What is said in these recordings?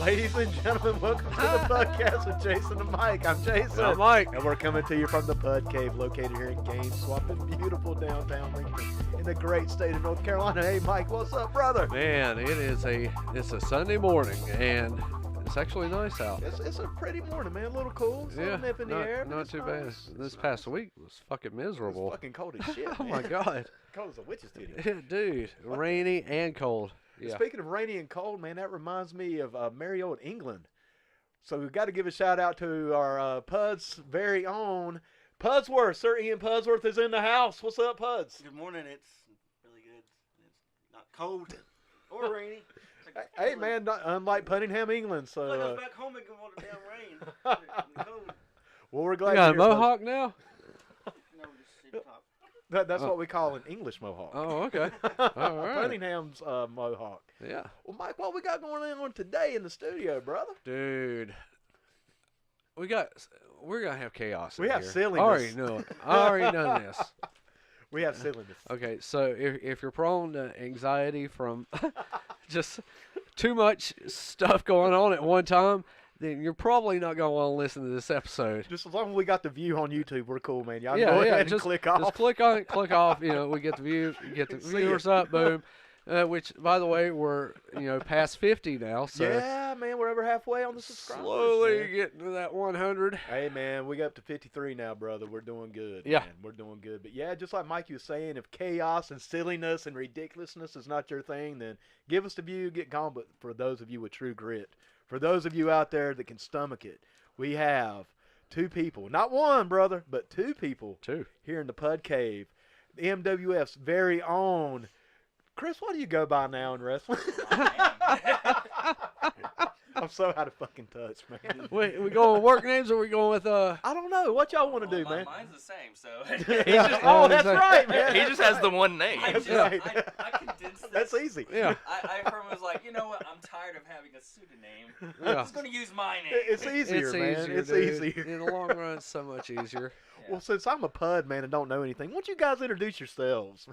Ladies and gentlemen, welcome to the PUDcast with Jason and Mike. I'm Jason. I'm Mike. And we're coming to you from the PUDcave located here in Game Swamp in beautiful downtown Lincoln in the great state of North Carolina. Hey, Mike, what's up, brother? Man, it's a Sunday morning, and it's actually nice out. It's a pretty morning, man. A little cool. It's a little nip in the air. Not too bad. This past week was fucking miserable. It's fucking cold as shit, Oh, man. my God. Cold as a witch's titty. Dude, rainy and cold. Yeah. Speaking of rainy and cold, man, that reminds me of merry old England. So we've got to give a shout out to our PUDs' very own Pudsworth. Sir Ian Pudsworth is in the house. What's up, Puds? Good morning. It's really good. It's not cold or rainy. Hey, man, unlike Punningham, England. So I was back home and get all the damn rain. Cold. well, we're glad You got a you're here, mohawk now? No, just sit top. That's what we call an English mohawk. Oh, okay. All right. Punningham's mohawk. Yeah. Well, Mike, what we got going on today in the studio, brother? Dude, we're gonna have chaos. We in have here. silliness. I already know it. I already know this. We have silliness. Okay, so if you're prone to anxiety from just too much stuff going on at one time, then you're probably not going to want to listen to this episode. Just as long as we got the view on YouTube, we're cool, man. Y'all Yeah, go yeah, ahead and just click off. Just click on it, click off. You know, we get the view, get the See viewers up, boom. Which, by the way, we're past 50 now, so yeah, man, we're over halfway on the subscribers. slowly man. getting to that 100. Hey, man, we got up to 53 now, brother. We're doing good. Yeah. Man. We're doing good. But, yeah, just like Mikey was saying, if chaos and silliness and ridiculousness is not your thing, then give us the view, get gone. But for those of you with true grit, for those of you out there that can stomach it, we have two people. Not one, brother, but two people here in the PUDcave. The MWF's very own. Chris, what do you go by now in wrestling? I'm so out of fucking touch, man. We going with work names or we going with I don't know. What y'all want to do, man? Mine's the same, so. Oh, that's right, man. He just has the one name. That's I right. condensed this. That's easy. Yeah. I was like, you know what? I'm tired of having a pseudonym. Yeah. I'm just going to use my name. It's easier, It's man. easier, It's dude. easier. In the long run, it's so much easier. Well, since I'm a PUD, man, and don't know anything, why don't you guys introduce yourselves?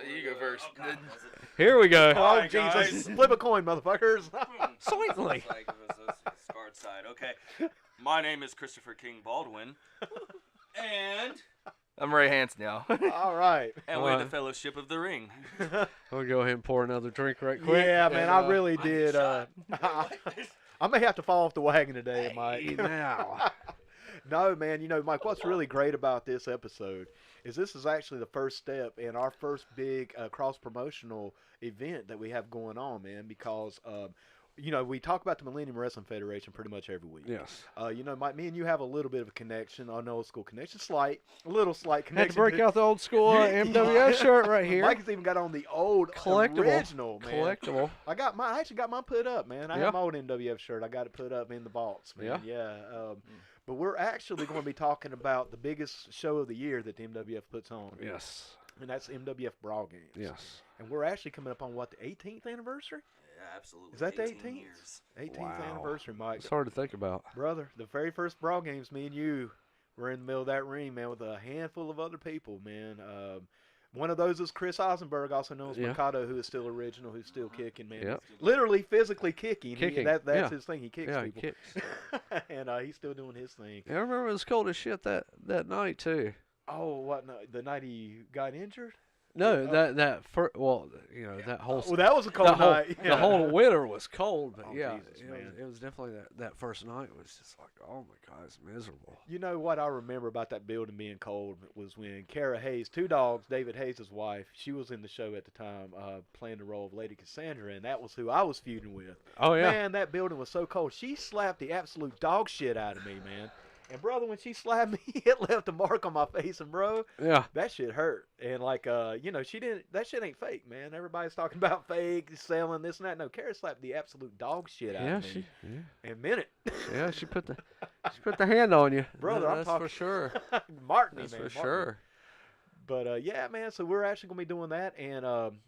You go first. Oh, God, was it? Here we go. Oh, right, Jesus. guys. Flip a coin, motherfuckers. Certainly. It's like it was a scarred side. Okay. My name is Christopher King Baldwin. And I'm Ray Hansen now. All right. we're the Fellowship of the Ring. We'll go ahead and pour another drink right quick. Yeah, man, and, I really I did. get I may have to fall off the wagon today, Mike. Hey, now. No, man, Mike, what's really great about this episode is this is actually the first step in our first big cross-promotional event that we have going on, man, because, we talk about the Millennium Wrestling Federation pretty much every week. Yes. Mike, me and you have a little bit of a connection, an old school connection, a little slight connection. Had to break out the old school MWF shirt right here. Mike has even got on the old Collectible. original, man. Collectible. I actually got mine put up, man. I Yeah. have my old MWF shirt. I got it put up in the vaults, man. Yeah. But we're actually going to be talking about the biggest show of the year that the MWF puts on. Yes. And that's MWF Brawl Games. Yes. And we're actually coming up on, the 18th anniversary? Yeah, absolutely. Is that the 18 18th? years. 18th Wow. anniversary, Mike. It's hard to think about. Brother, the very first Brawl Games, me and you were in the middle of that ring, man, with a handful of other people, man. One of those is Chris Eisenberg, also known as Yeah. Mikado, who is still original, who's still kicking, man. Yep. Literally, physically kicking. That's Yeah. his thing. He kicks Yeah, he people. kicks. And he's still doing his thing. Yeah, I remember it was cold as shit that night, too. Oh, what? No, the night he got injured? No, that whole Well, that was a cold the whole, night. the whole winter was cold, but Oh, yeah, Jesus, man. it was definitely that first night was just like, oh my God, it's miserable. You know what I remember about that building being cold was when Kara Hayes, Two Dogs, David Hayes' wife, she was in the show at the time playing the role of Lady Cassandra, and that was who I was feuding with. Oh yeah, Man, that building was so cold. She slapped the absolute dog shit out of me, man. And, brother, when she slapped me, it left a mark on my face, and, bro, yeah. that shit hurt. And, she didn't – that shit ain't fake, man. Everybody's talking about fake, selling this and that. No, Kara slapped the absolute dog shit out of me. And meant it. Yeah, she put the hand on you. Brother, that's I'm talking for sure. Martin, That's man. for Martin. sure. But, yeah, man, so we're actually going to be doing that. And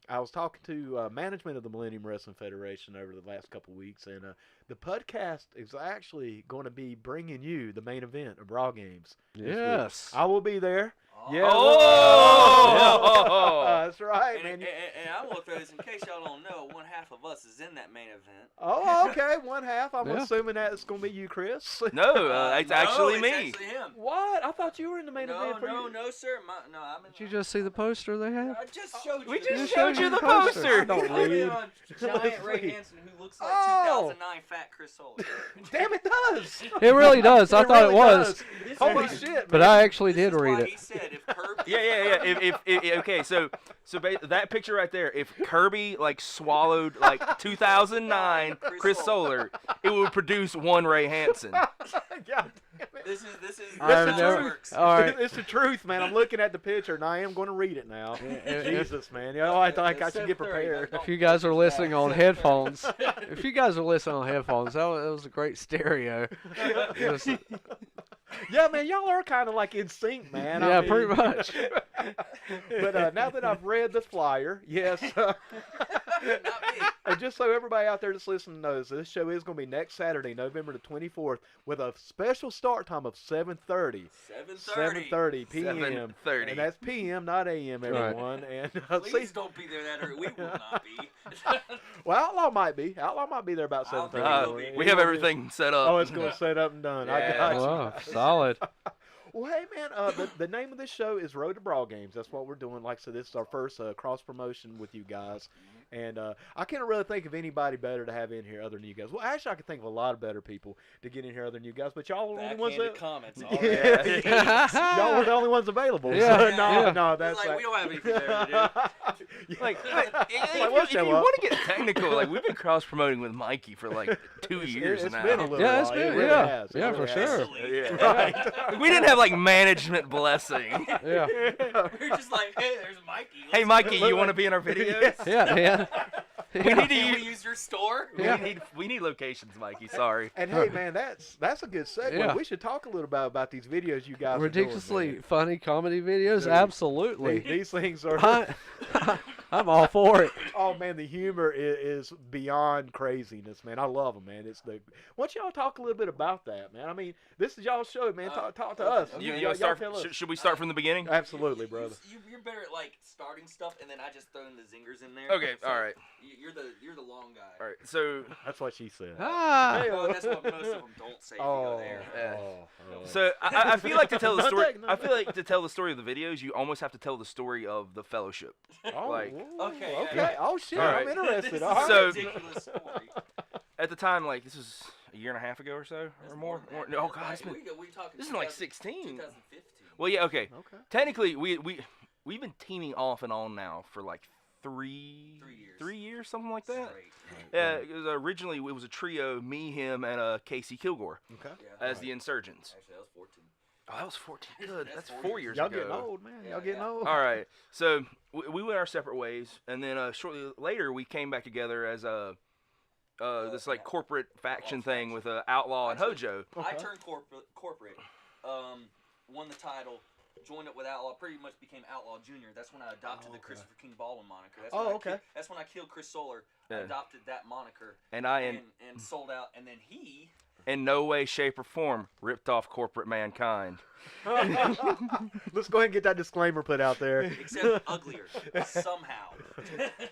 I was talking to management of the Millennium Wrestling Federation over the last couple of weeks. And the PUDcast is actually going to be bringing you the main event of Brawl Games. this week. Yes. I will be there. Yeah. Oh! That's right, And, man. and I'm gonna throw this in case y'all don't know. One half of us is in that main event. Oh, okay. One half. I'm Yeah. assuming that's going to be you, Chris. No, it's actually it's me. actually him. What? I thought you were in the main event for you. No, sir. I'm in. Did you just see the poster they have? I just showed you. We the just poster. showed you the poster. poster. I don't Only read. on Let's Giant Ray see. Hansen, who looks like Oh. 2009 fat Chris Soule. Damn, it does. It really does. I thought really it was. does. This Holy is- shit, But man. I actually This did is read why it. He said if Kirby. Yeah. If okay, so that picture right there, if Kirby like swallowed like 2009 Chris Solar, it would produce one Ray Hansen. God damn it. This is I've how never- it works. All right. It's the truth, man. I'm looking at the picture, and I am going to read it now. Jesus, man. You know, I should get prepared. If you guys are listening on headphones, that was a great stereo. Just- Yeah, man, y'all are kind of like in sync, man. yeah, pretty much. But now that I've read the flyer, yes. Not me. And just so everybody out there that's listening knows, this show is going to be next Saturday, November the 24th, with a special start time of 7:30. 7:30 p.m. 7:30. And that's p.m., not a.m., Right. everyone. And Please don't be there that early. We will not be. well, Outlaw might be. Outlaw might be there about I don't 7:30. think Uh, will be. we have everything set up. Oh, it's going to set up and done. I Yeah. got you. Wow, solid. Well, hey, man, the name of this show is Road to Brawl Games. That's what we're doing. Like I said, this is our first cross-promotion with you guys. And I can't really think of anybody better to have in here other than you guys. Well, actually, I can think of a lot of better people to get in here other than you guys. But y'all are the only ones Backhanded that... comments. Yeah. Y'all are the only ones available. Yeah, So, yeah. no, that's Like, like... we don't have anything better to do. If you want to get technical, like we've been cross promoting with Mikey for like 2 years it's now. been a little Yeah, it's while. been- It really yeah. has. It Yeah, really for has. sure. Easily. Right. We didn't have like management blessing. Yeah, We're just like, hey, there's Mikey. Hey Let's Mikey, go. you want to be in our videos? Yes. yeah. We need to Can we use. use your store? We need locations, Mikey. Sorry. And hey, man, that's a good segue. Yeah. We should talk a little about these videos you guys Ridiculously are doing, funny comedy videos. Dude. Absolutely. man. These things are... I'm all for it. Oh man, the humor is beyond craziness, man. I love them, man. Why don't y'all talk a little bit about that, man? I mean, this is y'all's show, man. Talk to us. okay. You Y'all wanna start? tell us. Should we start from the beginning? Absolutely, brother. You're better at like starting stuff, and then I just throw in the zingers in there. Okay. So All right. You're the long guy. All right. So That's what she said. Ah. Well, that's what most of them don't say. If you go there. Yeah. oh. So I feel like to tell the Not story. that- not I feel like to tell the story of the videos, you almost have to tell the story of the fellowship. Oh, like- ooh, Okay, okay. yeah. Oh shit, All I'm right. interested. This is All right. So- a ridiculous story. At the time, like this was a year and a half ago or so, That's or more. than that. Oh That's God, like- it's been. we talking This is like 2000 16. 2015. Well, yeah. Okay. Okay. Technically, we've been teaming off and on now for like 3 years. 3 years, something like that. Straight. Yeah, it was originally it was a trio, me, him, and Casey Kilgore Okay. Yeah. as the insurgents. Actually, that was 14. Oh, that was 14. Good. That's That's 4 4 years Y'all ago. getting old, man. Yeah, Y'all getting yeah. old. All right. So we went our separate ways, and then shortly later we came back together as a this like corporate faction thing with Outlaw and Hojo. I Okay. turned corporate, won the title, joined up with Outlaw, pretty much became Outlaw Junior. That's when I adopted the Christopher King Baldwin moniker. That's when okay. That's when I killed Chris Solar. I Yeah. adopted that moniker And I and sold out. And then he, in no way, shape, or form ripped off corporate mankind. Let's go ahead and get that disclaimer put out there. except uglier, somehow.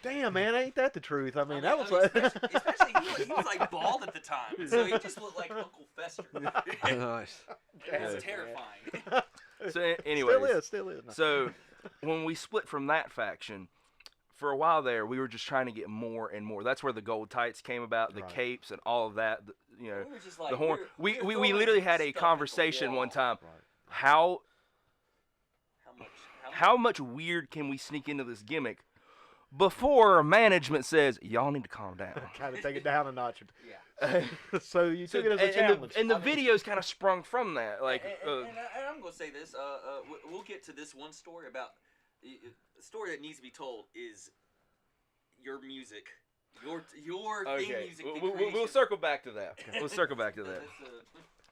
Damn, man, ain't that the truth? I mean, that was especially he was like bald at the time, so he just looked like Uncle Fester. Nice. It was Yeah. terrifying. So, anyways, Still is. so when we split from that faction, for a while there, we were just trying to get more and more. That's where the gold tights came about, the Right. capes, and all of that. You know, We were just like, the horn. we're We throwing literally had a stuff at the conversation wall. one time. Right. How How much? much weird can we sneak into this gimmick before management says y'all need to calm down? Kind of take it down a notch. Yeah. So you took it as a and challenge. the I mean- videos kind of sprung from that. Like, and I'm gonna say this. We'll get to this one story about the story that needs to be told is your music, your theme okay, music. we'll circle back to that. We'll circle back to that.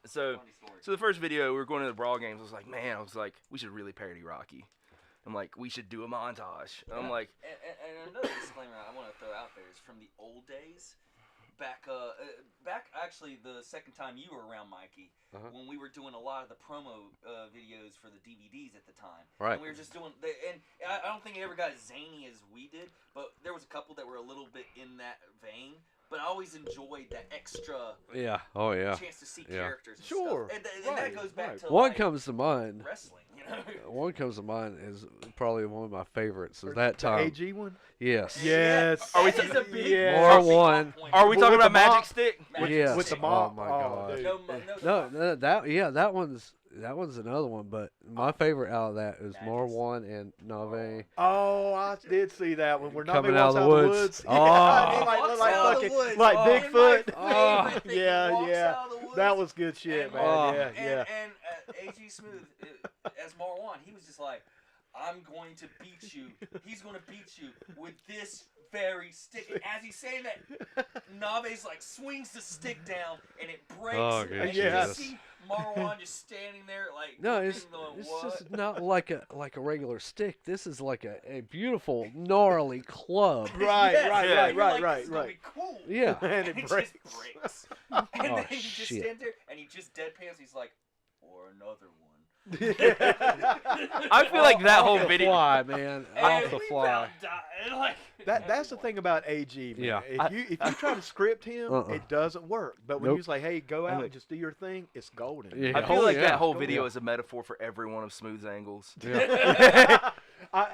So, so the first video, we were going to the Brawl Games. I was like, we should really parody Rocky. I'm like, we should do a montage. I'm like, and another disclaimer I want to throw out there is from the old days. back actually the second time you were around, Mikey, when we were doing a lot of the promo videos for the DVDs at the time. Right. And we were just doing, and I don't think it ever got as zany as we did, but there was a couple that were a little bit in that vein. But I always enjoyed that extra chance to see characters and Sure. stuff. And that goes back to One comes to mind. wrestling, you know? One comes to mind is probably one of my favorites. Is that time? The AG one? Yes. Yes. Are we talking a big More one. Are we talking With about the mop? Magic Stick? Yes. With the mop? Oh my Oh, god. dude. No, that one's another one. But my favorite out of that is More One and Nave. Oh, I did see that one. We're not Coming out of the woods. Yeah, Oh. he like, looked like Walks out of fucking the woods. like Oh, Bigfoot. Oh. Favorite thing, he Yeah, walks yeah. out of the woods. That was good shit, And- man. Oh. Yeah. And AG Smooth, as Marwan, he was just like, I'm going to beat you. He's going to beat you with this very stick. And as he's saying that, Nave's like swings the stick down and it breaks. Oh, and good you Jesus. just see Marwan just standing there like, No, looking it's going, it's what? just not like a regular stick. This is like a beautiful gnarly club. Right, Yes. right, And right, you're right, like, right, this is gonna right. be cool. Yeah. And it breaks. just breaks. And Oh, then he just shit. stands there and he just deadpans. He's like, or another one. I feel like that whole Off the video. fly, man. Off And the we fly. about died. Like, That's the thing about AG, man. Yeah. If you try to script him, it doesn't work. But when Nope. you say, "Hey, go out and just do your thing," it's golden. Yeah. I feel Oh, like yeah. that whole Go video yeah. is a metaphor for every one of Smooth's angles. Yeah.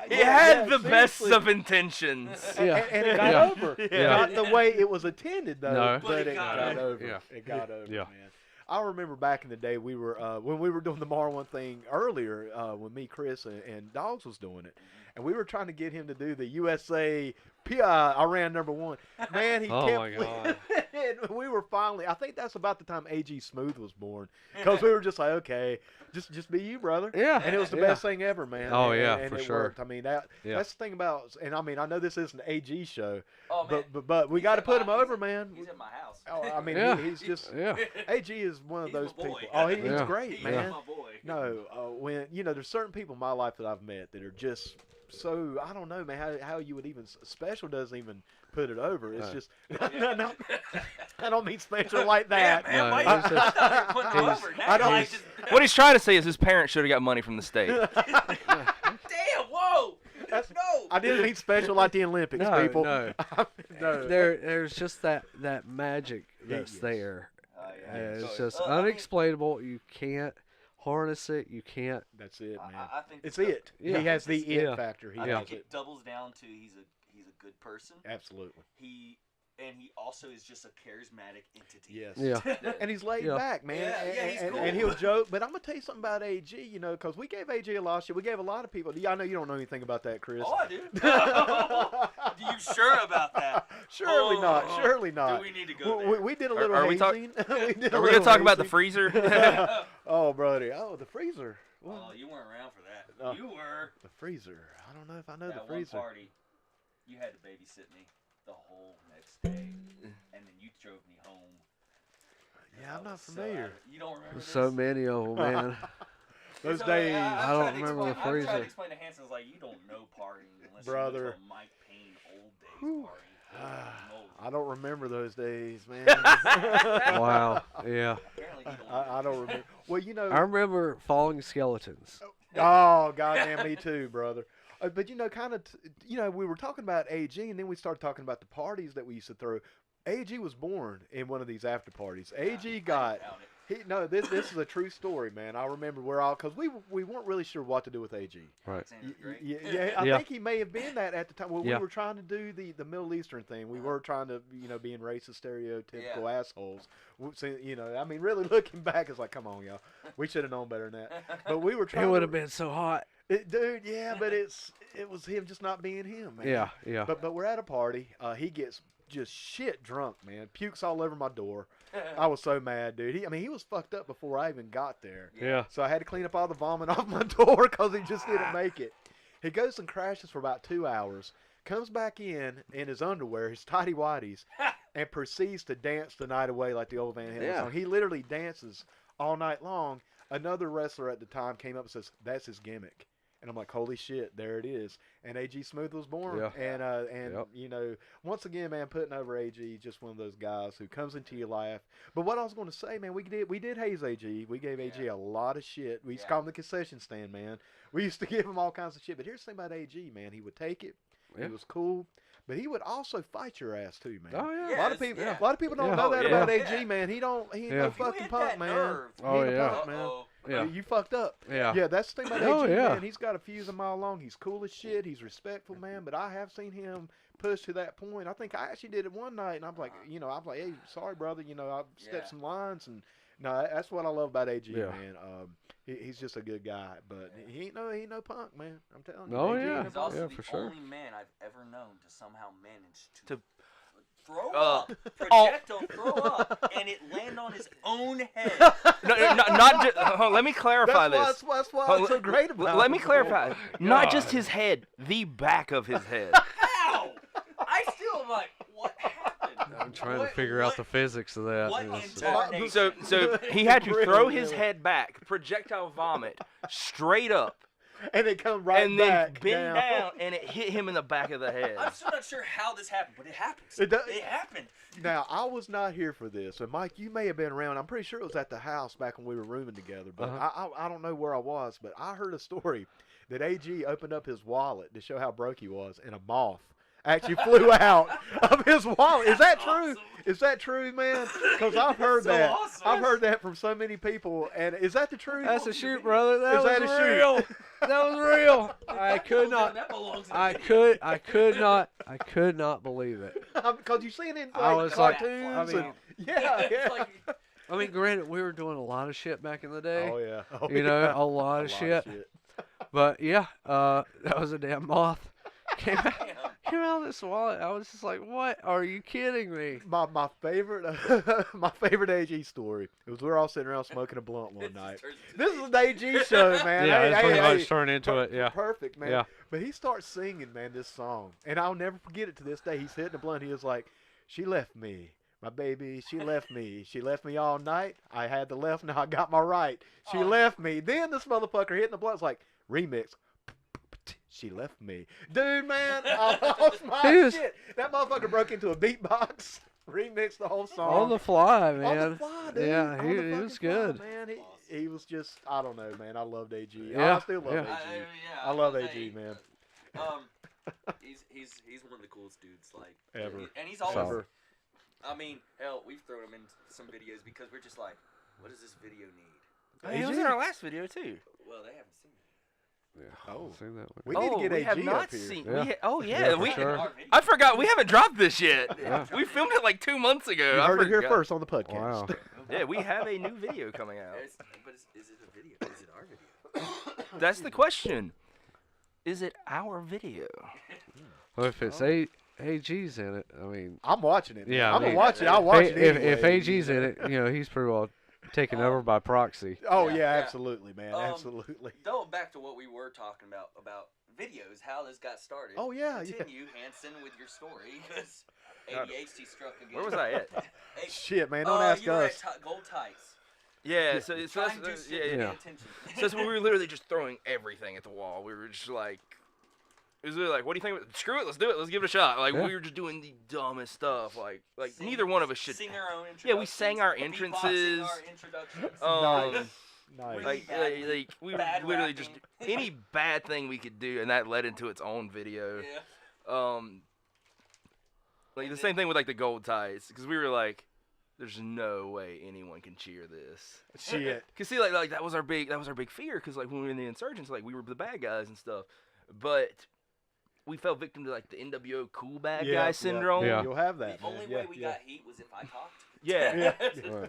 He had the best of intentions. Yeah. And it got Yeah. over. Yeah. Not the way it was intended, though. No. But it got over. over. Yeah. It got over, Yeah. man. I remember back in the day, we were when we were doing the Marwan thing earlier, when me, Chris, and Dogs was doing it, and we were trying to get him to do the USA Iran #1. Man, he Oh kept. my God. And we were finally. I think that's about the time AG Smooth was born, because we were just like, okay, just be you, brother. Yeah. And it was the Yeah. best thing ever, man. Oh, and, yeah, and for it sure. worked. I mean, that's the thing about, and I mean, I know this isn't an AG show, oh, man. but we He's got to at put him my- over, man. He's at my house. Oh, I mean, Yeah. he's just Yeah. AG is one of He's those my boy. people. Oh, he's Yeah. great, He's man. my boy. No, when there's certain people in my life that I've met that are just so, I don't know, man, how you would even special doesn't even put it over. It's No. just no, I don't mean special like that. Yeah, man, No, Mike, it's just- I thought you were putting him he's- over. I Now don't- you're like, just, What he's trying to say is his parents should have got money from the state. damn, whoa. No. I didn't mean special like the Olympics, No, people. no. No. There's just that magic that's Yes. there. Oh, yeah. And it's So, just I mean, unexplainable. You can't harness it. You can't. That's it, man. I think It's that- it. Yeah. He has the it Yeah. factor. He I has think it. it doubles down to he's a good person. Absolutely. He also is just a charismatic entity. Yes. Yeah. And he's laid Yeah. back, man. Yeah, he's cool. And he'll joke. But I'm gonna tell you something about AG, because we gave AG a lot of shit. We gave a lot of people. Yeah, I know you don't know anything about that, Chris. Oh, I do. Are you sure about that? Surely not. Oh, Surely not. Do we need to go We, there? we did a Are- little are we talk- hazing. we did a Are we little gonna talk about the hazing. freezer? Oh, brother. Oh, the freezer. Oh, Well, you weren't around for that. Oh. You were. the freezer. I don't know if I know That the one freezer. party, you had to babysit me the whole next day, and then you drove me home. Yeah, I I'm not was so familiar. out of- you don't remember So this? many of them, man. Those So, days. I don't remember the I'm trying freezer. to explain to Hansen, like, you don't know partying unless Brother. you go to a Mike Payne old days Whew. party. I don't remember those days, man. Wow. Yeah. Apparently you don't. I don't remember. Well, I remember falling skeletons. Oh, goddamn, me too, brother. But kind of, we were talking about AG, and then we started talking about the parties that we used to throw. AG was born in one of these after parties. AG got. This is a true story, man. I remember because we weren't really sure what to do with AG. Right. Yeah, I Yeah. think he may have been that at the time. Well, Yeah. we were trying to do the Middle Eastern thing. We were trying to, being racist, stereotypical assholes. So, I mean, really looking back, it's like, come on, y'all. We should have known better than that. But we were trying. It would have been so hot. Dude, yeah, but it was him just not being him, man. Yeah. Yeah. But we're at a party. He gets just shit drunk, man. Pukes all over my door. I was so mad, dude. He was fucked up before I even got there. Yeah. So I had to clean up all the vomit off my door because he just didn't make it. He goes and crashes for about 2 hours, comes back in his underwear, his tighty whities, and proceeds to dance the night away like the old Van Halen Yeah. song. He literally dances all night long. Another wrestler at the time came up and says, "That's his gimmick." And I'm like, holy shit, there it is. And AG Smooth was born. Yeah. And Yep. you know, once again, man, putting over AG, just one of those guys who comes into your life. But what I was going to say, man, we did haze AG. We gave AG a lot of shit. We used to call him the concession stand, man. We used to give him all kinds of shit. But here's the thing about AG, man. He would take it. Yeah. He was cool. But he would also fight your ass too, man. Oh yeah. Yeah. A lot of people, Yeah. A lot of people don't Yeah. know that Oh, about yeah. AG, man. He ain't Yeah. no You fucking hit punk, that man. nerve. He Oh, ain't a yeah. punk, man. Uh-oh. Yeah. You fucked up. Yeah. Yeah, that's the thing about Oh, AG, yeah. man. He's got a fuse a mile long. He's cool as shit. He's respectful, man. But I have seen him push to that point. I think I actually did it one night, and I'm like, I'm like, hey, sorry, brother. I've stepped some lines, and no, that's what I love about AG, Yeah. man. He's just a good guy, but he ain't no punk, man. I'm telling you. Oh, AG yeah. ain't He's no punk. also Yeah, the for sure. only man I've ever known to somehow manage to To- throw Uh, up, projectile throw up, and it land on his own head. Not just. Let me clarify That's this. why Hold it's so great about Let me him. clarify. Not just God. his head, the back of his head. How? I still am like, what happened? I'm trying What- to figure out the physics of that. What It's- incarnation? So he had to Really, throw his really. head back, projectile vomit, straight up, And it comes right and then back bend down, and it hit him in the back of the head. I'm still not sure how this happened, but it happens. It does- It happened. Now, I was not here for this, and Mike, you may have been around. I'm pretty sure it was at the house back when we were rooming together, but I don't know where I was, but I heard a story that AG opened up his wallet to show how broke he was, and a moth actually flew out of his wallet. Is that true? Awesome. Is that true, man? Because I've heard So that. awesome. I've heard that from so many people, and is that the truth? That's a shoot, brother. That Is was that a shoot? real. That was real. I could not. That belongs in the I video. could not believe it. Because you see it in I like, was like- cartoons. I mean- and, yeah, It's yeah. like, I mean, granted, we were doing a lot of shit back in the day. Oh yeah. Oh, You know, yeah. a lot of shit. But yeah, that was a damn moth. Came out of this wallet. I was just like, what? Are you kidding me? My favorite my favorite AG story. It was we were all sitting around smoking a blunt one night. This This is an AG show, man. Yeah, Hey, it's hey, pretty hey. much turned into it. Yeah. Perfect, man. Yeah. But he starts singing, man, this song, and I'll never forget it to this day. He's hitting the blunt. He was like, "She left me, my baby. She left me. She left me all night. I had the left, now I got my right. She Oh. left me." Then this motherfucker hitting the blunt's like remix. She left me, dude, man. I lost my Dude. shit. That motherfucker broke into a beatbox, remixed the whole song. On the fly, man. On the fly, dude. Yeah, On the he fucking was fly, good. man. He was just, I don't know, man. I loved AG. Yeah, I still love yeah. AG. yeah, I love was AG, saying, man. He's one of the coolest dudes, like Ever. and he's always. Ever. I mean, hell, we've thrown him in some videos because we're just like, what does this video need? He was in our last video too. Well, they haven't seen it. Yeah. Oh. Seen that one. We need to get we AG have up not here. seen. Yeah. Oh Yeah, yeah, for we. sure. Our video. I forgot we haven't dropped this yet. Yeah. We filmed it like 2 months ago. You I heard it here forgot. first on the podcast. Wow. Yeah, we have a new video coming out. Is it a video? Is it our video? That's the question. Is it our video? Well, if it's AG's in it, I mean, I'm watching it. Man. Yeah, I'm I gonna mean, watch it. I'll watch it if anyway. AG's in it, you know, he's pretty well taken over by proxy. Oh Yeah, yeah, yeah. absolutely, man, Um, absolutely. Going back to what we were talking about videos, how this got started. Oh yeah, yeah. Continue, Hansen, with your story, because ADHD struck again. Where was I at? Hey, Shit, man, don't ask you were us. at Gold Tights. Yeah, so it's Trying to do yeah, shit, yeah. pay Yeah. attention. So we were literally just throwing everything at the wall. We were just like, it was really like, what do you think? Screw it, let's do it. Let's give it a shot. Like Yeah. we were just doing the dumbest stuff. Like Sing- neither one of us should. sing our own Yeah, we sang our introductions, entrances. beatboxing our introductions. Nice. Nice. Really Like, bad- like we were bad literally rapping. just any bad thing we could do, and that led into its own video. Yeah. Like the same thing with like the gold ties, because we were like, there's no way anyone can cheer this. Shit. Cause see, like that was our big fear, cause like when we were in the insurgents, like we were the bad guys and stuff, but we fell victim to like the NWO cool bad guy syndrome. Yeah. You'll have that. The man. only yeah, way we yeah. got heat was if I talked. Yeah. Yeah. Right. And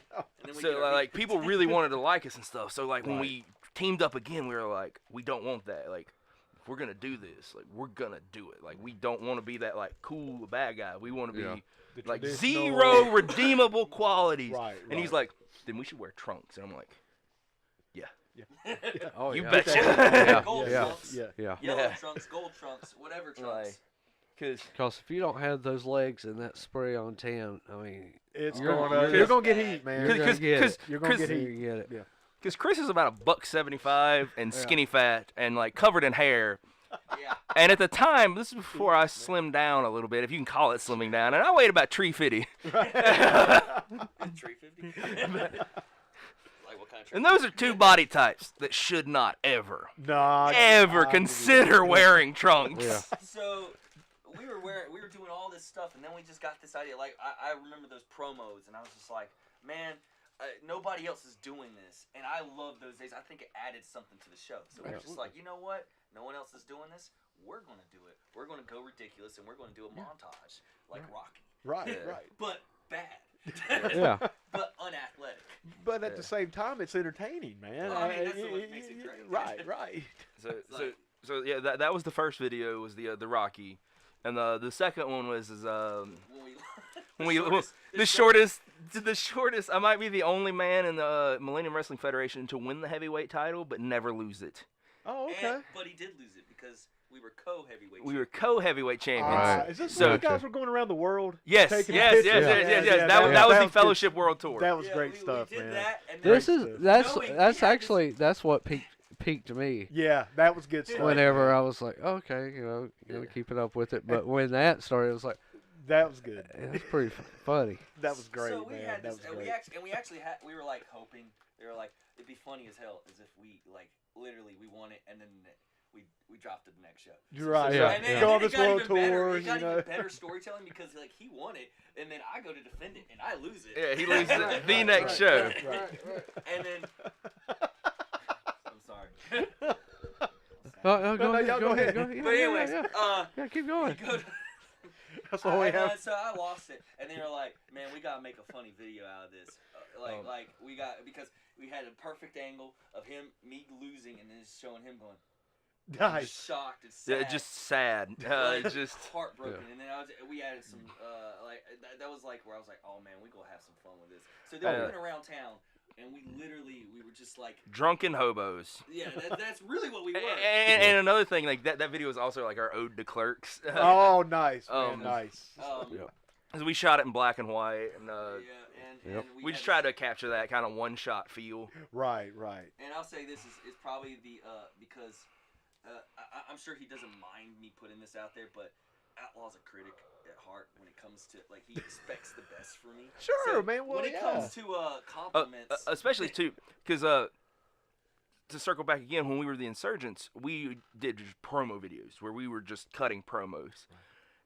then we So get our like heat. people really wanted to like us and stuff. So like when Right. we teamed up again, we were like, we don't want that. Like if we're gonna do this, like we're gonna do it. Like we don't want to be that like cool bad guy. We want to be Yeah. The like traditional- zero redeemable qualities. Right. And he's like, then we should wear trunks. And I'm like, Oh, you yeah. betcha. Yeah. Gold Yeah. trunks, Yeah. Yeah. yellow Yeah. trunks, gold trunks, whatever trunks. Like, cause Because if you don't have those legs and that spray on tan, I mean, It's You're- going. you're- You're gonna get heat, man. You're gonna get it. You're gonna Cause- get you heat. get it. Because Chris is about $175 and skinny fat and like covered in hair. Yeah. And at the time, this is before I slimmed down a little bit, if you can call it slimming down, and I weighed about 350. 350. Like what kind of? And those are two body types that should not ever consider yeah. wearing trunks. Yeah. So we were doing all this stuff, and then we just got this idea. Like I remember those promos, and I was just like, man, nobody else is doing this, and I love those days. I think it added something to the show. So we're just like, you know what? No one else is doing this. We're gonna do it. We're gonna go ridiculous, and we're gonna do a montage like Rocky. Right. But bad. Yeah. But unathletic. But at the same time, it's entertaining, man. Well, I mean, that's what makes it great. Right. So yeah, that was the first video, was the Rocky, and the second one was the shortest. I might be the only man in the Millennium Wrestling Federation to win the heavyweight title, but never lose it. Oh, okay. But he did lose it because we were co-heavyweight. We were co-heavyweight champions. Right. Is this So- when you guys were going around the world? Yes. Taking Yes. pictures? Yeah, That was the good. Fellowship World Tour. That was Yeah, great we stuff, did man. that, and then This is stuff. that's No, actually that's what peaked me. Yeah, that was good stuff. Whenever I was like, okay, keeping up with it, but when that started, it was like, That was good. it was pretty funny. That was great, so we man. had That this, was and great. we were like hoping, they were like, it'd be funny as hell as if we like literally we won it and then we dropped it the next show. You're right. Yeah, And then, Go on and then this it got world even better. tour, It got you know. even better storytelling because like he won it and then I go to defend it and I lose it. Yeah, he loses it the next right. show. And then I'm sorry. Oh, go ahead, y'all go go ahead, ahead. go ahead. But anyways, yeah, keep going. we go to, That's all we have. so I lost it, and they were like, "Man, we gotta make a funny video out of this." Like we got because we had a perfect angle of me losing, and then just showing him going, Nice. just shocked and sad, Yeah, just sad. Just heartbroken. And then we added some that was like where I was like, "Oh man, we gonna have some fun with this." So then we went around town, and we were just like drunken hobos. Yeah, that's really what we were. And another thing, like that video is also like our ode to Clerks. Oh, nice, man, nice. So we shot it in black and white, and and we just tried to capture that kind of one-shot feel. Right. And I'll say this is probably the because I'm sure he doesn't mind me putting this out there, but Outlaw's a critic at heart when it comes to like he expects the best for me. Sure, So man. Well, when it comes to compliments, especially too, because to circle back again, when we were the Insurgents, we did just promo videos where we were just cutting promos.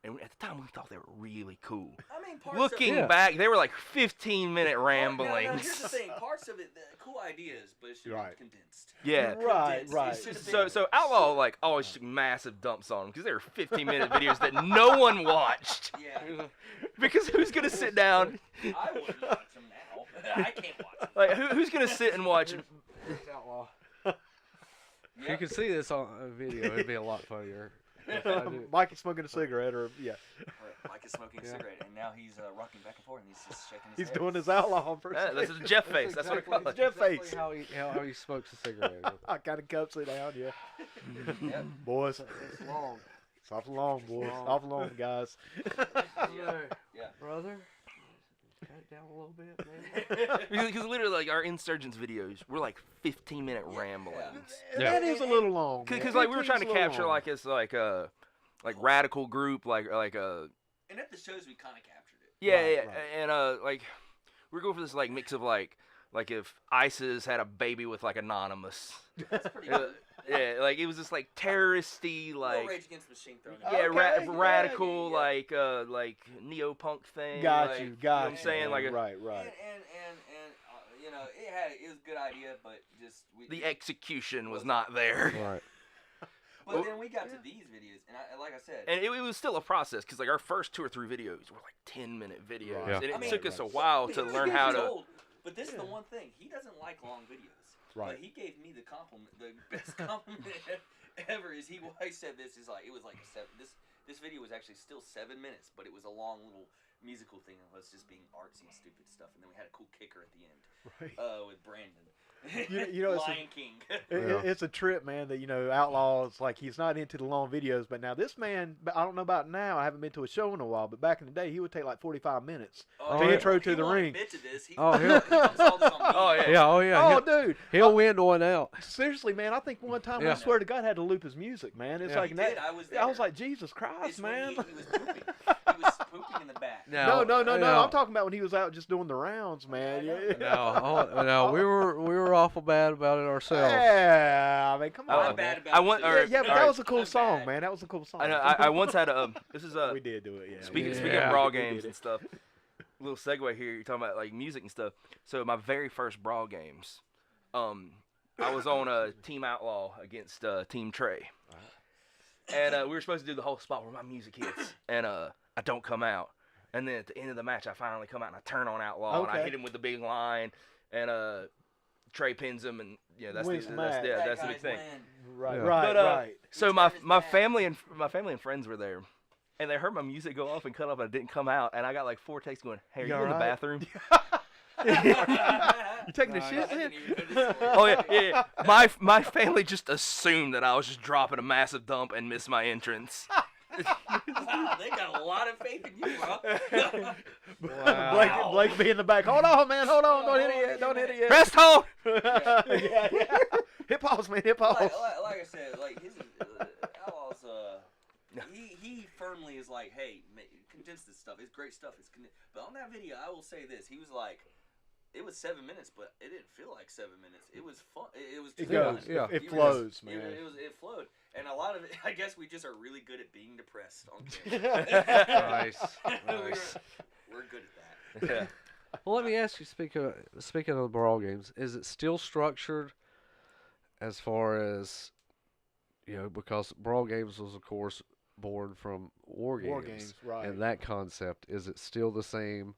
And at the time, we thought they were really cool. I mean, parts Looking of it, back, they were like 15-minute No, ramblings. here's the thing. Parts of it, cool ideas, but it should Right. be condensed. Yeah. Right. Condensed. It should've been- So Outlaw like always took massive dumps on them because they were 15-minute videos that no one watched. Yeah, Because who's gonna sit down? I wouldn't watch them now. I can't watch them. Like who's gonna sit and watch? Outlaw. If you could see this on a video, it'd be a lot funnier. Mikey smoking a cigarette, or Mike is smoking a cigarette, and now he's rocking back and forth, and he's just shaking his he's head. doing his outlaw Yeah, impersonation. this is Jeff face. That's what I call it. Jeff face. How he smokes a cigarette. I kind of cups it down, yeah. Yep. Boys, It's long. it's awful long, boys. Long. Awful long, guys. Yeah. Brother, cut it down a little bit, man. Because literally, like our Insurgents videos were like 15-minute ramblings. That is a little long. Because man. like we were trying to 15's a little capture long. like it's like a radical group, like a And at the shows, we kind of captured it. yeah, Right, yeah, right. and like we're going for this like mix of like if ISIS had a baby with like Anonymous. That's pretty Uh, good. Yeah, like it was just like terroristy, like Rage Against the Machine thrown in. yeah, Okay, yeah, radical, yeah. like neo-punk thing. Got like, you, know got what I'm you. saying? man. Like right. And you know, it was a good idea, but just the execution was not there. Right. But then we got to these videos, and like I said, And it was still a process because like our first 2 or 3 videos were like 10-minute videos, Right. Yeah. and it I mean, took us a right. while to This learn is how to. old, but this is the one thing he doesn't like long videos. Right. But he gave me the compliment, the best compliment ever. Is he said this is like it was like this video was actually still 7 minutes, but it was a long little musical thing of us just being artsy and stupid stuff, and then we had a cool kicker at the end Right. with Brandon. You know, Lion King. It's a trip, man. That Outlaw's like he's not into the long videos, but now this man, I don't know about now. I haven't been to a show in a while, but back in the day, he would take like 45 minutes to intro to the ring. Admit to this. He Oh, he dumps all this on me. Oh, yeah. Yeah, oh yeah. Oh, dude. He'll win one out. Seriously, man. I think one time Yeah. I swear to God, I had to loop his music, man. It's Yeah. like He that. did. I was there. I was like, Jesus Christ, It's when man. he was pooping. He was pooping in the back. Now, No. now- I'm talking about when he was out just doing the rounds, man. Okay, Yeah. No, we were awful bad about it ourselves. Yeah, I mean, come on. I'm bad man. about I want- it. or- Yeah, but all that right. was a cool I'm song, bad. man. That was a cool song. I know. I once had a. This is we did do it, yeah. Speaking Yeah. of Brawl We did Games it. and stuff, little segue here. You're talking about like music and stuff. So my very first Brawl Games, I was on a Team Outlaw against Team Trey, and we were supposed to do the whole spot where my music hits, and I don't come out, and then at the end of the match, I finally come out and I turn on Outlaw and I Okay. hit him with the big line, and Trey pins him, and that's Wins the the that's, match. yeah, That that's the big guy's thing. win. Right, Yeah. right, But, right. So He my turned his my back. family and friends were there, and they heard my music go off and cut off, and it didn't come out, and I got like 4 texts going, "Hey, are you in the alright? bathroom?" You taking a I shit, didn't man? even know this story. Oh yeah. My family just assumed that I was just dropping a massive dump and missed my entrance. Wow, they got a lot of faith in you, bro. Wow. Blake be in the back. Hold on, man. Hold on. Don't hit it yet. Don't hit it yet. Rest hold. yeah. Hip pause, man. Hip pause. like I said, like his Outlaw's, he firmly is like, hey, condense this stuff. It's great stuff. But on that video, I will say this: he was like, it was 7 minutes, but it didn't feel like 7 minutes. It was fun. It was. It just goes. fun. Yeah. It He was- flows, man. It flowed, and a lot of it. I guess we just are really good at being depressed on camera. Nice. We're good at that. Yeah. Well, let me ask you. Speaking of the Brawl Games, is it still structured as far as because Brawl Games was, of course, born from War Games, War Games, right. and that concept, is it still the same?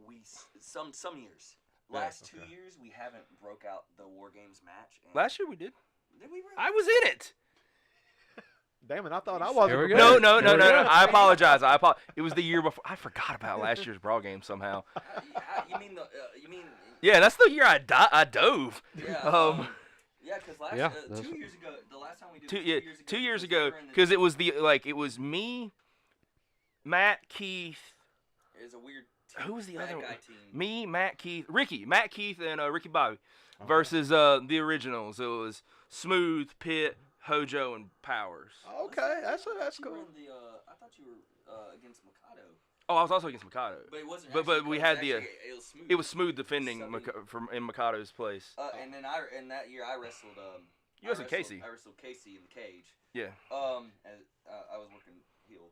We some years. Yeah, Last okay. 2 years, we haven't broke out the War Games match. And Last year we did. did we? Really? I was in it. Damn it, I thought I wasn't. Here we go. prepared. No. Here we go. I apologize. It was the year before. I forgot about last year's Brawl Game somehow. You mean the? You mean? Yeah, that's the year I dove. Yeah. Yeah, because last Yeah, 2 years ago, the last time we did. Two, it, yeah, 2 years ago, because it was it was me, Matt, Keith. it was a weird. Who was the bad other guy one? team. Me, Matt, Keith, Matt, Keith, and Ricky Bobby versus the originals. It was Smooth, Pitt, Hojo, and Powers. Okay, that's You cool. were in the, I thought you were against Mikado, Oh, I was also against Mikado. but it wasn't. But actually we Mikado, had it the was actually- it was smooth. It was Smooth defending Something- in Mikado's place. And then in that year I wrestled. You wrestled Casey. I wrestled Casey in the cage. Yeah. And I was working heel.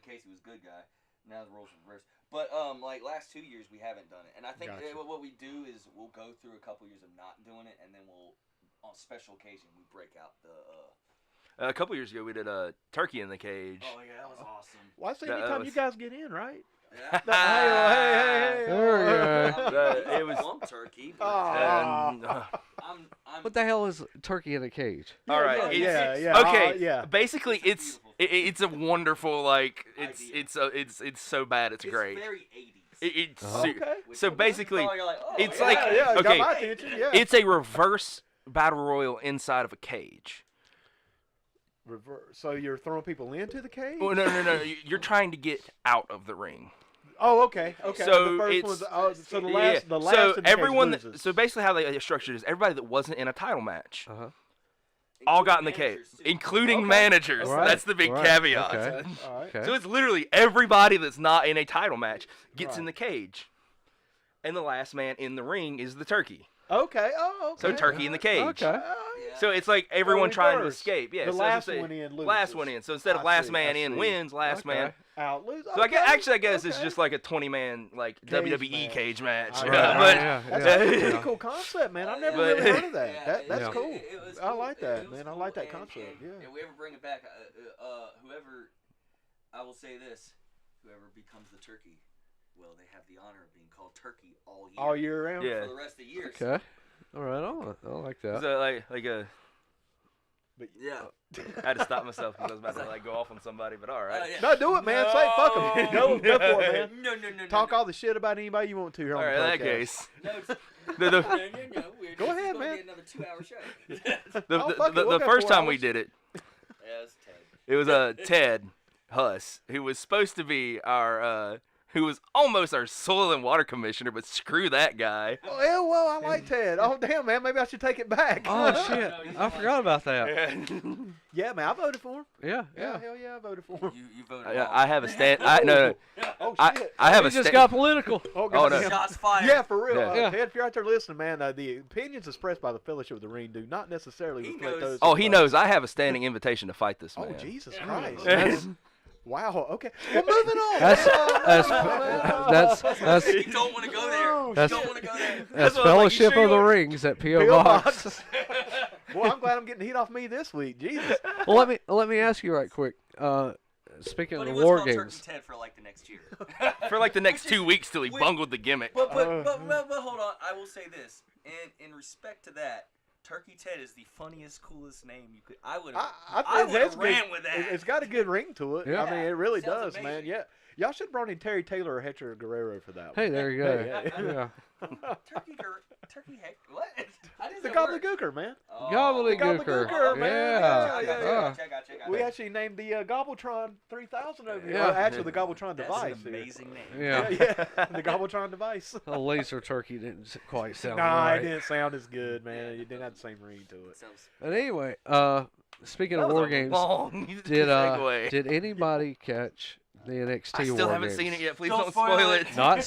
Casey was good guy. Now the roles are reversed. But like last 2 years we haven't done it, and I think Gotcha. what we do is we'll go through a couple years of not doing it, and then we'll on special occasion we break out the. A couple years ago, we did a turkey in the cage. Oh yeah, that was awesome. Well, I say That anytime was- you guys get in, right? Yeah. Hey. There we go. It was- lump turkey. But And, I'm What the hell is turkey in a cage? all right. Yeah, it's- yeah. Okay. Yeah. Basically, It's a it's beautiful a wonderful idea. it's so bad it's It's great. very 80s. It's Uh-huh. Okay. Which so when you basically, saw it, you're like, oh, it's yeah, like- yeah, okay. got my attention. Yeah. it's a reverse battle royal inside of a cage. So you're throwing people into the cage? Well, no. You're trying to get out of the ring. Oh, okay. Okay. So the first it's- one's, so the Yeah, last, the last So in the cage everyone, loses. so basically how they structured it is everybody that wasn't in a title match Uh huh. all got in the Including cage, managers, too. including Okay. managers. Right, That's the big right, caveat. okay. All right. Okay. So it's literally everybody that's not in a title match gets in Right. the cage, and the last man in the ring is the turkey. Okay. Oh, okay. So turkey in the cage. Okay. Yeah. So it's like everyone trying to reverse. escape. Yeah. The so last it's one in loses. Last one in. So instead of I last see, man I in see. wins, last man. Okay. Out lose. So I guess I guess it's okay. just like a 20-man like Cage WWE match. cage match. All Right, right, But yeah, That's yeah, a pretty yeah. cool concept, man. I've never But- really heard of that. Yeah, That's Yeah. cool. It was I cool. like that, It was man. I cool, like that and- concept. and Yeah. If we ever bring it back, whoever, I will say this, whoever becomes the turkey, well, they have the honor of being called turkey all year. All year round. Yeah. For the rest of the years. Okay. All right. I like that. so like a But Yeah. I had to stop myself because I was about to like go off on somebody. But all right. Yeah. no, do it, man. Say fuck them. Go for it, man. No. Talk all the shit about anybody you want to here All on right. the In that podcast. case, No, the no. Go ahead, man. Be another 2-hour show. Oh, fuck it, we'll the go first 4 time we hours. did it, Yeah, it's Ted. it was Ted Huss, who was supposed to be our who was almost our soil and water commissioner, but screw that guy. Oh, yeah, well, I like Ted. Oh, damn, man. Maybe I should take it back. Oh shit! I forgot about that. Yeah, man. I voted for him. Yeah, Yeah, yeah. hell yeah, I voted for him. You voted I have a stand. No. Oh, shit. I have We a just stand. got political. Oh, Oh, no. goddamn. Shots fired. Yeah, for real. Yeah. Ted, if you're out there listening, man, the opinions expressed by the Fellowship of the Ring do not necessarily He reflect knows. those. Oh, of he us. knows I have a standing invitation to fight this Oh, man. Jesus Christ. That's Wow. Okay. Well, moving on. that's You don't want to go there. You That's- don't want to go there. that's what I was like, you Fellowship sure of the you- Rings at P.O. P.O. Box. Box. Well, I'm glad I'm getting heat off me this week. Jesus. Well, let me ask you right quick. Speaking But of he the was war called games, Turkey Ted for like the next year. For like the next Which is- 2 weeks till he which- bungled the gimmick. But hold on. I will say this. In respect to that, Turkey Ted is the funniest, coolest name you could. I would have that's ran good. with that. It's got a good ring to it. Yeah. I mean, it really Sounds does, man. amazing. Yeah. Y'all should have brought in Terry Taylor or Hector Guerrero for that hey, one. there you go. Yeah. Turkey heck. What? I didn't The know word. Gobbledygooker, man. Oh. Gobbledygooker. Gobbledygooker, man. Yeah. Yeah. Check. We actually named the Gobbletron 3000 over here. Yeah. Well, actually, the Gobbletron That's device. an here. amazing name. Yeah. Yeah. The Gobbletron device. The laser turkey didn't quite sound Nah, right. it didn't sound as good, man. It didn't have the same ring to it. Sounds. But anyway, speaking That of was war a games, long segue. did anybody catch the NXT I still war haven't games? seen it yet. Please Don't don't spoil spoil it. it. Not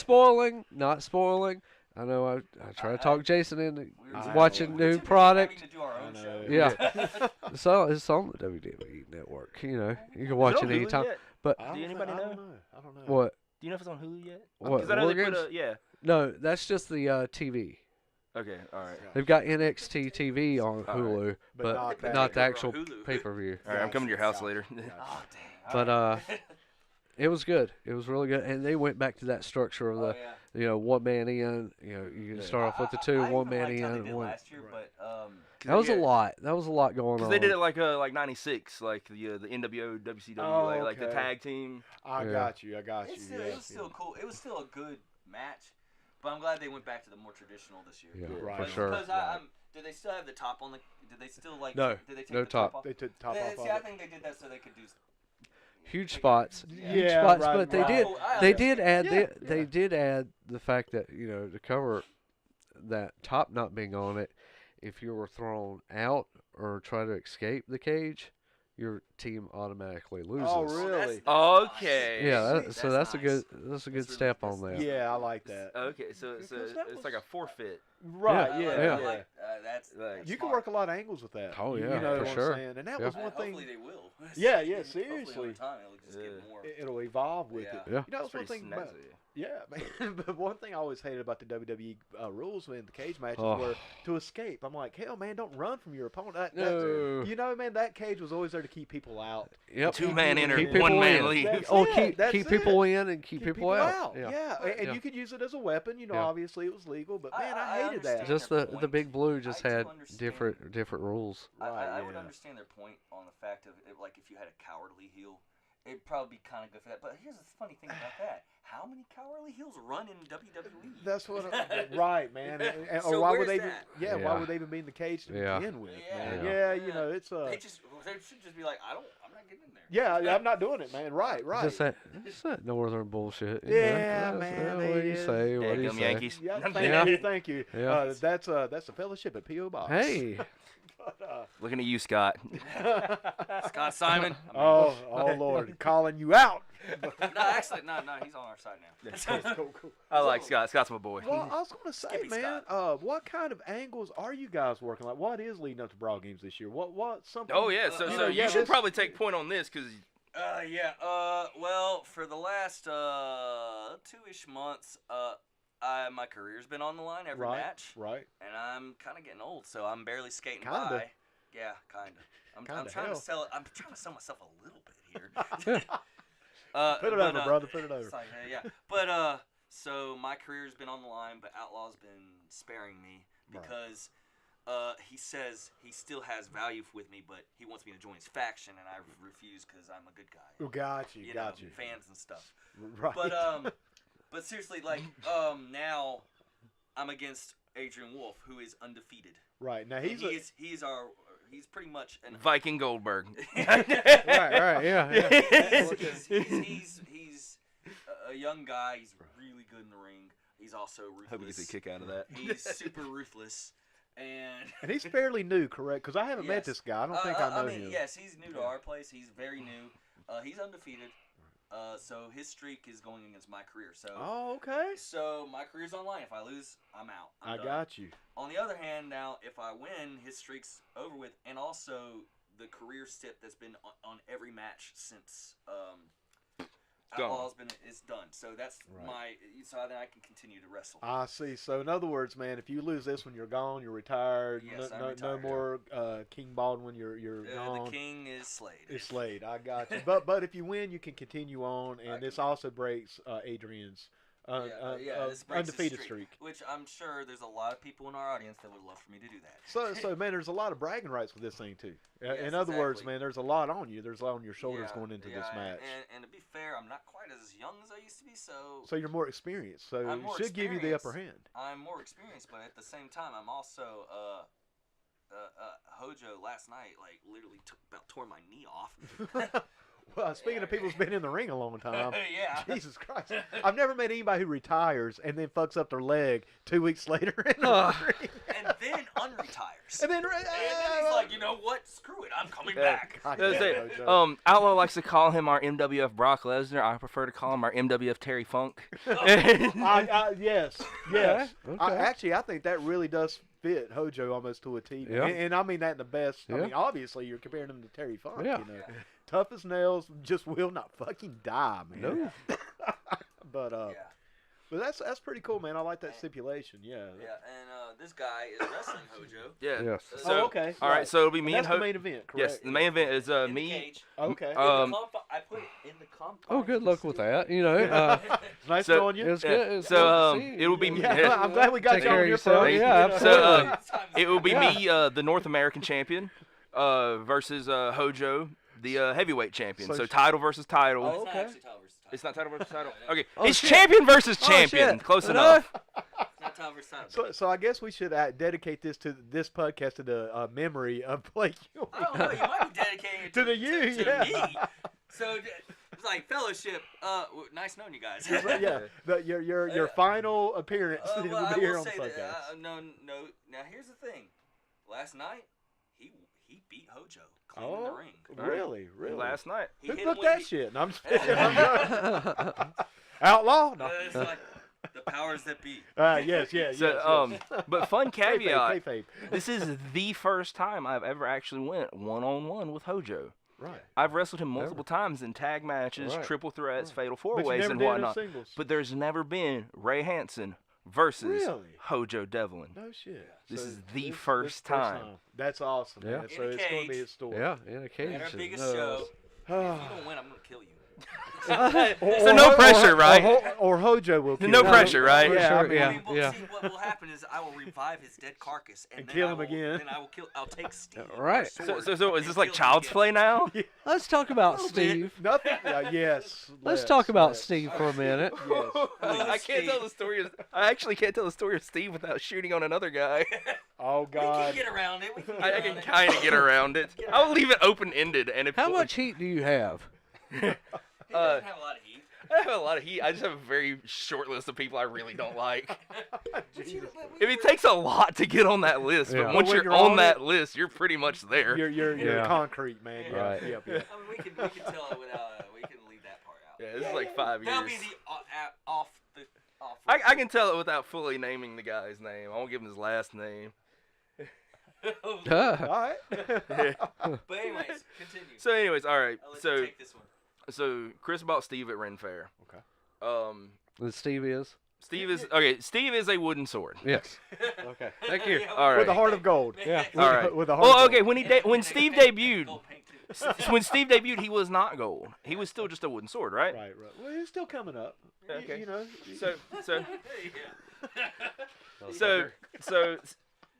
spoiling. I know I try to talk Jason into We were watching we're new typically product. having to do our own I show. know. Yeah. So it's on the WWE network. You know, you can watch Is it on Hulu anytime. yet? But I don't Do anybody I don't know? know. I don't know. what? Do you know if it's on Hulu yet? What? Because I know War they put games? a yeah. No, that's just the TV. Okay, all right. They've got NXT TV on All Hulu, But but not not the that. actual Hulu. pay per view. All right, I'm coming to your house Gotcha. later. Oh dang. But Alright. it was good. It was really good, and they went back to that structure of Oh, the yeah. one man in. You know, you can Yeah. start off with the two, I one even man liked how they in, did one. last year, Right. but That was a Yeah. lot. That was a lot going on. Because they did it like '96, like the NWO, WCW, Oh, like the okay. tag team. I Yeah. got you. I got you. it still, Yeah, it was still cool. It was still a good match, but I'm glad they went back to the more traditional this year. Yeah, Right. for But sure. Because Right. did they still have the top on the? Did they still like? No, Did they take no the top. off? They took the top off See, of I it. think they did that so they could do. Huge spots. Yeah. Huge Yeah, spots, right, but they right. did. I They understand. did add. Yeah, They yeah. did add the fact that to cover that top not being on it. If you were thrown out or try to escape the cage, your team automatically loses. Oh, Well, really? Okay. Yeah, That's so that's a nice. good that's a good That's step really- on that's- that. Yeah, I like that. Okay, so Because that it's was- like a forfeit. Right. I Yeah. like- Yeah. I like, that's Like- You can smart. work a lot of angles with that. Oh, You yeah, know for what I'm sure. saying? And that Yeah. was one Hopefully thing. they will. Yeah, yeah, Hopefully seriously. over time it'll just Yeah. get more. It'll evolve with Yeah. it. Yeah. You know, that's one pretty thing about snazzy. yeah, man. But one thing I always hated about the WWE rules in the cage matches Oh. were to escape. I'm like, hell, man, don't run from your opponent. No. You know, man, that cage was always there to keep people out. Yep. Two man enter, Keep people one man in. leave. That's Oh, it, that's keep it. people in and keep people out. Yeah, and Yeah. you could use it as a weapon. You know, Yeah. obviously it was legal, but man, I I hated that. understand. Just their the point. big blue just I do had understand. different rules. I would yeah. understand their point on the fact of it, like if you had a cowardly heel, it'd probably be kind of good for that. But here's the funny thing about that: how many cowardly heels run in WWE? That's what. Right, man. And, So or why would where's they? Even, that? yeah, why Yeah. would they even be in the cage to Yeah. begin with? Yeah. Man? Yeah. Yeah, you know, it's They should just be like, I'm not getting in there. Yeah, I'm not doing it, man. Right, right. Just that northern bullshit. Yeah, That's- man, What do they you is. say? What do you Damn say? Yankees. Yeah, I'm thank Yeah. you, thank you. Yeah. That's the fellowship at P.O. Box. Hey, But, Looking at you, Scott. Scott Simon. oh Lord, calling you out. No, actually, no, he's on our side now. Cool. I like Scott. Scott's my boy. Well, I was gonna say, Skippy man, what kind of angles are you guys working? Like, what is leading up to Brawl Games this year? What something? Oh yeah, so You so know, you yeah, should this- probably take point on this because Yeah. Well, for the last 2-ish months, my career's been on the line every right, match, right. and I'm kind of getting old, so I'm barely skating Kinda. by. Yeah, kind of. I'm Kinda trying hell. to sell. I'm trying to sell myself a little bit here. Put it but, over, brother. Put it over. it's like, yeah. But so my career's been on the line, but Outlaw's been sparing me Right. because he says he still has value with me, but he wants me to join his faction, and I refuse because I'm a good guy. Oh, got you. Fans and stuff. Right. But seriously, now I'm against Adrian Wolf, who is undefeated. Right. Now He's pretty much an Viking Goldberg. right, yeah. He's a young guy. He's really good in the ring. He's also ruthless. Hope he gets a kick out of that. He's super ruthless. And he's fairly new, correct? Because I haven't met this guy. I don't think I know him. Yes, he's new to our place. He's very new. He's undefeated. So his streak is going against my career. So. Oh, okay. So my career's on line. If I lose, I'm out. I'm done. Got you. On the other hand, now if I win, his streak's over with, and also the career stip that's been on every match since Outlaw's been is done. So that's so then I can continue to wrestle. I see. So in other words, man, if you lose this one, you're gone. You're retired. Yes, I'm no retired. No more King Baldwin. You're gone. The king is slayed. It's Slade. I got you. But if you win, you can continue on, and this also breaks Adrian's this breaks undefeated his streak. Which I'm sure there's a lot of people in our audience that would love for me to do that. So man, there's a lot of bragging rights with this thing too. Yes, in other words, exactly. man, there's a lot on you. There's a lot on your shoulders going into this match. And to be fair, I'm not quite as young as I used to be, So you're more experienced. So I'm more it should give you the upper hand. I'm more experienced, but at the same time, I'm also Hojo last night literally tore my knee off. Well, speaking of people who's been in the ring a long time, yeah. Jesus Christ, I've never met anybody who retires and then fucks up their leg 2 weeks later in the ring. And then unretires. And then he's like, you know what? Screw it, I'm coming back. Outlaw likes to call him our MWF Brock Lesnar. I prefer to call him our MWF Terry Funk. Yes. Okay. I think that really does fit Hojo almost to a T. Yeah. And I mean that in the best. Yeah. I mean, obviously, you're comparing him to Terry Funk. Yeah. You know? Tough as nails, just will not fucking die, man. No. But that's pretty cool, man. I like that stipulation. Yeah. Yeah, and this guy is wrestling Hojo. Yeah. Yes. So, okay. All right, so it'll be me That's and the main event, correct? Yes, the main event is In me. the cage. Okay. I put it in the comp. Oh, good luck with that. You know, Nice so- knowing you. it's good. It's good So to see it'll be you. Yeah, I'm glad we got Take you care on of your yourself. phone. Yeah, absolutely. It will be Yeah. me, the North American champion, versus Hojo, the heavyweight champion. So So sh- title versus title. It's not Okay. actually title versus title. It's not title versus title. Okay, Oh, it's shit. champion versus Oh, champion. shit. Close Enough. enough. It's not title versus title. So I guess we should dedicate this podcast to the memory of Blake Ewing. I don't know. You might be dedicating it To the you, to yeah. me. So it's like fellowship. Nice knowing you guys. Yeah, your final appearance Well, will I be here will on the say podcast. that, no. Now here's the thing. Last night, he beat Hojo clean in the ring. Really? Last night. He Who hit booked him when that shit? No, I'm just kidding. Outlaw? No. It's like the powers that be. Yes. So, but fun caveat. Kayfabe. This is the first time I've ever actually went one-on-one with Hojo. Right. I've wrestled him multiple times in tag matches, Right. triple threats, fatal But you four-ways, never and did whatnot. singles. But there's never been Ray Hansen versus Really? Hojo Devlin. No shit. This So is the first time. That's awesome. Yeah. Man. So In a it's going to be cage. his story. Yeah, in a cage. At our biggest No. show, if you don't win, I'm gonna kill you. So no pressure, right? Or Hojo will kill No him. pressure, right? Yeah, Sure, I mean, yeah. See, what will happen is I will revive his dead carcass and then kill I him will, again. Then I will kill. I'll take Steve. Right. So is this like child's play now? Let's talk about Steve. Nothing. Yes. Let's talk about Steve for a minute. Yes. I can't tell the story. I actually can't tell the story of Steve without shooting on another guy. Oh We God. can get around it. We can get I around can it. kind of get around it. I'll leave it open-ended, and if How much heat do you have? He doesn't have a lot of heat. I have a lot of heat. I just have a very short list of people I really don't like. Jesus. If it takes a lot to get on that list, Yeah. but once When you're you're on on that list, you're pretty much there. You're Yeah. concrete, man. Yeah. Right. Yep. I mean, we can tell it without. We can leave that part out. Yeah, this is like 5 years. That'll be the off. I can tell it without fully naming the guy's name. I won't give him his last name. All right. But anyways, continue. So, anyways, all right. I'll let you So, take this one. Chris bought Steve at Ren Fair. Okay. And Steve is? Steve is okay. Steve is a wooden sword. Yes. Okay. Thank you. All right. With a heart of gold. Yeah. All right. With a heart. Well, of okay. gold. When Steve debuted, Gold paint too. when Steve debuted, he was not gold. He was still just a wooden sword, right? Right. Well, it's still coming up. Okay. You know. So Yeah. so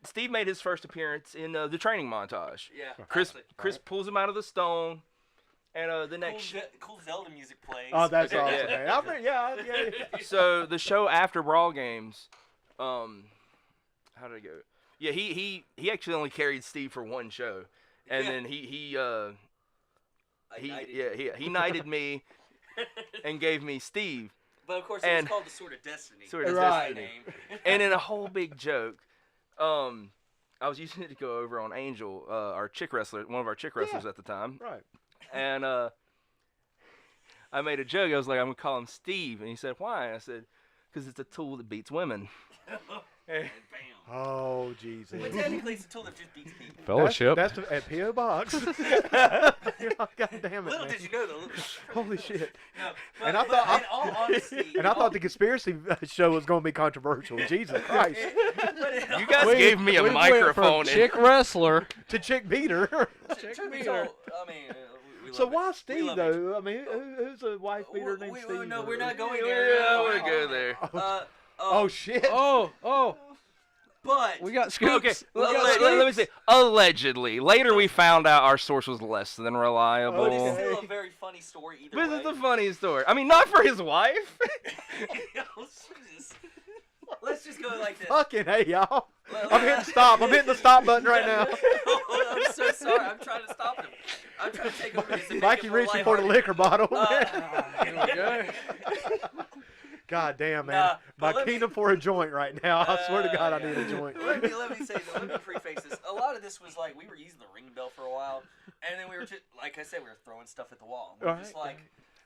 Steve made his first appearance in the training montage. Yeah. Chris pulls him out of the stone, and the next. Cool Zelda music plays. Oh, that's Yeah. awesome. Man. Yeah. So the show after Brawl Games, how did it go? Yeah, he actually only carried Steve for one show, and then he knighted me and gave me Steve. But of course, it was called the Sword of Destiny. Sword of Right. Destiny. And in a whole big joke, I was using it to go over on Angel, our chick wrestler, one of our chick wrestlers at the time. Right. And I made a joke. I was like, I'm going to call him Steve. And he said, why? I said, because it's a tool that beats women. And bam. Oh, Jesus. But technically, it's a tool that just beats people. Fellowship. That's at P.O. Box. God damn it, Little man. did you know, though. Holy shit. No, And I but thought- in all honesty, And I thought the conspiracy show was going to be controversial. Jesus Christ. You guys gave me a we microphone. Went from chick wrestler. To chick beater. Truth be told, I mean, we love So it. why We Steve, love though? I mean, who's a wife beater named Steve? No, or- we're not going Yeah, there. we're good there. Oh, shit. Oh, But we got scoops. Okay, We got let me scoops. say, allegedly. Later we found out our source was less than reliable. but it's Okay. still a very funny story either This way. is the funniest story. I mean, not for his wife. Jesus. Let's just go like this. Fucking hey, y'all. I'm hitting stop. I'm hitting the stop button right now. I'm so sorry. I'm trying to stop him. I'm trying to take over this. and make Mikey it more reaching for the lighthearted. liquor bottle. Here we go. God damn, man. Nah, My but let me- kingdom for a joint right now. I swear to God, I need a joint. Let me say this. Let me preface this. A lot of this was like we were using the ring bell for a while, and then we were just like I said, we were throwing stuff at the wall. We were just Right. like,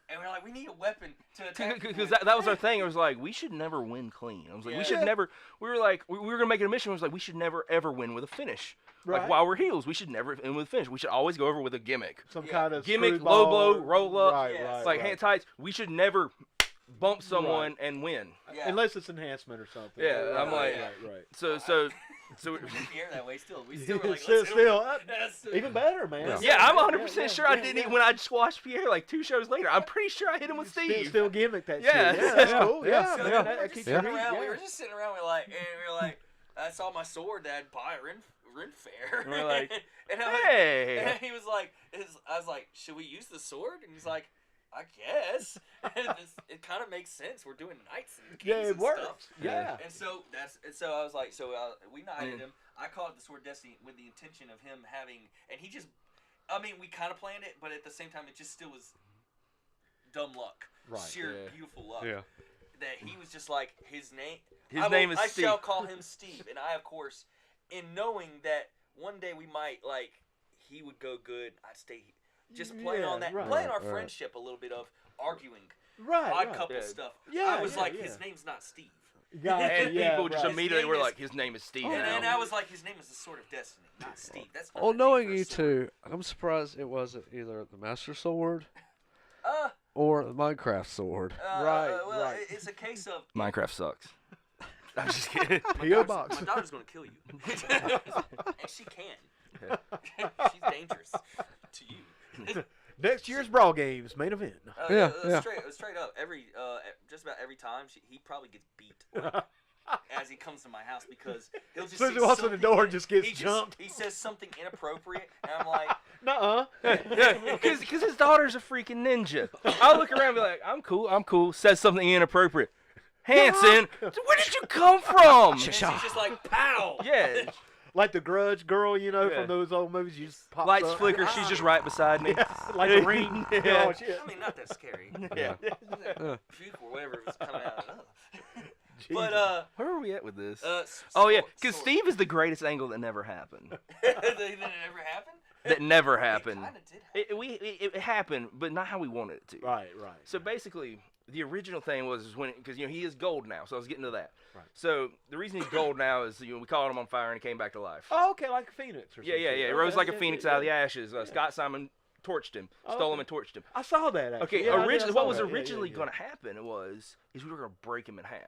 and we're like, we need a weapon to attack. people Because with. that was our thing. It was like, we should never win clean. I was like, we should Yeah. never. We were like, we were gonna make it a mission. It was like, we should never ever win with a finish. Right. Like while we're heels, we should never win with a finish. We should always go over with a gimmick. Some Yeah. kind of Gimmick, screwball. low blow, roll up. Right, Yeah. right. It's like right. hand tights. We should never bump someone and win. Yeah. Unless it's enhancement or something. Yeah, right, I'm like- right. So We didn't hear that way. Still, we still were like, Still, let's hit him. still, even better, man. Yeah. yeah, I'm Yeah, 100% yeah, sure I yeah, didn't. yeah. When I squashed Pierre like 2 shows later, I'm pretty sure I hit him with Steve. Still gimmick that Yeah. shit. Yeah, that's Yeah, cool. yeah, Yeah, So man. we That were keeps just you sitting neat, around. yeah. We were just sitting around. We were like, I saw my sword that buy at Ren Fair. And we're like, and I'm like, hey. and he was like, I was like, should we use the sword? And he's like, I guess. It kind of makes sense. We're doing knights and kings Yeah, it and works. stuff. Yeah. And so I was like, we knighted him. I called it the Sword of Destiny with the intention of him having, and he just, I mean, we kind of planned it, but at the same time, it just still was dumb luck, Right, sheer yeah. beautiful luck. Yeah. That he was just like his name. His name is I Steve. shall call him Steve, and I, of course, in knowing that one day we might like he would go good, I'd stay. Just playing Yeah, on that, right. playing our Right. friendship a little bit of arguing, Right. odd right. couple Yeah. stuff. Yeah, I was yeah, like, yeah. his name's not Steve. Gotcha, And yeah, people just right. immediately His were name like, is- his name is Steve And now. I was like, his name is the Sword of Destiny, not Steve. That's not Well, a name knowing for a you sword. two, I'm surprised it wasn't either the Master Sword Uh, or the Minecraft Sword. Right, well, right. it's a case of Minecraft sucks. I'm just kidding. P.O. Box. My daughter's gonna kill you, and she can. She's dangerous to you. Next year's Brawl Games main event. Yeah. Straight up. Just about every time he probably gets beat as he comes to my house because he'll just. As soon as say he walks in the something- door, just gets he jumped. He says something inappropriate, and I'm like, Nuh-uh. Because his daughter's a freaking ninja. I'll look around and be like, I'm cool. Says something inappropriate. Hansen, where did you come from? and she's just like, pow. Yeah, Like the Grudge girl, you know, Yeah. from those old movies. You just pop lights up. flicker. She's just right beside me. Like the Ring. Yeah. Oh, shit. I mean, not that scary. Yeah. Puke or whatever was coming out. Jesus. But Where are we at with this? s- Oh yeah, sword- because sword. Steve is the greatest angle that never happened. That it never happened. That never happened. It kind of did happen. It happened, but not how we wanted it to. Right. So basically, the original thing was when, because he is gold now. So I was getting to that. Right. So the reason he's gold now is we caught him on fire and he came back to life. Oh, okay, like a Phoenix or Yeah. something. He rose like a phoenix out of the ashes. Scott Simon torched him, Oh, stole okay. him and torched him. I saw that. Actually. Okay, Yeah, I originally, saw what was that. Yeah, originally yeah. going to happen is we were going to break him in half.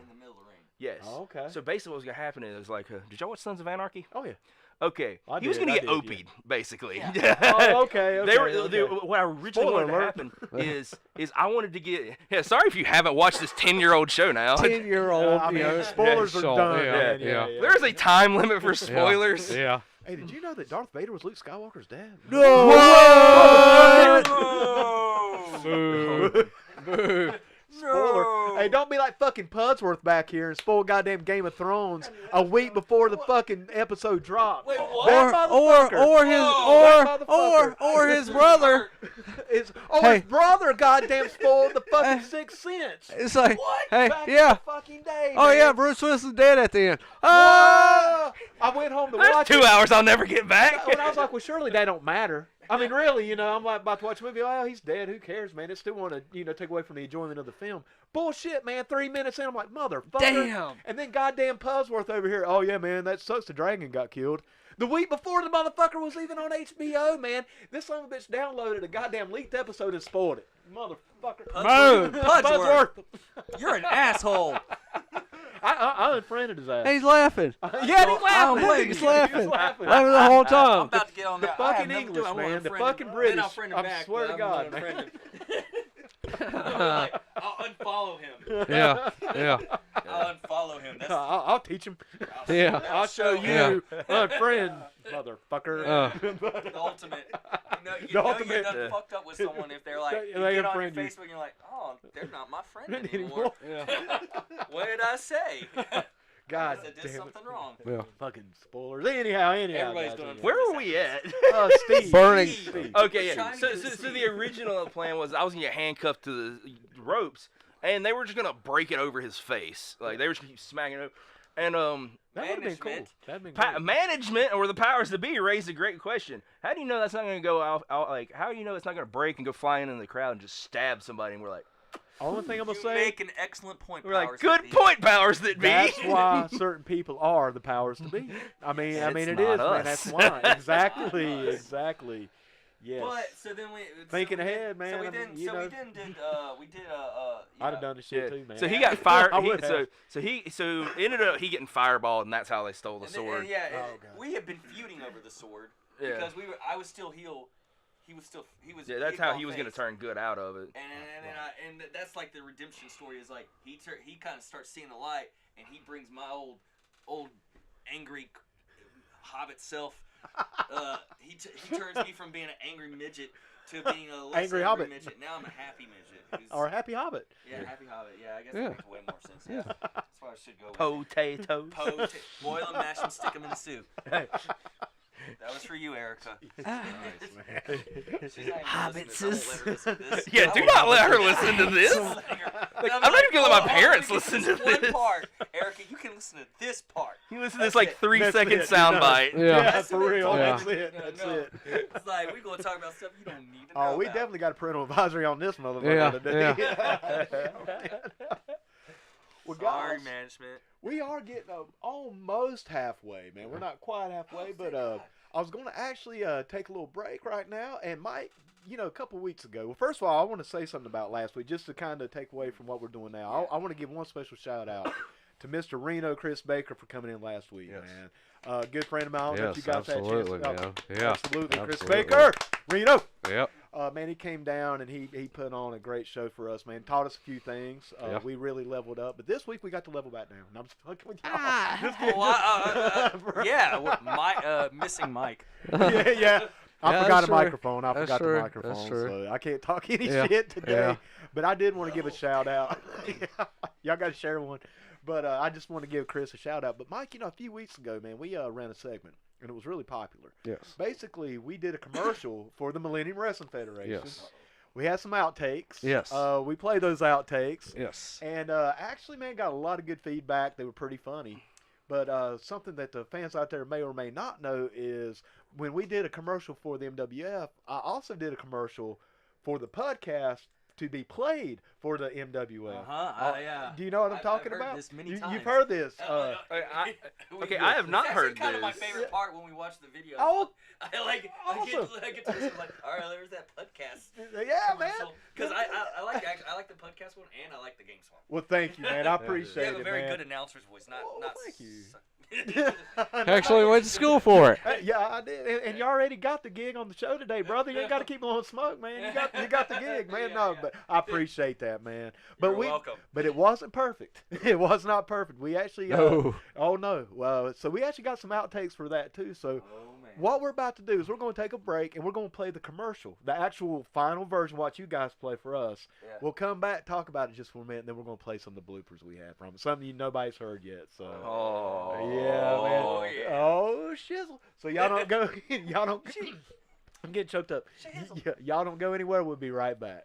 In the middle of the ring. Yes. Oh, okay. So basically, what was going to happen is like, did y'all watch Sons of Anarchy? Oh yeah. Okay. I He was did, going to I get did, OP'd, basically. Oh, okay. They were okay. what I originally Spoiler wanted alert. to happen is I wanted to get sorry if you haven't watched this 10-year-old show now. 10-year-old. I mean, you know, spoilers are Shaw, done. yeah, man. yeah. There is a time limit for spoilers. Yeah. Hey, did you know that Darth Vader was Luke Skywalker's dad? No. What? Boo. Boo. Spoiler. Hey, don't be like fucking Pudsworth back here and spoil goddamn Game of Thrones a week before the fucking episode dropped. Wait, what? That motherfucker. Or his brother. His Hey. brother goddamn spoiled the fucking Sixth Sense. It's like, What? hey, Back in yeah. the fucking day, Oh man. yeah, Bruce Willis is dead at the end. Ah! I went home to That's watch 2 it. hours I'll never get back. When I was like, well, surely that don't matter. I mean, really, you know, I'm like about to watch a movie. Oh, he's dead. Who cares, man? It still want to, you know, take away from the enjoyment of the film. Bullshit, man. 3 minutes in, I'm like, motherfucker. Damn. And then goddamn Pudsworth over here. Oh yeah, man. That sucks. The dragon got killed. The week before the motherfucker was even on HBO, man. This son of a bitch downloaded a goddamn leaked episode and spoiled it. Motherfucker. Boom. Pudsworth. You're an asshole. I unfriended his ass. He's laughing. Yeah, he's I don't laughing. blame He's you. laughing. laughing. Laughing the whole I'm time. about to get on The that. I have fucking nothing to do. English, I'm gonna man. The unfriend fucking him. British. Then I'll friend him I back, swear but to I'm gonna God, man. unfriend him. I'll unfollow him. Yeah. Yeah. I'll unfollow him. That's I'll teach him. Yeah. I'll show you, unfriend, motherfucker. the ultimate. You The know ultimate. you're done fucked up with someone if they're like, They you get on your unfriend you. Facebook and you're like, oh, they're not my friend Anymore. anymore. What did I say? God I did damn something it. wrong. Yeah. Fucking spoilers. Anyhow. Everybody's guys, doing anyhow. Where were we at? Steve. Burning. Steve. Okay, yeah. Trying to So, get so, to so see. the original plan was I was gonna get handcuffed to the ropes, and they were just gonna break it over his face. Like they were just gonna keep smacking it. And That would have been cool. Management. That'd been great. management or the powers that be raised a great question. How do you know that's not gonna go out? Like, how do you know it's not gonna break and go flying in the crowd and just stab somebody? And we're like, Only thing I'm gonna You say. make an excellent point. we're like, powers good that be. point, powers that be. That's why certain people are the powers to be. I mean, It's it not is, man. us. That's why. Exactly, us. exactly. Yes. But so then we Thinking so we ahead, did, man, So we I mean, didn't. you So know. we did. I'd have done this shit Yeah. too, man. So he got fired. I would have. So it ended up he getting fireballed, and that's how they stole the And then- sword. and yeah, Oh, and God. we had been feuding over the sword Yeah. because I was still heel. He was. Yeah, that's how he was gonna turn good out of it. And that's like the redemption story is like he kind of starts seeing the light and he brings my old angry hobbit self. He turns me from being an angry midget to being a less Angry hobbit. midget. Now I'm a happy midget. who's- Or a happy hobbit. yeah, happy hobbit. Yeah, I guess Yeah. that makes way more sense. Yeah, that's why I should go. with it. Potatoes. Boil them, mash them, stick them in the soup. That was for you, Erica. She's not even Hobbitses. listening to this. Yeah, do not let her listen to this. Like, I'm not even gonna let my parents listen to One this. part, Erica, you can listen to this part. You listen to this like it. 3-second it, you soundbite. Yeah. Yeah, That's for what real. Yeah. That's it. No, That's no. it. It's like we're gonna talk about stuff you don't need to know Oh, we about. definitely got a parental advisory on this motherfucker Yeah, today. Well, Sorry, guys, management. we are getting almost halfway, man. We're not quite halfway, but I was going to actually take a little break right now, and Mike, a couple weeks ago. Well, first of all, I want to say something about last week, just to kind of take away from what we're doing now. I want to give one special shout out to Mr. Reno Chris Baker for coming in last week, Yes. man. Good friend of mine. I don't know if Yes, you guys absolutely, had a chance. man. Yeah, Absolutely, Chris absolutely. Baker, Reno. Yep. Man, he came down and he put on a great show for us, man. Taught us a few things. Yeah. We really leveled up. But this week we got to level back down. And I'm just fucking with y'all. Missing Mike. yeah. I Yeah, forgot that's a true. microphone. I That's forgot true. the That's microphone. true. So I can't talk any Yeah. shit today. Yeah. But I did want to give a shout out. Y'all got to share one. But I just want to give Chris a shout out. But Mike, a few weeks ago, man, we ran a segment. And it was really popular. Yes. Basically, we did a commercial for the Millennium Wrestling Federation. Yes. We had some outtakes. Yes. We played those outtakes. Yes. And actually, man, got a lot of good feedback. They were pretty funny. But something that the fans out there may or may not know is when we did a commercial for the MWF, I also did a commercial for the PUDcast to be played for the MWF. Yeah. Do you know what I'm I've talking heard about? this many You've times. heard this. Okay, I have not heard It's actually kind of my this. favorite part when we watch the video. Oh, I awesome. get to listen, like, all right, there's that PUDcast. Yeah, man. Because I like the PUDcast one and I like the games one. Well, thank you, man. I You appreciate have a it, very man. good announcer's voice. Not thank you. I actually went to school for it. Yeah, I did, and you already got the gig on the show today, brother. You ain't got to keep blowing smoke, man. You got the gig, man. No, but I appreciate that, man. But You're welcome. But it wasn't perfect. It was not perfect. We actually, No. oh no. Well, so we actually got some outtakes for that too. So Oh man. what we're about to do is we're going to take a break and we're going to play the commercial, the actual final version, what you guys play for us. Yeah. We'll come back, talk about it just for a minute, and then we're going to play some of the bloopers we have from it. Something nobody's heard yet. So. Oh. Yeah, man. Oh, yeah. Oh, shizzle. So y'all don't go. Y'all don't. I'm getting choked up. Y'all don't go anywhere. We'll be right back.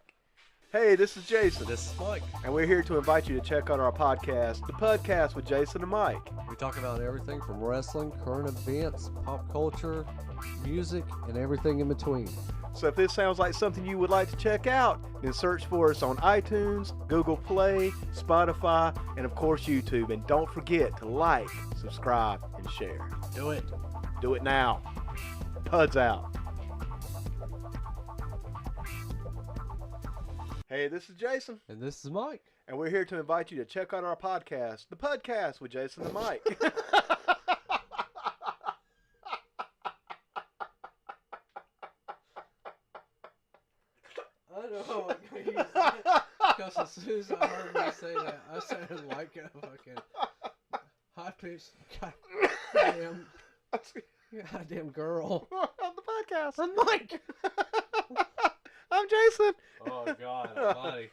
Hey, this is Jason. This is Mike. And we're here to invite you to check out our podcast, the PUDcast with Jason and Mike. We talk about everything from wrestling, current events, pop culture, music, and everything in between. So if this sounds like something you would like to check out, then search for us on iTunes, Google Play, Spotify, and of course YouTube. And don't forget to like, subscribe, and share. Do it. Do it now. PUDs out. Hey, this is Jason, And this is Mike. and we're here to invite you to check out our podcast, the PUDcast with Jason and Mike. I know. Because as soon as I heard me say that, I sounded like a fucking high-pitched goddamn girl. On the podcast. I'm Mike. I'm Jason. Oh, God almighty.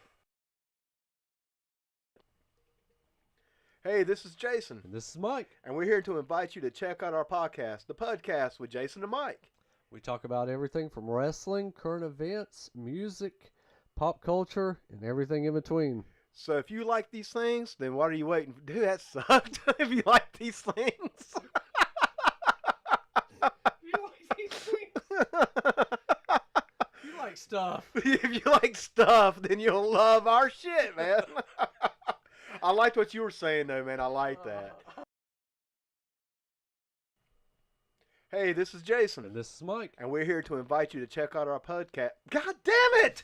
Hey, this is Jason, And this is Mike. and we're here to invite you to check out our podcast, the PUDcast with Jason and Mike. We talk about everything from wrestling, current events, music, pop culture, and everything in between. So if you like these things, then what are you waiting for? Dude, that sucked. If you like these things. You like stuff. If you like stuff, then you'll love our shit, man. I liked what you were saying, though, man. I like that. Hey, this is Jason, And this is Mike. and we're here to invite you to check out our podcast. God damn it!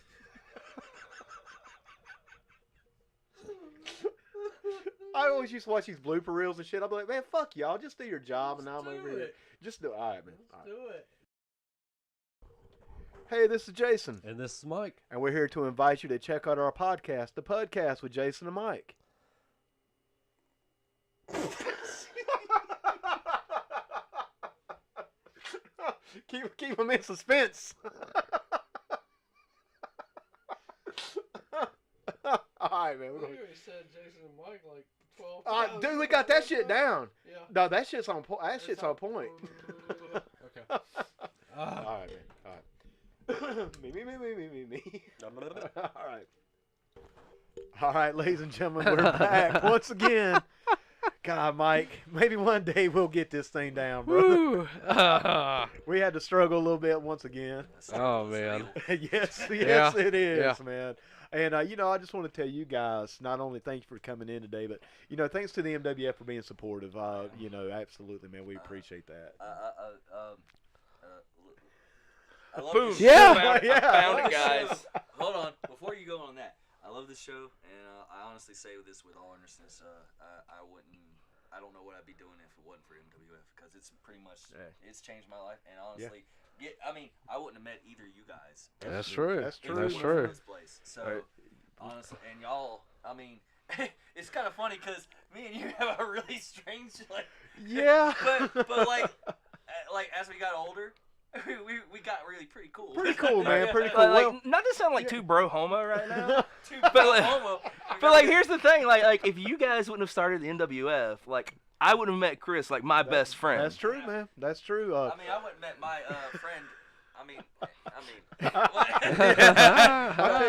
I always used to watch these blooper reels and shit. I'll be like, man, fuck y'all. Just do your job, and I'm over here. Just do it. All right, man. All right. Do it. Hey, this is Jason, And this is Mike. and we're here to invite you to check out our podcast, the PUDcast with Jason and Mike. keep them in suspense. All right, man. We're gonna... said Jason and Mike like 12 dude, we got that shit down. Yeah. No, that shit's on point. That shit's on point. Okay. All right, man. All right. me. All right. All right, ladies and gentlemen, we're back once again. God, Mike, maybe one day we'll get this thing down, brother. Woo. We had to struggle a little bit once again. Oh, man. yes, Yeah. it is, Yeah. man. And, I just want to tell you guys, not only thank you for coming in today, but, thanks to the MWF for being supportive. Absolutely, man, we appreciate that. I love Boom. this Yeah. show. Yeah. I found it, guys. Hold on, before you go on that, I love this show, and I honestly say this with all earnestness. I don't know what I'd be doing if it wasn't for MWF, because it's pretty much, it's changed my life, and honestly, I wouldn't have met either of you guys. That's true. That's if true. it That's wasn't true. for this place. So, honestly, and y'all, it's kind of funny because me and you have a really strange, Yeah. but like as we got older, we got really pretty cool. Pretty cool, man. Pretty cool. But, Well, not to sound like too bro homo right now. But But here's the thing, like if you guys wouldn't have started the NWF, I wouldn't have met Chris, my best friend. That's true, man. That's true. I wouldn't have met my friend. I'm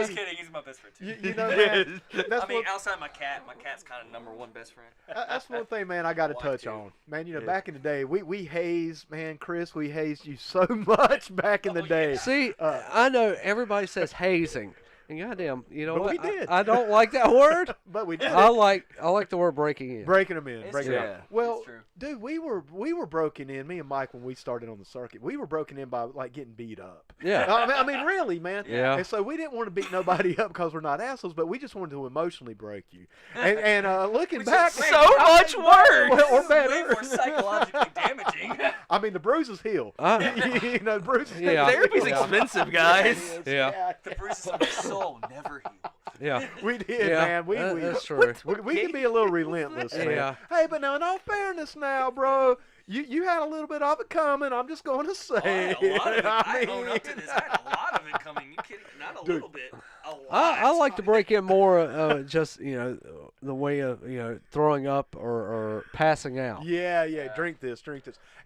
just kidding. He's my best friend too. Man, that's Outside my cat's kind of number one best friend. That's one thing, man, I got to Wife, touch too. on. Man, back in the day, we hazed, man, Chris, we hazed you so much back in the day. Yeah. See, I know everybody says hazing, And goddamn, you know But what? we did. I don't like that word. But we did I it. like the word breaking in. Breaking them in. It's Breaking true. them Yeah. in. Well, It's true. dude, we were broken in. Me and Mike, when we started on the circuit, we were broken in by like getting beat up. Yeah. I mean, really, man. Yeah. And so we didn't want to beat nobody up because we're not assholes, but we just wanted to emotionally break you. And looking Which is back, great. So much worse. Well, or This is better. way more psychologically damaging. I mean, the bruises heal. You know, the bruises. Yeah. Therapy's heal. expensive, guys. Yeah. The bruises of the soul never heal. Yeah. We did, Yeah, man. that's true. We can be a little relentless, man. Yeah. Hey, but now in all fairness, now, bro, you had a little bit of it coming. I'm just going to say. Oh, I had a lot of it. I mean, own up to this. I had a lot of it coming. You kidding? Not a Dude. little bit. A lot. I like to break in more, just the way of throwing up or passing out. Yeah, Yeah. drink this.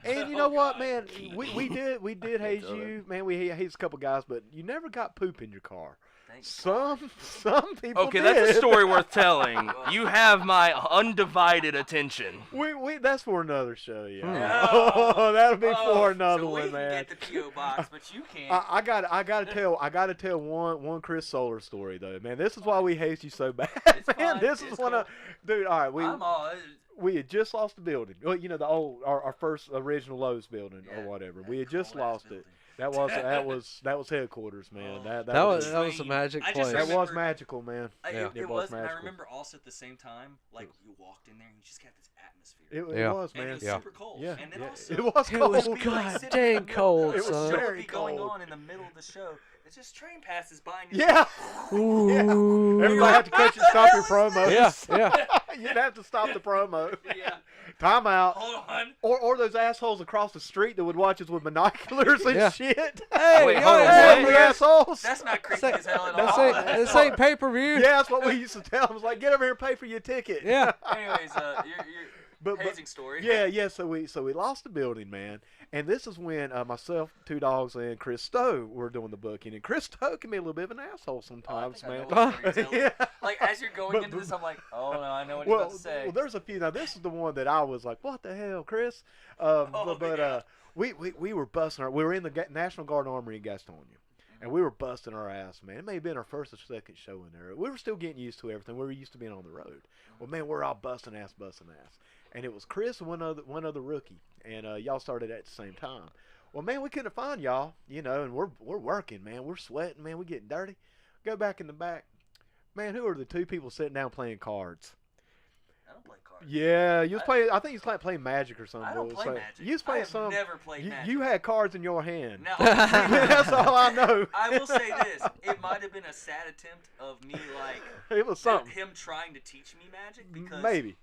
And you Oh, know what, God. man? We did haze do it. you, man. We hazed a couple guys, but you never got poop in your car. Thank Some people Okay, did. that's a story worth telling. You have my undivided attention. We that's for another show, yeah. No. Oh, that'll be Oh, for another so we one, can man. get the PO box, but you can't. I gotta tell one Chris Solar story though, man. This is why we hate you so bad, It's man. fine. This is It's one of, dude. All right, I'm all. we had just lost the building. Well, you know, the old our first original Lowe's building Yeah, or whatever. that We had just cool-ass lost it. building. That was headquarters, man. Oh. That That was was a magic I just place. that was remember- magical, man. Yeah. It It was, was and I magical. remember also at the same time, like you walked in there and you just got this atmosphere. It Yeah. was, and man. it was Yeah. super cold. Yeah, And then yeah. also, It was It cold. was we'd be, God sitting dang in the middle- cold, the show son. would Very be going cold. on in the middle of the show. It's just train passes by and Yeah. Ooh. Everybody had to cut you, stop your promo. Yeah. You'd have to stop the promo. Yeah. Time out. Hold on. Or those assholes across the street that would watch us with binoculars and Yeah. shit. Hey, Wait, yo, hold on, hey, what? You assholes. That's not creepy as hell at This all. ain't, this ain't pay-per-view. Yeah, that's what we used to tell them. It's like, get over here and pay for your ticket. Yeah. Anyways, your But hazing story. yeah. So we lost the building, man. And this is when myself, Two Dogs, and Chris Stowe were doing the booking. And Chris Stowe can be a little bit of an asshole sometimes, Oh, I man. think I know what story you're telling. Yeah. Like as you're going But- into this, I'm like, oh no, I know what you're Well, about to say. well, there's a few. Now, this is the one that I was like, "What the hell, Chris?" Oh, but yeah. we were busting our. We were in the National Guard Armory in Gastonia, and we were busting our ass, man. It may have been our first or second show in there. We were still getting used to everything. We were used to being on the road. Well, man, we're all busting ass, and it was Chris and one other rookie, and y'all started at the same time. Well, man, we couldn't find y'all, and we're working, man. We're sweating, man. We're getting dirty. Go back in the back. Man, who are the two people sitting down playing cards? I don't play cards. Yeah, you was playing. I think you was playing Magic or something. I don't It was play like- Magic. You was I playing have some. never played Magic. You had cards in your hand. Now, That's all I know. I will say this: it might have been a sad attempt of me, like It was something. him trying to teach me Magic because Maybe.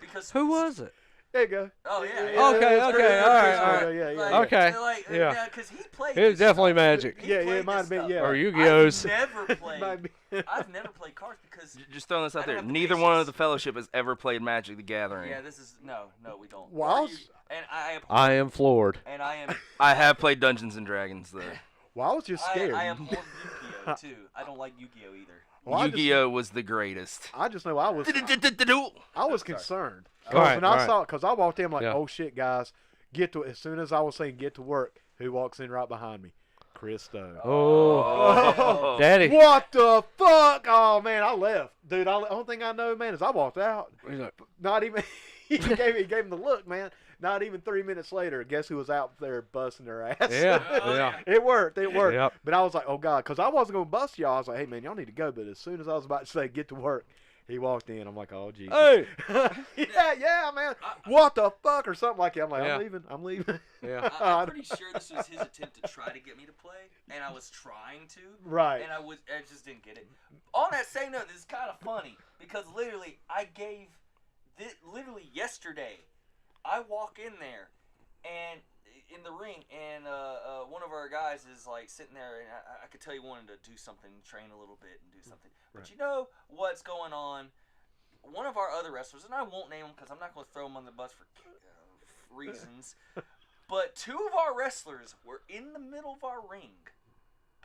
because Who was it? There you go. Oh yeah. Okay, it was okay, Chris all Stowe. right, Yeah, yeah. Like, Okay, Like, yeah. because he played. It was this definitely stuff. Magic. He Yeah, played it might have this been. stuff. Yeah. Or Yu-Gi-Ohs. I've never played. Might be. I've never played cards because. Just throwing this I out don't there. have the Neither one of patience. the fellowship has ever played Magic the Gathering. Yeah, this is no, we don't. Well, Or you- and I I am floored. and I am. I have played Dungeons and Dragons though. Well, I was just scared. I am more Yu-Gi-Oh too. I don't like Yu-Gi-Oh either. Well, Yu-Gi-Oh was the greatest. I just know I was concerned. All right, When all I right. saw it, because I walked in like, Yeah. oh shit, guys, as soon as I was saying get to work, who walks in right behind me? Chris Stowe. Oh, Daddy. What the fuck? Oh man, I left, dude. Only thing I know, man, is I walked out. He's like, Not even he gave him the look, man. Not even 3 minutes later, guess who was out there busting their ass? yeah, Oh, yeah. It worked. Yep. But I was like, oh god, because I wasn't gonna bust y'all. I was like, hey man, y'all need to go. But as soon as I was about to say get to work, he walked in. I'm like, oh Jesus. Hey. yeah, man. What the fuck or something like that. I'm like, Yeah. I'm leaving. Yeah. I'm pretty sure this was his attempt to try to get me to play, and I was trying to, Right. and I just didn't get it. On that same note, this is kind of funny because literally I gave literally yesterday. I walk in there, and in the ring, and one of our guys is like sitting there, and I could tell he wanted to do something, train a little bit, and do something. But Right. you know what's going on? One of our other wrestlers, and I won't name him because I'm not going to throw him on the bus for reasons. But two of our wrestlers were in the middle of our ring,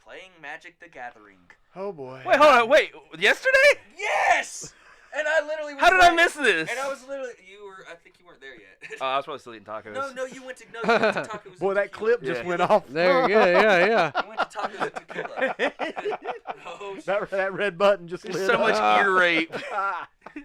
playing Magic the Gathering. Oh boy. Wait, hold on. Wait, yesterday? Yes. And I literally was How did I like- miss this? And I was literally, you were, I think you weren't there yet. I was probably still eating tacos. No, you went to tacos. Boy, that clip just Yeah. went off. There you go. Yeah. You went to tacos and tequila. Oh, That red button just There's lit so up. much ear rape.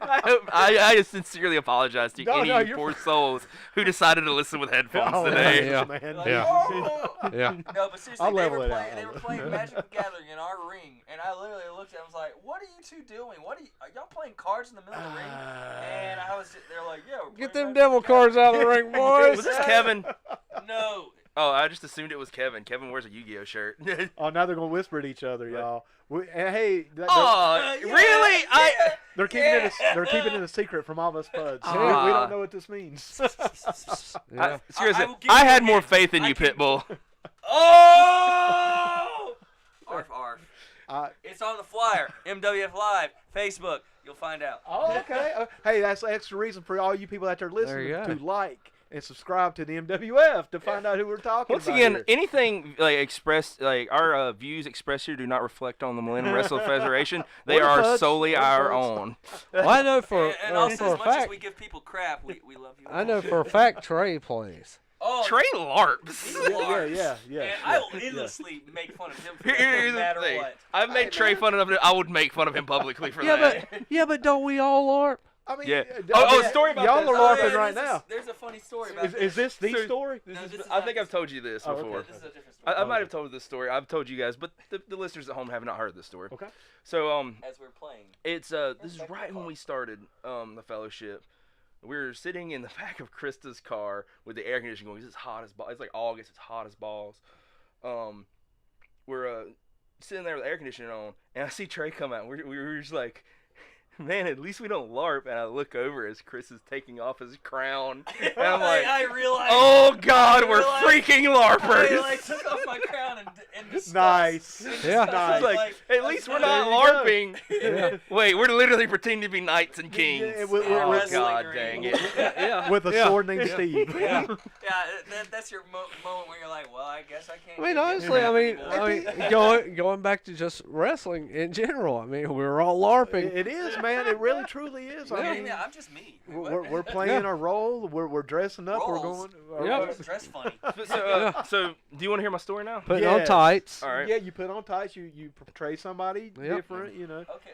I sincerely apologize to No, any no, of you you're poor souls who decided to listen with headphones Oh, today. Yeah. man. like, Yeah. "Oh!" Yeah. No, but seriously, I'll they level were it playing. out. They were playing Magic the Gathering in our ring, and I literally looked at them and was like, "What are you two doing? Are y'all playing cards in the middle of the ring?" And I was, they're like, "Yeah, we're Get playing them Magic devil the cards out of the ring, boys. Was this Kevin? Gathering." No. Oh, I just assumed it was Kevin. Kevin wears a Yu-Gi-Oh shirt. Oh, now they're gonna whisper at each other, y'all. And hey, Oh, Yeah, really? yeah. they're keeping they're keeping it a secret from all of us PUDs. Ah. We don't know what this means. Yeah. Seriously, I will give I you had a more hint. faith in I you, can- Pitbull. Oh! Arf, arf. Uh, It's on the flyer. MWF Live, Facebook. You'll find out. oh, okay. Hey, that's extra reason for all you people out there listening you go. to like and subscribe to the MWF to find out who we're talking Once about. again, here. anything like expressed, like our views expressed here do not reflect on the Millennium Wrestling Federation. They Or the are PUDs. solely Or the our PUDs. own. Well, I know for And also, for as a much as fact. we give people crap, we love you. I know for a fact Trey plays. Oh, Trey LARPs. he's Yeah, large. yeah. And I will endlessly make fun of him for that, Here's no the matter thing. what. I've made Trey fun enough that I would make fun of him publicly for Yeah, that. but don't we all LARP? I mean, Yeah. I Oh, mean, story about y'all this. are Oh, LARPing yeah, right there's now. There's a funny story about Is this the So- story? No, this is I not think this. I've told you this Oh, okay. before. This is a different story. I might have told this story. I've told you guys, but the listeners at home have not heard this story. Okay. So As we're playing. it's this is right when we started the fellowship. We were sitting in the back of Krista's car with the air conditioning going. It's hot as balls. It's like August. It's hot as balls. We're sitting there with the air conditioning on, and I see Trey come out. We were just like, man, at least we don't LARP. And I look over as Chris is taking off his crown, and I'm like, I realized. oh God, I we're realized- freaking I LARPers. like took off my crown and discussed. Nice. In Yeah. disgust, Nice. Like, at least we're not There you LARPing. Yeah. Wait, we're literally pretending to be knights and kings. Yeah, we're oh wrestling God, ring. dang it! Yeah. With a Yeah. sword named Steve. Yeah. Yeah, that's your moment where you're like, well, I guess I can't. I mean, get honestly, into that going back to just wrestling in general. I mean, we were all LARPing. It is, man. It really, truly is. I anymore. mean, Yeah, I'm just me. we're playing our role. We're dressing up. We're Roles. going. Yeah. Dress funny. So, do you want to hear my story now? Putting on Yes. tights. All right. Yeah, you put on tights. You portray somebody Yep. different. You know. Okay,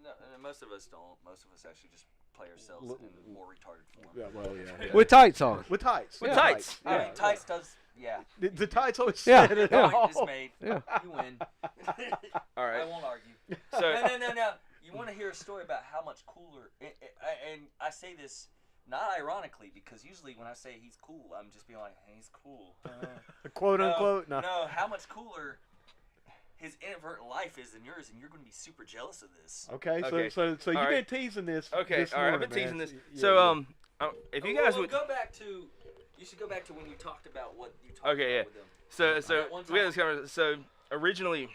no, most of us don't. Most of us actually just play ourselves in more retarded form. Yeah, well, yeah. With tights on. With tights. With yeah, tights. I Yeah. mean, tights does. Yeah. The tights always Yeah, said it yeah. all. Point is made. Yeah. You win. All I right. won't argue. So, No. You want to hear a story about how much cooler, and I say this not ironically because usually when I say he's cool, I'm just being like, hey, he's cool. Quote No, unquote. No. No, how much cooler his inadvertent life is than yours, and you're going to be super jealous of this. Okay. Okay. So you've All been right. teasing this. okay. This All right. I've morning, been teasing man. this. Yeah, So, yeah. if you Well, guys we'll would. go back to. You should go back to when you talked about what you talked Okay, about yeah. with them. So one we had this time. conversation. So originally,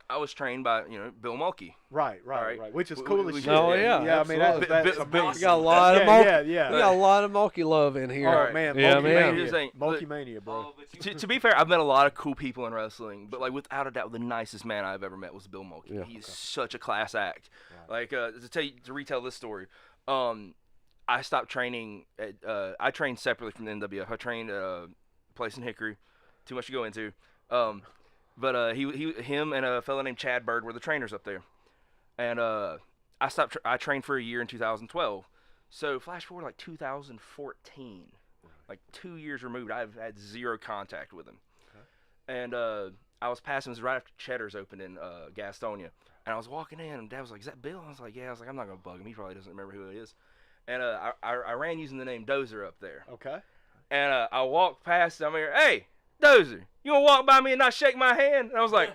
I was trained by Bill Mulkey. Right. Alright. Which is We- cool we- as we shit. did, Oh, yeah, Yeah. I mean, that's absolutely. that's Bi- amazing. We got a lot of yeah, Mulkey. yeah. We got a lot of Mulkey love in here. Oh Alright. man, Yeah, Mulkey man. Mania. Saying, Mulkey Mania, bro. Oh, but you, To be fair, I've met a lot of cool people in wrestling, but like without a doubt, the nicest man I've ever met was Bill Mulkey. Yeah. He's such a class act. Right. Like to retell this story, I stopped training. I trained separately from the MWF. I trained at a place in Hickory. Too much to go into. But him and a fellow named Chad Bird were the trainers up there, and I stopped. I trained for a year in 2012. So flash forward like 2014, like 2 years removed, I've had zero contact with him. And I was passing, it was right after Cheddar's opened in Gastonia. And I was walking in, and Dad was like, is that Bill? I was like, yeah. I was like, I'm not going to bug him. He probably doesn't remember who it is. And I ran using the name Dozer up there. Okay. And I walked past him. I'm here, hey, Dozer, you want to walk by me and not shake my hand? And I was like,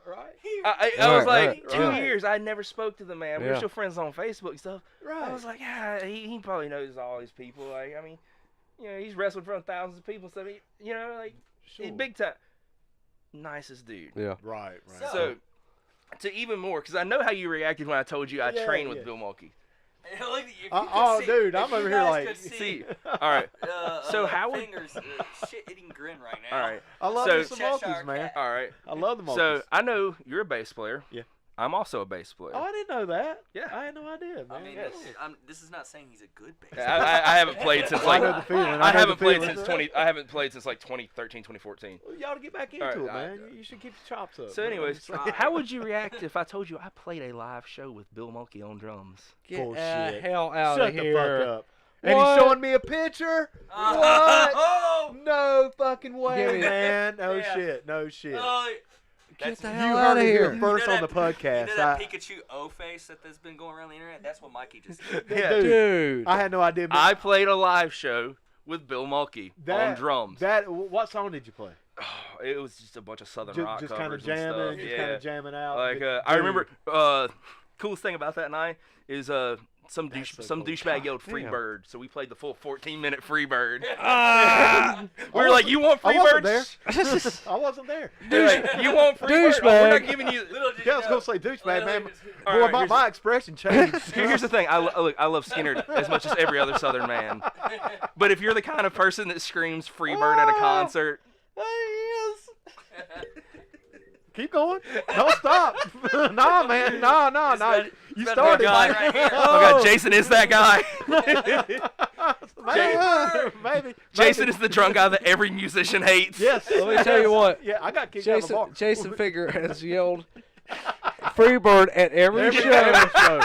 Right. I was Right, like, right, 2 right. years, I never spoke to the man. We were Yeah. still friends on Facebook and stuff. Right. I was like, yeah, he probably knows all these people. Like, I mean, he's wrestled in front of thousands of people. So, like, he's big time. Nicest dude. Yeah. Right. So, to even more, because I know how you reacted when I told you I Yeah, trained with yeah. Bill Mulkey. Look, if you Oh, could see, dude, if I'm you over here guys like- could See, all right, so how would- fingers shit-eating grin right now. all right, I love So- me some Cheshire Mulkeys, man. cat. all right. I love the Mulkeys. So, I know you're a bass player. Yeah. I'm also a bass player. Oh, I didn't know that. Yeah. I had no idea, man. I mean, this is not saying he's a good bass. I haven't played since I like know the feeling. I know haven't the played feeling. since 20. I haven't played since like 2013, 2014. Well, y'all to get back into All it, right, man. You should keep your chops up. So, man. anyways, try. how would you react if I told you I played a live show with Bill Mulkey on drums? Get Bullshit. the hell out Shut of the here. fuck up. And What? he's showing me a picture? What? Oh! No fucking way, Give me- man. No Yeah. shit. No shit. Oh, Get that's- the You hell heard out of it here here. first You know on the that- podcast. You know that Pikachu O face that's been going around the internet? That's what Mikey just did. Yeah. Dude, Dude. I had no idea. I played a live show with Bill Mulkey on drums. What song did you play? It was just a bunch of southern Just, rock just kind of covers and jamming, stuff. just Yeah. kind of jamming out. Like Dude. I remember, coolest thing about that night is some That's so some cool. douchebag yelled God "Free damn. Bird," so we played the full 14-minute Free Bird. Ah! We were like, "You want I Free wasn't Bird?" I wasn't there. They're like, "You want Free Bird? Oh, we're not Douchebag. giving you." Little did Yeah, I you was know. gonna say douchebag, man. All Boy, right, my, here's- my expression changed. Here's the thing. I love Skinner as much as every other Southern man. But if you're the kind of person that screams "Free Bird" at a concert, Keep going. Don't stop. Nah, man. No. better- You better started. guy right here. oh god, Jason is that guy. Maybe. Jason is the drunk guy that every musician hates. Yes. Let me tell you what. Yeah, I got kicked out of the bar. Jason Figure has yelled Freebird at every Every show. show.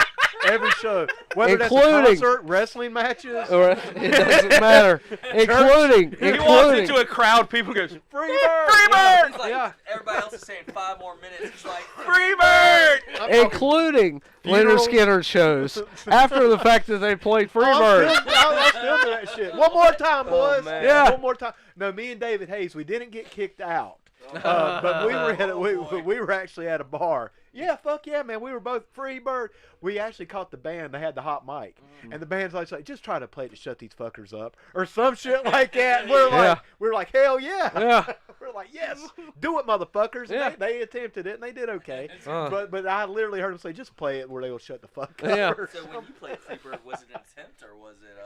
Every show. Whether that's a Including- concert, wrestling matches. Or it doesn't matter. Including. He walks into a crowd, people go, "Free Bird! Free Bird! He's like, Yeah. everybody else is saying 5 more minutes. He's like, Free Bird!" I'm talking- Including Leonard Funerals. Skinner shows after the fact that they played Freebird. I'll still do that shit. One more time, boys. man. Yeah. One more time. No, me and David Hayes, we didn't get kicked out. But we were we were actually at a bar. Yeah, fuck yeah, man. We were both Free Bird. We actually caught the band. They had the hot mic, and the band's like, just try to play to shut these fuckers up or some shit like that. And we're like, hell yeah. Yeah. We're like, yes, do it, motherfuckers. And Yeah. they attempted it and they did okay. Uh. But I literally heard them say, just play it where they will shut the fuck up. Yeah. or so when you played Freebird, was it an attempt or was it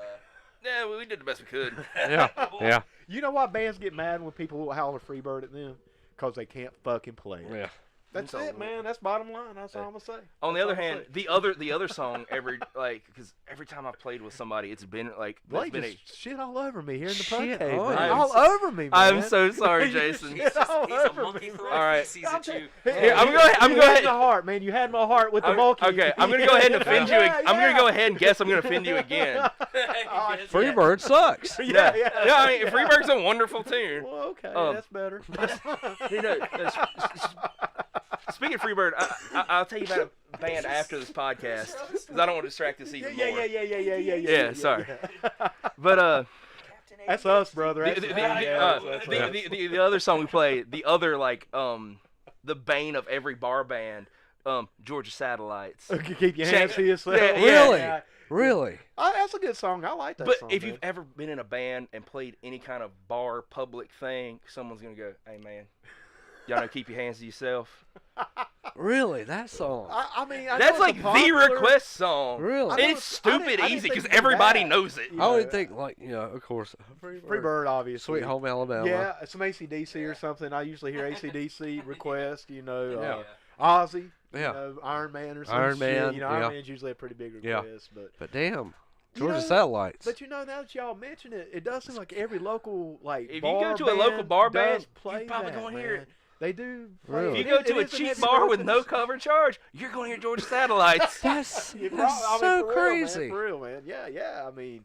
Yeah, we did the best we could. Yeah. Yeah. You know why bands get mad when people howl a Freebird at them? Because they can't fucking play it. Yeah. That's So- it, man. That's bottom line. That's all I'm gonna say. On the That's other all I'm hand, gonna say. the other song because every time I've played with somebody, it's been like Blake there's been just shit all over me here in the Shit PUDcave, on man. you. All over me, man. I'm so sorry, You Jason. shit all he's a over monkey me, throwing man. All right. feces at you? Here, I'm gonna you go had ahead- my heart, man. You had my heart with the I'm- monkey. Okay, I'm gonna go ahead and offend you. Yeah, I'm gonna yeah. go ahead and guess I'm gonna offend you again. Freebird sucks. Yeah. Yeah, I mean, Freebird's a wonderful tune. Well, okay, Um, that's better. You know, speaking of Freebird, I'll tell you about a band after this podcast because I don't want to distract this even more. Yeah, sorry. But That's us, brother. the, That's the other song we played, the other like the bane of every bar band, Georgia Satellites. Okay, keep your Check- hands to yourself. Yeah, Really? Yeah. Really? That's a good song. I like that But song. if man. you've ever been in a band and played any kind of bar public thing, someone's gonna go, "Hey man, y'all know keep your hands to yourself." Really? That song? I mean, I know That's it's like a the popular- request song. Really? I I, know It's I didn't- stupid I didn't easy think because it was everybody bad. knows it. You know, would think like of course. Freebird, obviously. Sweet Home Alabama. Yeah, some AC/DC or something. I usually hear AC/DC request. You know, Yeah. Ozzy. Yeah. You know, Iron Man or some Iron shit. Man, You know, yeah. Iron Man's usually a pretty big Yeah. request, but. But damn, You Georgia know, Satellites. But you know, now that y'all mention it, it does seem like every local If you bar go to a local bar does band, play you're probably that, gonna hear man. it. They do. Play Really? If it. you go It to a is cheap heavy bar with rotation. no cover charge, you're going to hear Georgia Satellites. That's Yeah, that's I mean, so for real, man, crazy. for real, man. Yeah. I mean,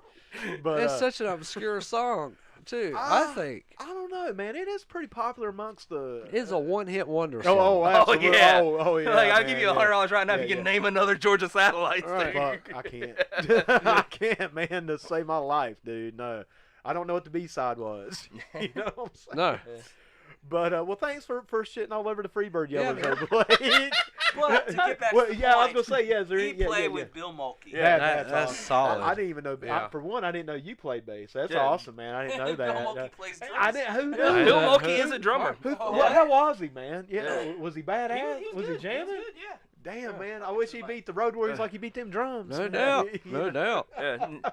but It's such an obscure song too. I think I don't know, man. It is pretty popular amongst the. it's a one-hit wonder song. Oh, Oh absolutely. yeah. Oh yeah. Like I'll man, give you yeah. $100 right now Yeah, if you can yeah. name another Georgia Satellites. Right. dude. Fuck, I can't. I can't, man, to save my life, dude. No, I don't know what the B-side was. You know what I'm saying? No. But well, thanks for shitting all over the Freebird yellers, man. there, Blake. But to get back Well, to the yeah, I was point, gonna say, yeah, is there, he yeah, played yeah, with yeah. Bill Mulkey. Yeah, that's awesome. solid. I didn't even know. Yeah. For one, I didn't know you played bass. That's Yeah. awesome, man. I didn't know Bill that. Mulkey plays drums. I didn't. Who Yeah. knew? Bill Yeah. Mulkey is a drummer. Who, Oh, what, yeah. how was he, man? Yeah, Yeah. was he badass? He was he good. jamming? He was good, yeah. Damn, man. I wish he beat the Road Warriors like he beat them drums. No man. doubt. You No know? doubt. Yeah.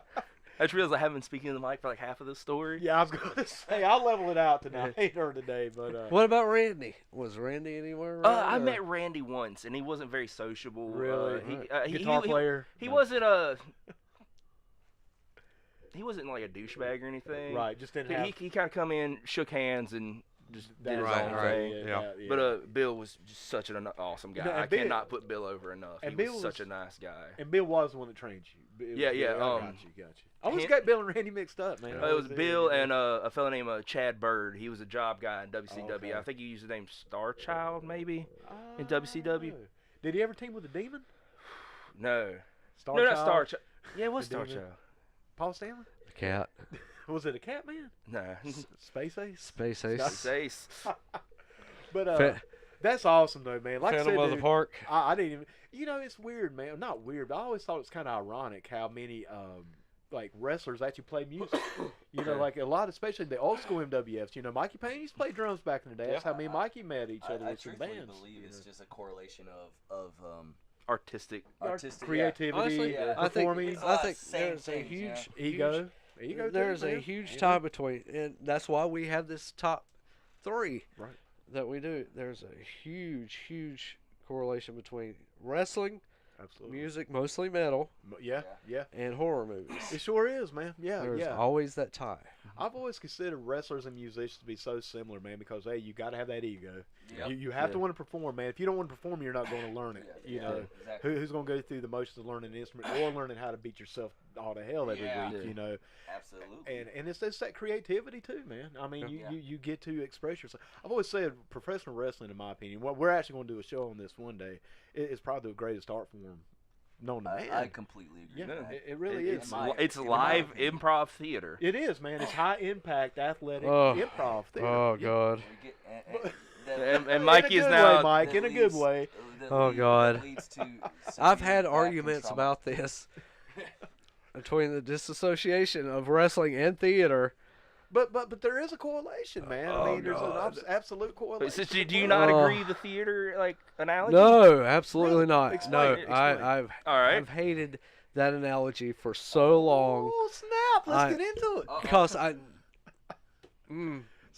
I just realized I haven't been speaking to the mic for like half of this story. Yeah, I was going to say I'll level it out tonight or today, but What about Randy? Was Randy anywhere around? I or- met Randy once, and he wasn't very sociable. really, He guitar player. He No. wasn't he wasn't like a douchebag or anything. Right. Just didn't have. He kind of come in, shook hands, and just did his Right, own right. thing. Yeah. But Bill was just such an awesome guy. No, and I Bill- cannot put Bill over enough. and He Bill was such was- a nice guy. And Bill was the one that trained you. Yeah, yeah, I got you. I always got Bill and Randy mixed up, man. It was Bill and a fella named Chad Bird. He was a job guy in WCW. Okay. I think he used the name Star Child, maybe. in WCW? Did he ever team with the Demon? No. Star No, Child? not Star Child. Yeah, it was The Star Demon? Child. Paul Stanley? The cat. Was it a cat man? No. Space Ace? Space Ace. Ace. But Fa- that's awesome though, man. Like I Phantom said, of the dude, Park. I didn't even. You know, it's weird, man. Not weird, but I always thought it was kind of ironic how many like wrestlers actually play music. You know, like a lot, especially the old school MWFs. You know, Mikey Payne used to play drums back in the day. That's how me and Mikey met each other I with some truthfully bands. believe you it's know. just a correlation of Artistic. artistic creativity, Honestly, yeah. I think performing, It's a lot of there's a same things, huge ego. Ego. There's too, a man. huge Yeah. tie between, and that's why we have this top three Right. that we do. There's a huge correlation between wrestling, Absolutely. music, mostly metal, Yeah, yeah. and horror movies. It sure is, man. Yeah, There's yeah. always that tie. I've always considered wrestlers and musicians to be so similar, man, because hey, you got to have that ego. Yep. You have to Yeah. want to perform, man. If you don't want to perform, you're not going to learn it. Yeah, You yeah, know, exactly. who's going to go through the motions of learning an instrument or learning how to beat yourself all to hell every Yeah. week? Yeah. You know, Absolutely. and it's that creativity too, man. I mean, Yeah. you get to express yourself. I've always said professional wrestling, in my opinion, what we're actually going to do a show on this one day. It's probably the greatest art form known to man. I completely agree. yeah, with that. it really is. It's, my- it's in my live opinion. improv theater. It is, man. It's high impact athletic Oh. improv theater. Oh Yeah. God. We get- And In Mikey a is good now. way, Mike, that in a good leads- way. that Oh, lead- God. that leads to I've severe had back arguments trauma. about this between the disassociation of wrestling and theater. But there is a correlation, man. I Oh, mean, there's God. an absolute correlation. So do you not Oh. agree the theater like analogy? No, absolutely Really? not. Explain No, it, explain. I've All right. I've hated that analogy for so long Oh snap! Let's I- get into it. because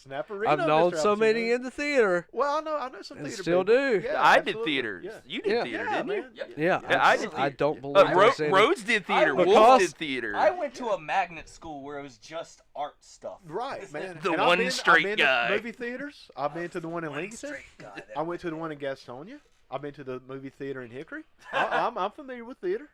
Snapperino, I've known Mr. so many Alcino. in the theater Well, I know some and theater still people. do. Yeah, I did absolutely. theater. Yeah. You did Yeah. theater, Yeah, didn't you? man. Yep. Yeah, Yeah, I did I theater. don't believe there's any- Rhodes did theater. Wolf Because- did theater. I went to a magnet school where it was just art stuff. Right, man. The And I've one been- straight I've been to guy. movie theaters. I've been to the one in One Lincoln. straight guy that- I went to the one in Gastonia. I've been to the movie theater in Hickory. I'm familiar with theater.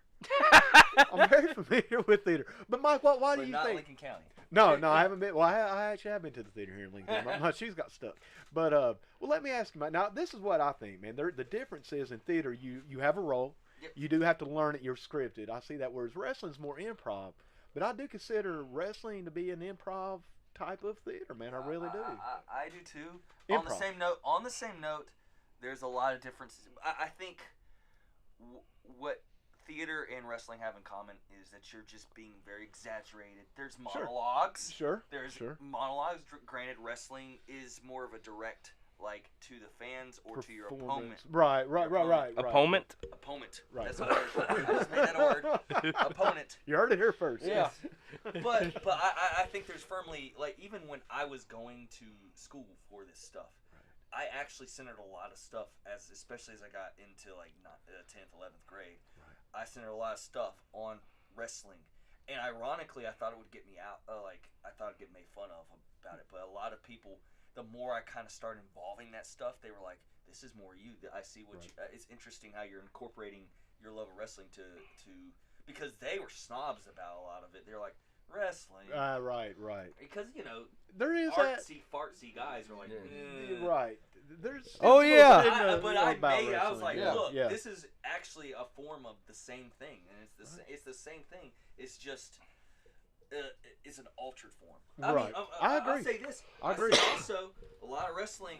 I'm very familiar with theater. But Mike, why but do you not think? Lincoln County. No, I haven't been. Well, I actually have been to the theater here in Lincoln. My shoes got stuck. But well, let me ask you, Mike. Now, this is what I think, man. The difference is in theater, you have a role. Yep. You do have to learn it. You're scripted. I see that. Whereas wrestling's more improv. But I do consider wrestling to be an improv type of theater, man. I really do. I do too. Improv. On the same note, there's a lot of differences. I think what theater and wrestling have in common is that you're just being very exaggerated. There's Sure. monologues. Sure. There's Sure. monologues. Granted, wrestling is more of a direct, like, to the fans or to your opponent. Performance. Right. Opponent. Opponent. Right. That's a word. I just made that a word. Opponent. You heard it here first. Yeah. but I think there's firmly, like, even when I was going to school for this stuff, I actually centered a lot of stuff, especially as I got into like 10th, 11th grade. I centered a lot of stuff on wrestling, and ironically, I thought it would get me out. I thought it'd get made fun of about it. But a lot of people, the more I kind of started involving that stuff, they were like, "This is more you." I see what you. It's interesting how you're incorporating your love of wrestling to because they were snobs about a lot of it. They're like wrestling. Right. Because, There is that. artsy fartsy guys are like, Right. There's. Oh, it's a yeah. little stigma but I about made it. I was wrestling. like, look, yeah. this is actually a form of the same thing, and it's the same thing. It's just it's an altered form. I Right. mean, I I'll agree. say this. I agree. say also, a lot of wrestling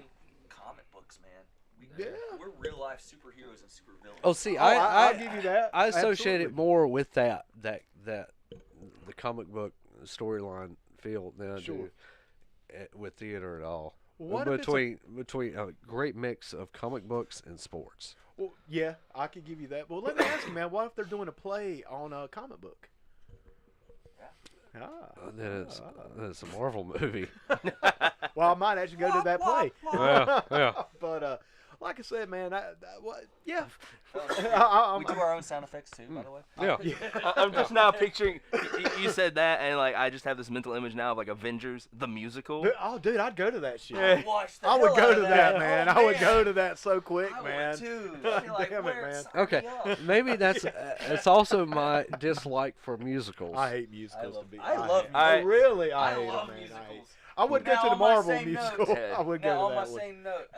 comic books, man. Yeah. We're real life superheroes and supervillains. Oh, see, I'll give you that. I associate it Absolutely. more with that the comic book storyline feel than I Sure. do with theater at all. What if it's Between a great mix of comic books and sports. Well, yeah, I could give you that. Well, let me ask you, man. What if they're doing a play on a comic book? then it's a Marvel movie. Well, I might actually go to that play. Yeah. But like I said, man, yeah. We do our own sound effects too, by the way. Yeah. I'm just now picturing. You said that, and like I just have this mental image now of like Avengers the musical. Dude, I'd go to that shit. I would watch the I would hell go out to of that, man. Oh, I would go to that so quick, I man. would too. I'd be like, Damn it, "Where- man." sign Okay, me up." maybe that's it's also my dislike for musicals. I hate musicals. I love I really, I hate love them, man. musicals. I would go Now, to the on my Marvel same musical. note- I would Now, go on to my that one. same note,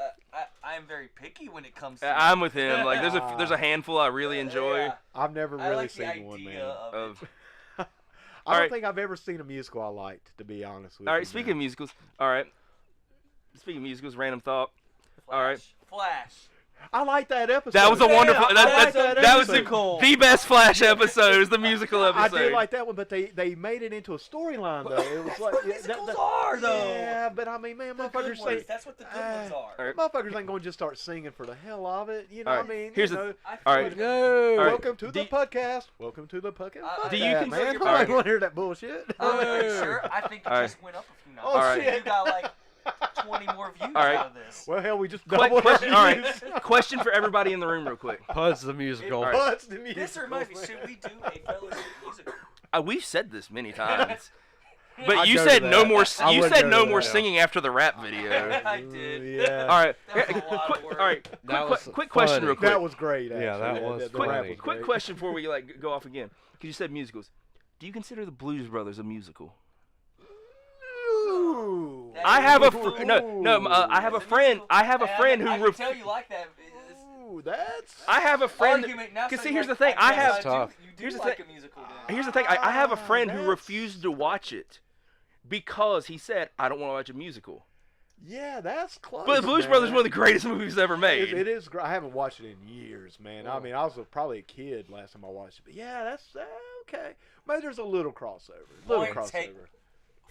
I am very picky when it comes to. I'm with him. Like there's a handful I really enjoy. Yeah. I've never I really like the seen one, idea man. of it. I Alright. don't think I've ever seen a musical I liked, to be honest with All you. right, speaking of musicals. All right. Speaking of musicals, random thought. All right. Flash. I like that episode. That was a wonderful. I That, like that that was episode. the best Flash episode. Was the musical I episode. did like that one, but they made it into a storyline though. It was like Musicals are though. Yeah, but I mean, man, The good motherfuckers say ones. That's what the good ones are. Alright. motherfuckers ain't going to just start singing for the hell of it. You know Alright, what I mean? here's you the- know, I feel Alright. like- No. Alright. welcome to the Do- podcast. Welcome to the podcast. Do Fuck you that, consider- man? your Nobody podcast- want to hear that bullshit. I'm pretty sure. I think it Alright. just went up a few Oh, notches. shit. You got like 20 more views Alright. out of this. Well, hell, we just Quick doubled question. our All right. views. Question for everybody in the room, real quick. PUDs the musical. Alright. What's the music? This reminds me, should we do a fellowship musical? We've said this many times, but I'd you go to said no that. more. I You would said go no to more that. singing after the rap video. I did. Yeah. All right. That was a lot of work. All right. That Quick, was quick question, funny. real quick. That was great. Actually. Yeah, that was the rap funny. was Quick great. question before we like go off again, because you said musicals. Do you consider the Blues Brothers a musical? Ooh. That I is have a cool. I have a It's friend. I have a And friend I who. can tell you like that. Ooh, that's. I have a friend. Argument now. Because so see, here's the like, thing. I guess have. That's tough. You do Here's the like thing. a musical then. Here's the thing. I have a friend who That's- refused to watch it because he said, "I don't want to watch a musical." Yeah, that's close. But Blues man. Brothers is one of the greatest movies ever made. It is. I haven't watched it in years, man. I mean, I was probably a kid last time I watched it. But yeah, that's okay. Maybe there's a little crossover. Little Point crossover. take-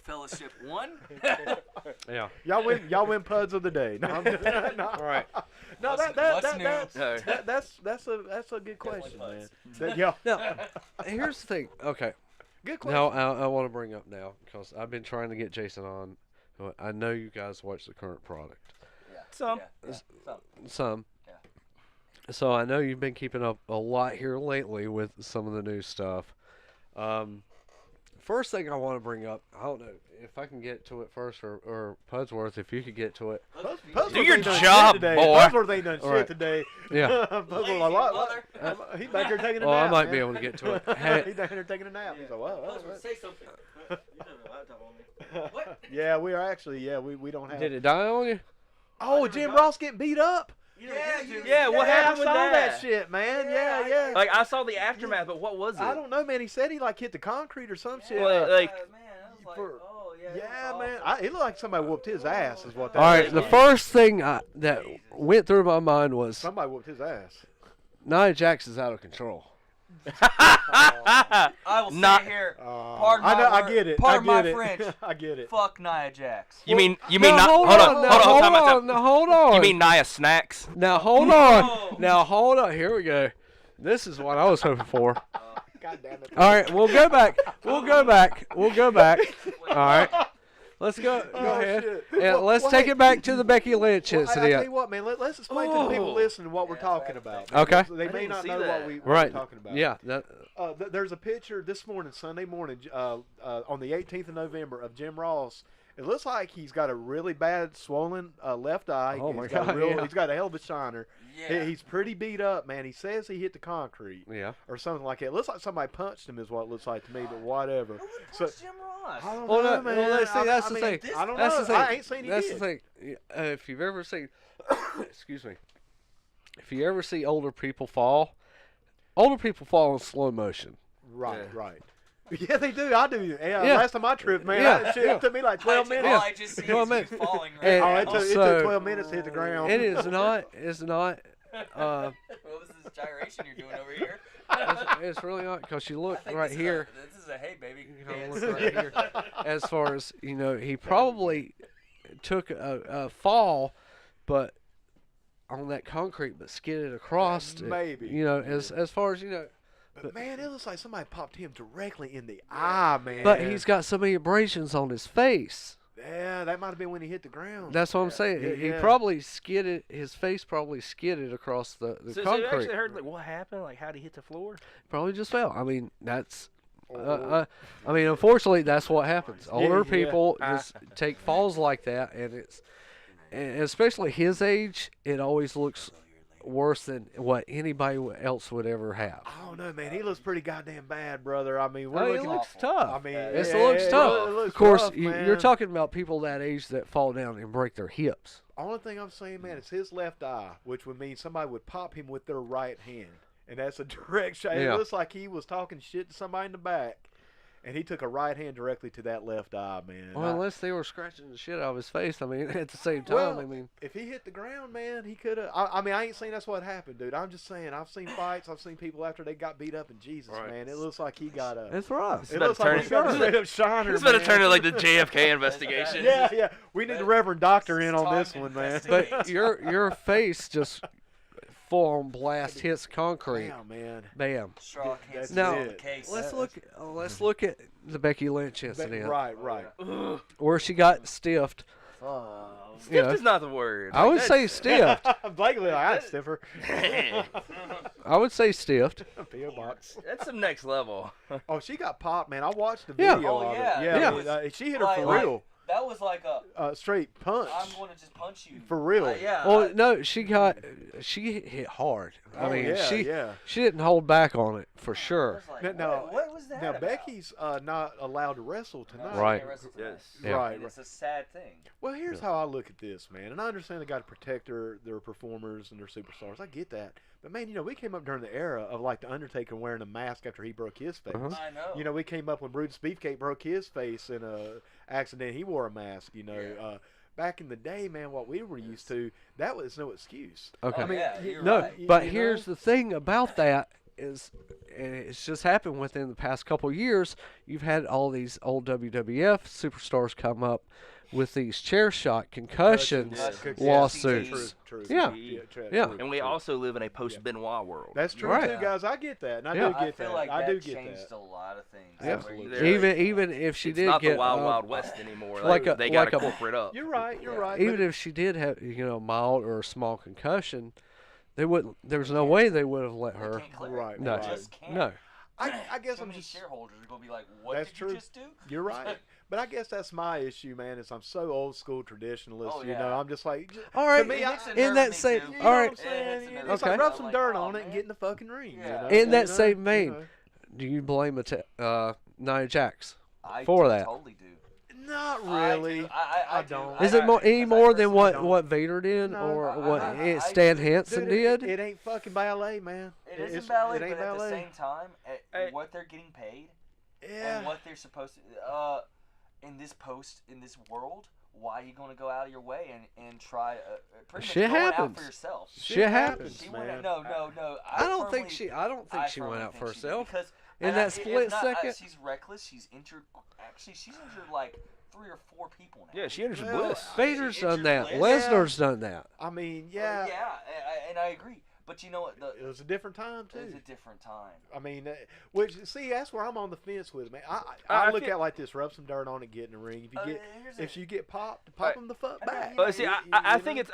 Fellowship 1. Yeah. Y'all win PUDs of the day. No, I'm just, no. All right. No, What's new? that's a good question, man. PUDs. Yeah, Now, here's the thing. Okay. good question. Now I want to bring up now because I've been trying to get Jason on. I know you guys watch the current product. Some. Yeah, some. Some. Yeah. So I know you've been keeping up a lot here lately with some of the new stuff. First thing I want to bring up, I don't know if I can get to it first or Pudsworth, if you could get to it. Pudsworth Do your ain't done job, shit today. boy. Pudsworth ain't done All shit right. today. Yeah. Pudsworth Lazy like, what? mother. He's back here taking a Oh, nap. I might man. be able to get to it. He's back here taking a nap. He's like, well, Say something. You don't have a laptop on me. What? yeah, we are actually. Yeah, we don't have. Did it die on you? Oh, Jim Ross getting beat up. Yeah, what I happened saw with that that? shit, man. Yeah, Yeah. Like I saw the aftermath, but what was it? I don't know, man. He said he like hit the concrete or some shit. Well, like- man, I was like, for- oh yeah. Yeah, that's man. awful. It looked like somebody whooped his ass. Is what that. All right. is. The first thing that went through my mind was Somebody whooped his ass. Nia Jax is out of control. I will Not- sit here. Pardon my I word- get it. pardon I my get it. French. I get it. Fuck Nia Jax. You mean Now, not? hold Hold on. on. Now, Hold hold on. Time on. Now, hold on. You mean Nia Snacks? Now hold No. on. Now hold on. Here we go. This is what I was hoping for. God damn it. All right, we'll go back. We'll go back. We'll go back. All right. Let's go. Go Oh, ahead. shit. And Well, let's well, take hey, it back to the Becky Lynch Well, I tell incident. you what, man. Let's explain to the people Oh. listening what we're Yeah, talking that's about. right. Okay. because They I may didn't not see know that. what we're Right. talking about. Yeah. That, There's a picture this morning, Sunday morning, on the 18th of November, of Jim Ross. It looks like he's got a really bad swollen left eye. Oh, my He's got a God, yeah. He's got a hell of a shiner. Yeah. He's pretty beat up, man. He says he hit the concrete yeah. or something like that. It looks like somebody punched him, is what it looks like to me. But whatever. Who would So- punch Jim Ross? I don't Well, know, no, man. well, let's see, that's the thing. I don't That's know. the thing. I ain't seen he That's did. the thing. If you've ever seen, excuse me, if you ever see older people fall in slow motion. Right, Yeah. right. Yeah, they do. I do. Yeah, Yeah. last time I tripped, man, Yeah, that shit yeah. took me like 12 minutes. Yeah. I just see 12 his minutes. falling right And- Oh, now. it took So- 12 minutes to hit the ground. It is not. It's not. What was this gyration you're doing over here? It's really not because you I look think right this here. This is a hey baby. You gotta dance. look right here. As far as he probably took a fall, but on that concrete, but skidded across. it, Maybe. as far as But man, it looks like somebody popped him directly in the eye, man. But he's got so many abrasions on his face. Yeah, that might have been when he hit the ground. That's what I'm saying. Yeah, He yeah. probably skidded. His face probably skidded across the So you concrete. actually heard like what happened? Like how did he hit the floor? Probably just fell. I mean, that's. Oh. I mean, unfortunately, that's what happens. Older yeah. people just take falls like that, and especially his age, it always looks worse than what anybody else would ever have. I don't know, man. He looks pretty goddamn bad, brother. I mean, we're Oh, it looking. looks awful. tough. I mean, It yeah, looks it tough. looks Of course, rough, you're man. talking about people that age that fall down and break their hips. Only thing I'm saying, man, is his left eye, which would mean somebody would pop him with their right hand, and that's a direct shot. Yeah. It looks like he was talking shit to somebody in the back, and he took a right hand directly to that left eye, man. Well, unless they were scratching the shit out of his face. I mean, at the same time, Well, I mean, if he hit the ground, man, he could have. I mean, I ain't saying that's what happened, dude. I'm just saying I've seen fights. I've seen people after they got beat up, and Jesus, Right. man, it looks like he got a. it's rough. It about looks to like turn he got a it- straight up shiner. It's about to man. turn into like the JFK investigation. Yeah, yeah. We need the Reverend Doctor in on this Timed one, man. But your face just full on blast hits concrete. Damn, man. Bam. Straw can't That's see Now, the it. case. Let's look at the Becky Lynch incident Right, right. where she got stiffed. Stiff You know, is not the word. I would say stiffed. Blakely, like, I stiffer. I would say stiffed. P.O. box. That's some next level. Oh, she got popped, man. I watched the Yeah. video Oh, of yeah. it. Yeah, Yeah. I mean, she hit her for Like, real. That was like a, Straight punch. I'm going to just punch you. For real. Yeah. Well, no, she hit hard. I Oh, mean, yeah, yeah. she didn't hold back on it for I sure. was like, Now- what was that Now, about? Becky's not allowed to wrestle No, tonight. she Right. can't wrestle tonight. Yes. Yeah. Right, And right. it's a sad thing. Well, here's how I look at this, man. And I understand they got to protect their performers and their superstars. I get that. But, man, we came up during the era of, like, The Undertaker wearing a mask after he broke his face. Uh-huh. I know. We came up when Brutus Beefcake broke his face in a accident. He wore a mask, Yeah. Back in the day, man, what we were used to, that was no excuse. Okay. Oh, yeah, you- you're No, right. but you here's know? the thing about that is, and it's just happened within the past couple years. You've had all these old WWF superstars come up with these chair shot concussions Concussions. lawsuits. True. Yeah. Yeah. Yeah. And we also live in a post Benoit world. That's true Right. too, guys. I get that, and I Yeah. do I get feel that. like I that do get changed that. a lot of things. Yeah. where you Absolutely. just- Even if she It's did not get the Wild Wild West anymore. like a- they got like to a- corporate up. You're right. You're Yeah. right. even but if she did have a mild or a small concussion, they wouldn't. There's no way they would have let They her. can't clear it. Right, They No, right. just can't. no. I guess Too I'm many just. shareholders are going to be like, what That's did true. you just do? You're right. But I guess that's my issue, man. Is I'm so old school traditionalist. Oh, You yeah. know, I'm just like. All right, To me, It I, hits a in nerve that me, same- too. you all know right. what I'm saying? It You hits know, a it's Okay. like nerve. rub I'm some like, dirt oh, on it and man. get in the fucking ring. Yeah. You know? In that You same know? vein, do you blame Nia Jax? I for do that. totally do. Not I really. do. I don't. do. Is it more any more than what don't. Vader did No, or what I Stan do. Hansen Dude, did? it ain't fucking ballet, man. It isn't It's- ballet, It ain't but at the ballet. same time, Hey. what they're getting paid Yeah. and what they're supposed to, in this world, why are you going to go out of your way and try pretty much Shit going out happens. for yourself? Shit happens. She man. went, no. I don't think firmly- she. I don't think I she went firmly out think for she did, herself. because In and that if split not, second? she's reckless. She's injured. Actually, she's injured like 3 or 4 people now. Yeah, she enters Well, bliss. Vader's Injured done that. Bliss. Lesnar's done that. I mean, Yeah, yeah. and I agree. But you know what? It was a different time It was too. a different time. I mean, which see, that's where I'm on the fence with, man. I I look feel- at it like this: rub some dirt on it, get in the ring. If you get popped, pop Right. them the fuck I know, back. you But see, You I know? think it's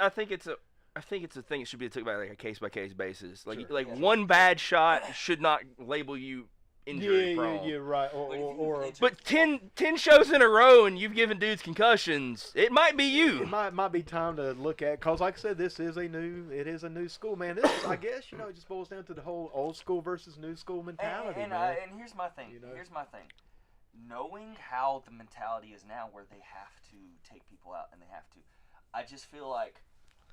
a thing. It should be took by like a case by case basis. Like Sure. Yeah. one bad shot should not label you injury yeah, prone. right. But if you Or injured- But 10 shows in a row and you've given dudes concussions, it might be you. it might be time to look at, cause like I said, it is a new school, man. This is, I guess, it just boils down to the whole old school versus new school mentality, and man. here's my thing. You know? Here's my thing. Knowing how the mentality is now, where they have to take people out and they have to, I just feel like,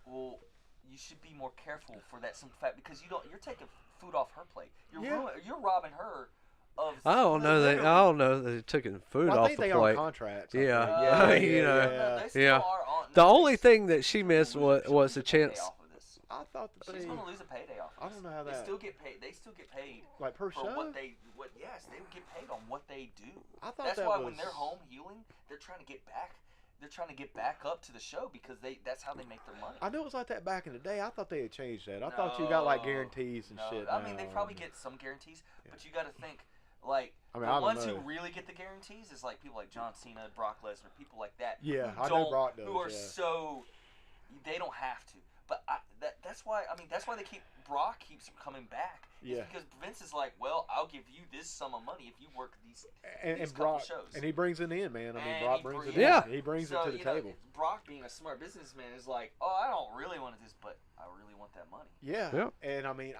well, you should be more careful for that simple fact because you're taking food off her plate. You're robbing her of. I don't know that. I don't know that they took food Well, I off think the they plate. on contracts. I Yeah. think. Yeah, yeah, you know. yeah. They still Yeah. are on, The no, only they- thing that she missed was she'll was lose a payday chance. off of this. I thought that She's they, gonna lose a payday off of I this. don't know how They that, still get paid. They still get paid like per for show. yes, they would get paid on what they do. I thought That's that why was. when they're home healing, they're trying to get back. trying to get back up to the show because that's how they make their money. I knew it was like that back in the day. I thought they had changed that. I thought you got like guarantees and shit. I mean, they now, probably and- get some guarantees, but you got to think like I mean, the I don't ones know. who really get the guarantees is like people like John Cena, Brock Lesnar, people like that. Yeah, who I know don't- Brock does, Who are yeah. so they don't have to. But that's why they keep Brock keeps coming back. It's Yeah. because Vince is like, well, I'll give you this sum of money if you work these And couple Brock, shows. and he brings it in, man. I mean, And Brock he brings it brings- in. Yeah. He brings So, it to the you know, table. Brock, being a smart businessman, is like, oh, I don't really want this, but I really want that money. Yeah. Yeah. And I mean,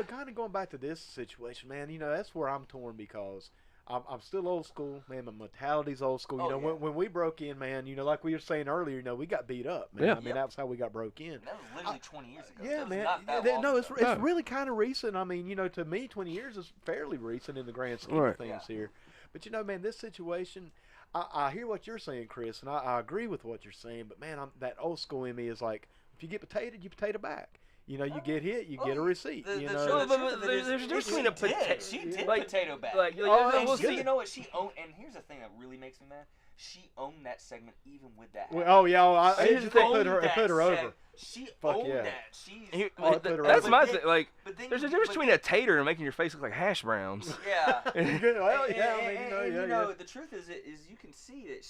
kind of going back to this situation, man. That's where I'm torn because I'm still old school, man. My mentality's old school. Oh, yeah. When we broke in, man, like we were saying earlier, we got beat up, man. Yeah. I mean, Yep. that's how we got broke in. And that was literally 20 years ago. Yeah, That was man. Not that long No, it's ago. No. really kind of recent. I mean, to me, 20 years is fairly recent in the grand scheme Right. of things here. But man, this situation, I hear what you're saying, Chris, and I agree with what you're saying. But man, that old school in me is like, if you get potatoed, you potato back. You get hit, you get a receipt. The you truth know. of But it there's is, a difference she between a did. potato- She did like- potato back. Like, Oh, and we'll she, see. you know what? She owned. And here's the thing that really makes me mad. She owned that segment even with that. Well, oh yeah, She it put owned her that over. segment. She Fuck owned yeah. that. She's. Here- Oh, but- put her That's over. my then- thing. Like, but then there's a you- difference but- between a tater and making your face look like hash browns. Yeah. Well, And- yeah, I mean, and, yeah, you know, yeah. the truth is you can see that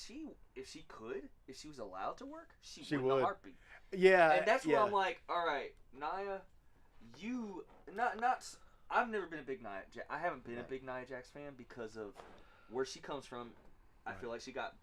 if she was allowed to work, she She would in would. a heartbeat. Yeah, And that's yeah. where I'm like, all right, Nia, you not. I've never been a big Nia. I haven't been a big Nia Jax fan because of where she comes from. I feel like she got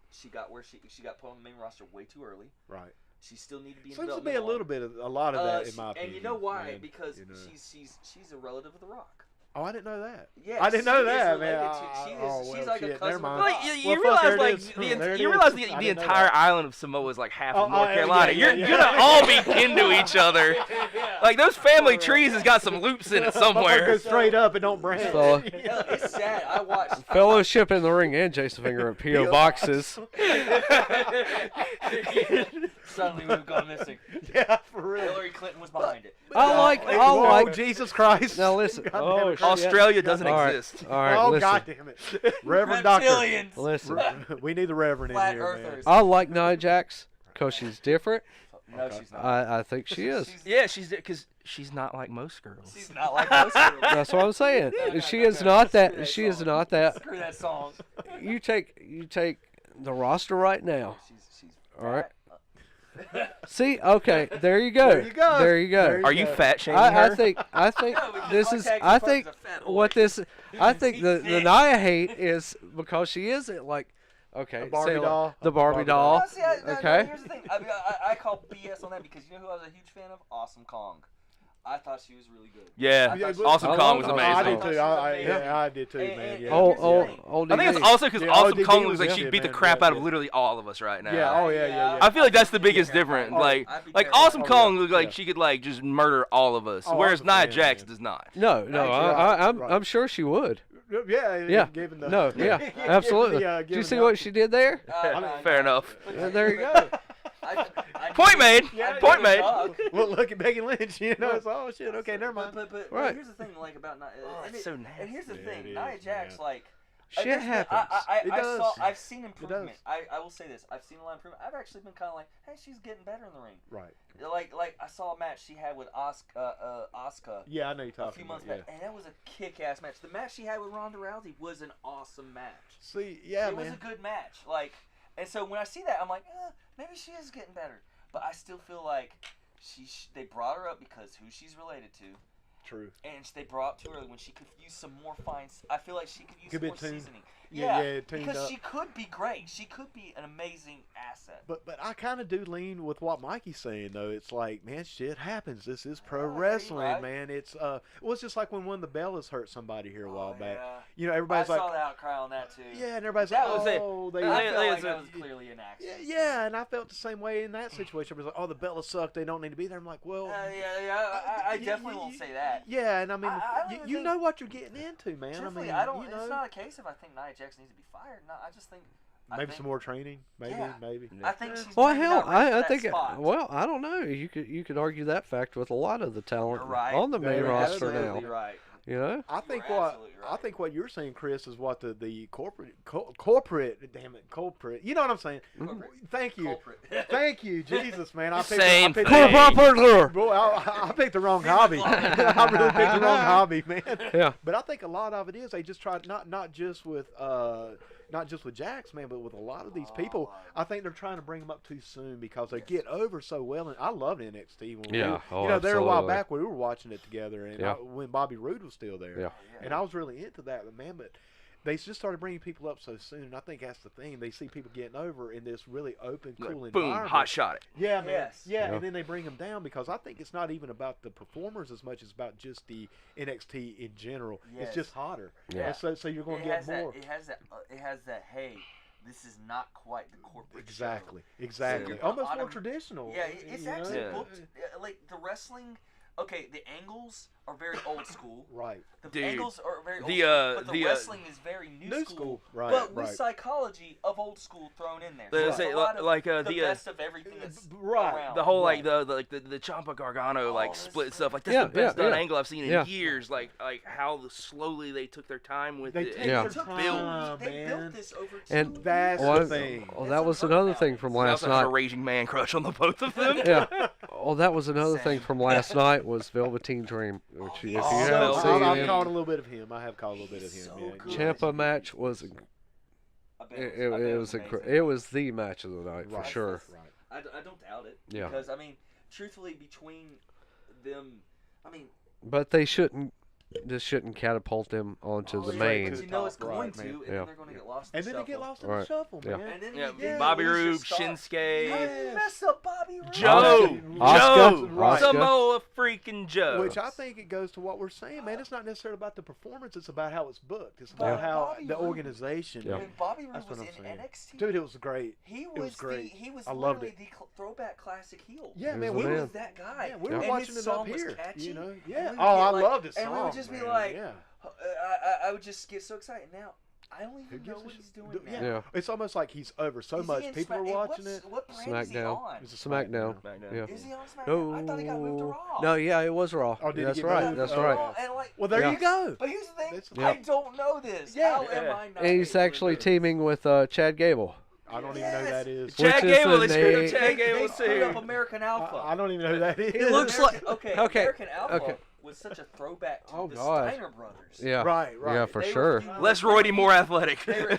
where she got put on the main roster way too early. Right. She still needed to be in Seems to development be a on. little bit, a lot of that in my opinion. And you know why? man, Because you know. she's a relative of The Rock. Oh, I didn't know that. Yeah, I didn't know she is that, man. related to- she is- Oh, she's well, like a shit, cousin never of mind. The Like Rock. you Well, fuck, realize, there it like is. the, There it you is. realize I the didn't know entire that. island of Samoa is like half Oh, of North yeah, Carolina. yeah, You're yeah. gonna all be kin to each other. Yeah. Like those family trees has got some loops in it Go somewhere. straight up and don't branch. So- Hell, it's sad. I watched. Fellowship in the Ring and Jason Finger at P.O. boxes. Suddenly we've gone missing. Yeah, for real. Hillary Clinton was behind it. Oh, Jesus Christ. Now listen. God damn Oh, it, shit. Australia doesn't All right. exist. All right, Oh, listen. God damn it. Reverend Doctor. Reptilians. Listen. We need the Reverend in Flat here, man. earthers. I like Nia Jax because she's different. No, she's not. I think she is. Yeah, because she's not like most girls. She's not like most girls. That's what I'm saying. Yeah, She no, is no, not screw that. that She is song. not that. Screw that song. You take the roster right now. She's All right. fat. See, okay, there you go. There you go. There you go. There Are you fat shaming I her? think No, because this my is. tag I partner's think a fat what boy. this. I think He's the thick. Nia hate is because she isn't like. Okay, A Barbie say, like, doll. The Barbie Barbie doll. No, see, no, Okay. here's the thing. I call BS on that because you know who I was a huge fan of? Awesome Kong. I thought she was really good. Yeah, I thought Awesome I Kong love was her. I amazing. did too. I did too, And- man. and- Yeah. Oh, here's the oh, thing. oh, I think it's DD. also because Yeah, Awesome ODD Kong was looks like good, she man. beat the crap Yeah, out of yeah. literally all of us right now. Yeah, oh, yeah. I feel like that's the biggest Yeah. difference. Oh, Like I'd be like terrified. Awesome Oh, Kong yeah. looked like Yeah. she could like just murder all of us, Oh, whereas Awesome Nia Kong, Jax man. does not. No, I'm Right. I'm sure she would. Yeah. Given the, No, yeah, given absolutely. the, Did you given see the- what she did there? Fair enough. Yeah, there you go. Point made. I Point did made. a dog. Well, look at Becky Lynch. It's oh shit. Okay, never mind. But Right. here's the thing, like about Nia. Oh, and it's so nasty. And here's the Yeah, thing, it Nia is, Jax, man. like. Shit there's been- happens. It does. I've seen does. improvement. I will say this. I've seen a lot of improvement. I've actually been kind of like, hey, she's getting better in the ring. Right. Like I saw a match she had with Asuka Yeah, I know you're a talking few about. months Yeah. back, and that was a kick-ass match. The match she had with Ronda Rousey was an awesome match. See, yeah, it man. was a good match. Like, and so when I see that, I'm like, maybe she is getting better. But I still feel like they brought her up because who she's related to. True. And they brought up too early when she could use some more I feel like she could use Could some be more tuned. seasoning. Yeah, tuned because up. she could be great. She could be an amazing asset. But I kind of do lean with what Mikey's saying though. It's like, man, shit happens. This is pro Yeah, you're wrestling, right. man. It's well, it's just like when one of the Bellas hurt somebody here a while back. Yeah. You know, I everybody's saw like, the outcry on that too. yeah, and everybody's That like, was it. oh, they. I feel like it's a- that was clearly an Yeah, accident. yeah, and I felt the same way in that situation. Everybody's like, oh, the Bellas suck. They don't need to be there. I'm like, well, I definitely won't say that. yeah, and I mean, I don't even you think- know what you're getting into, man. Truthfully, I mean, I don't. you know, It's not a case if I think Nia Jax needs to be fired. No, I just think. maybe some more training, maybe, Yeah. maybe. I think she's. Well, maybe hell, not ready for I that think. spot. Well, I don't know. You could argue that fact with a lot of the talent You're right. on the main You're roster absolutely now. right. You know? I think You're what absolutely I right. think what you're saying, Chris, is what the corporate, damn it, corporate. You know what I'm saying? Corporate. Thank you, Culprit. thank you, Jesus, man. I picked, Same I picked, thing. Boy, I picked the wrong hobby. I really picked the wrong hobby, man. Yeah. But I think a lot of it is they just try not just with Jax, man, but with a lot of these people. I think they're trying to bring them up too soon because they get over so well. And I loved NXT when we, Yeah. Oh, there a while absolutely. back we were watching it together, and Yeah. when Bobby Roode was still there, Yeah. and I was really into that. But man, they just started bringing people up so soon. And I think that's the thing. They see people getting over in this really open, cool Boom, environment. hot shot it. Yeah, man. Yes. Yeah, Yeah. and then they bring them down because I think it's not even about the performers as much as about just the NXT in general. Yes. It's just hotter. Yeah. And so you're going to get more. It has that. Hey, this is not quite the corporate show. Exactly. Yeah. Almost more Autom- traditional. Yeah, it's you know? actually Yeah. booked like the wrestling. Okay, the angles are very old school. Right. The Dude, angles are very old the, school, but the the, wrestling is very new school. Right. But with right. psychology of old school thrown in there. Let's So say, it's a lot of like, the the, best of everything that's right. around. The whole Right. like the Ciampa Gargano like that's split great. stuff like that's Yeah, the best yeah, done yeah. angle I've seen in Yeah. years. Like how slowly they took their time with They it. take Yeah. their They took time, they man. built this over 2 And That's Well, the thing. Oh, It's that was unheard another of thing nowadays. from I last also have a night. raging man crush on the both of them. Yeah. Oh, that was another thing Same. from last night was Velveteen Dream, which if you Oh, haven't so seen I've him, caught a little bit of him. I have caught a little bit of He's him. so Yeah. good. Ciampa match was I bet it, I bet it was amazing. it was the match of the night Right. for sure. Right. I don't doubt it. Yeah. Because I mean, truthfully, between them, I mean, But they shouldn't. This shouldn't catapult them onto the yeah, main. but main. you know it's Top, going right, to, man. and Yeah. then they're going to get lost. And in then they the get shuffle. lost in Right. the shuffle, Yeah. man. And then Yeah, you Bobby lose your Roode, star. Shinsuke, How Yes. you mess up Bobby Roode? Joe, Oscar, Joe, Oscar. Samoa freaking Joe. Which I think it goes to what we're saying, man. It's not necessarily about the performance; it's about how it's booked. It's about Yeah. how Bobby the Roode- organization. Yeah. When Bobby Roode That's was what in I'm saying. NXT, Dude, it was great. he was was great. he was I loved literally the throwback classic heel. Yeah, He man. was We the were, man. that guy. yeah, we were And watching his it up song was here. catchy, You know? and Yeah. we would Oh, get I like- loved his and song. we would just be man. like, yeah. I would just get so excited. Now I don't Who even know gives a what shit? he's doing Yeah. now. Yeah. It's almost like he's over so Is he much. in People are Smack- watching what's- it. What brand is he SmackDown. on? It's a SmackDown. SmackDown. Yeah. Is he on SmackDown? No. I thought he got moved to Raw. No, yeah, it was Raw. Oh, did he That's get right. moved? That's Oh, right. Raw, and like, Well, there Yeah. you go. but here's the thing: That's- Yeah. I don't know this. Yeah. How am I not? And he's able to actually do it? teaming with Chad Gable. I don't even know who Yes. that is. Chad Which is Gable, the they screwed name- up Chad They Gable screwed up too. American Alpha. I don't even know who that is. He looks like- Okay. okay, American Alpha okay. was such a throwback to Oh, the God. Steiner brothers. Yeah. Right, right. Yeah, for They sure. refused- Less roidy, more athletic. They were,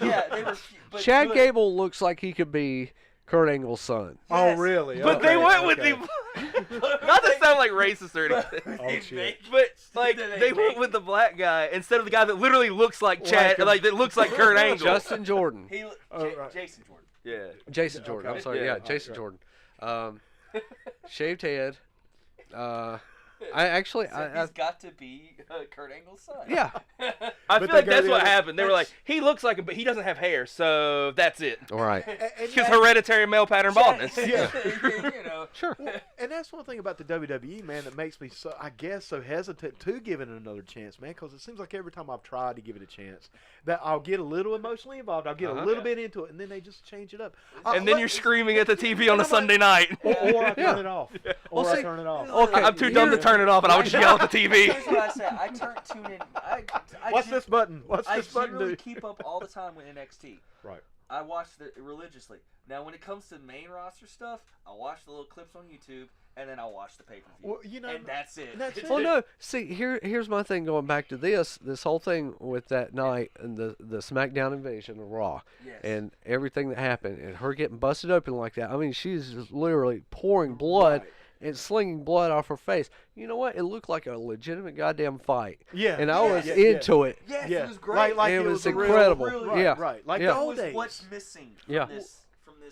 but Chad good. Gable looks like he could be Kurt Angle's son. Oh, Yes. really? But Okay, they went with okay. the not to sound like racist or anything. Oh, shit. But like They they went make- with the black guy instead of the guy that literally looks like Chad, him. like that looks like Kurt Angle. Justin Jordan. He, Oh, right. Jason Jordan. Yeah. Jason Jordan. Okay. I'm sorry. Yeah. Yeah, Jason Jordan. Shaved head. I actually, So he's got to be Kurt Angle's son. yeah. I But feel they like go that's the what other- happened. They were like, he looks like him, but he doesn't have hair, so that's it. All right. Because hereditary male pattern baldness. Yeah. you know. Sure. And that's one thing about the WWE, man, that makes me so, I guess, so hesitant to give it another chance, man, because it seems like every time I've tried to give it a chance, that I'll get a little emotionally involved, I'll get a little bit into it, and then they just change it up. And then you're screaming at the TV on a Sunday night. Or I turn Yeah. it off. Well, Or I see, turn it off. okay, I'm too dumb to turn it off, and I would just yell at the TV. Here's what I say. I tune in. What's this button? What's I this button generally do? keep up all the time with NXT. Right. I watch it religiously. Now, when it comes to main roster stuff, I watch the little clips on YouTube, and then I'll watch the pay-per-view. Well, you know, and that's it. that's it. Well, no. See, here's my thing. Going back to this whole thing with that night and the SmackDown invasion of Raw, Yes. and everything that happened, and her getting busted open like that. I mean, she's just literally pouring blood Right. and slinging blood off her face. You know what? It looked like a legitimate goddamn fight, Yeah. and I was yeah, into it. Yes, Yeah. it was great. Like It it was a real- incredible. Right, Yeah. right. Like Yeah. the That old was days. what's missing from Yeah. this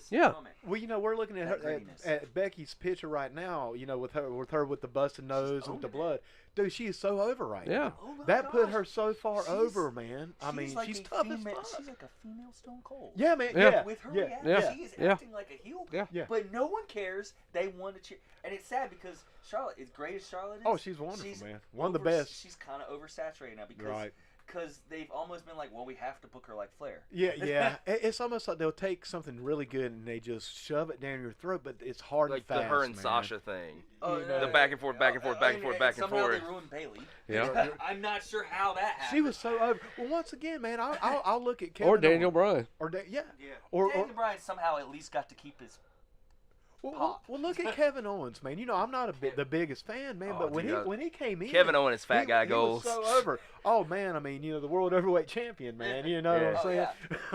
Yeah. moment. Well, you know, we're looking at That her grittiness. at Becky's picture right now. You know, with her with the busted nose and with the owning it. blood. Dude, she is so over right Yeah. now. Oh my That put gosh. her so far She's- over, man. I mean, like she's a tough as female, fuck. She's like a female Stone Cold. Yeah, man. Yeah. Yeah. With her yeah. reaction, Yeah. she is Yeah. acting like a heel. Yeah. Yeah. But no one cares. They want to cheer. And it's sad because Charlotte, as great as Charlotte is, Oh, she's wonderful, she's man. One of the over- best. She's kind of oversaturated now because Right. because they've almost been like, well, we have to book her like Flair. Yeah. It's almost like they'll take something really good and they just shove it down your throat, but it's hard Like and fast. the her and man. Sasha thing. Oh, You know, The back and forth, back and forth, back and forth, back and somehow forth. they ruined Bailey. Yeah. I'm not sure how that happened. She was so over. Well, once again, man, I'll look at Kevin Or Daniel Owens. Bryan. Or yeah. Yeah. Or Daniel Bryan somehow at least got to keep his. well, look at Kevin Owens, man. You know, I'm not the biggest fan, man, Oh, but when dude, when he came in, Kevin Owens, fat guy he goals. was so over. Oh man, I mean, the world heavyweight champion, man. You know what I'm saying?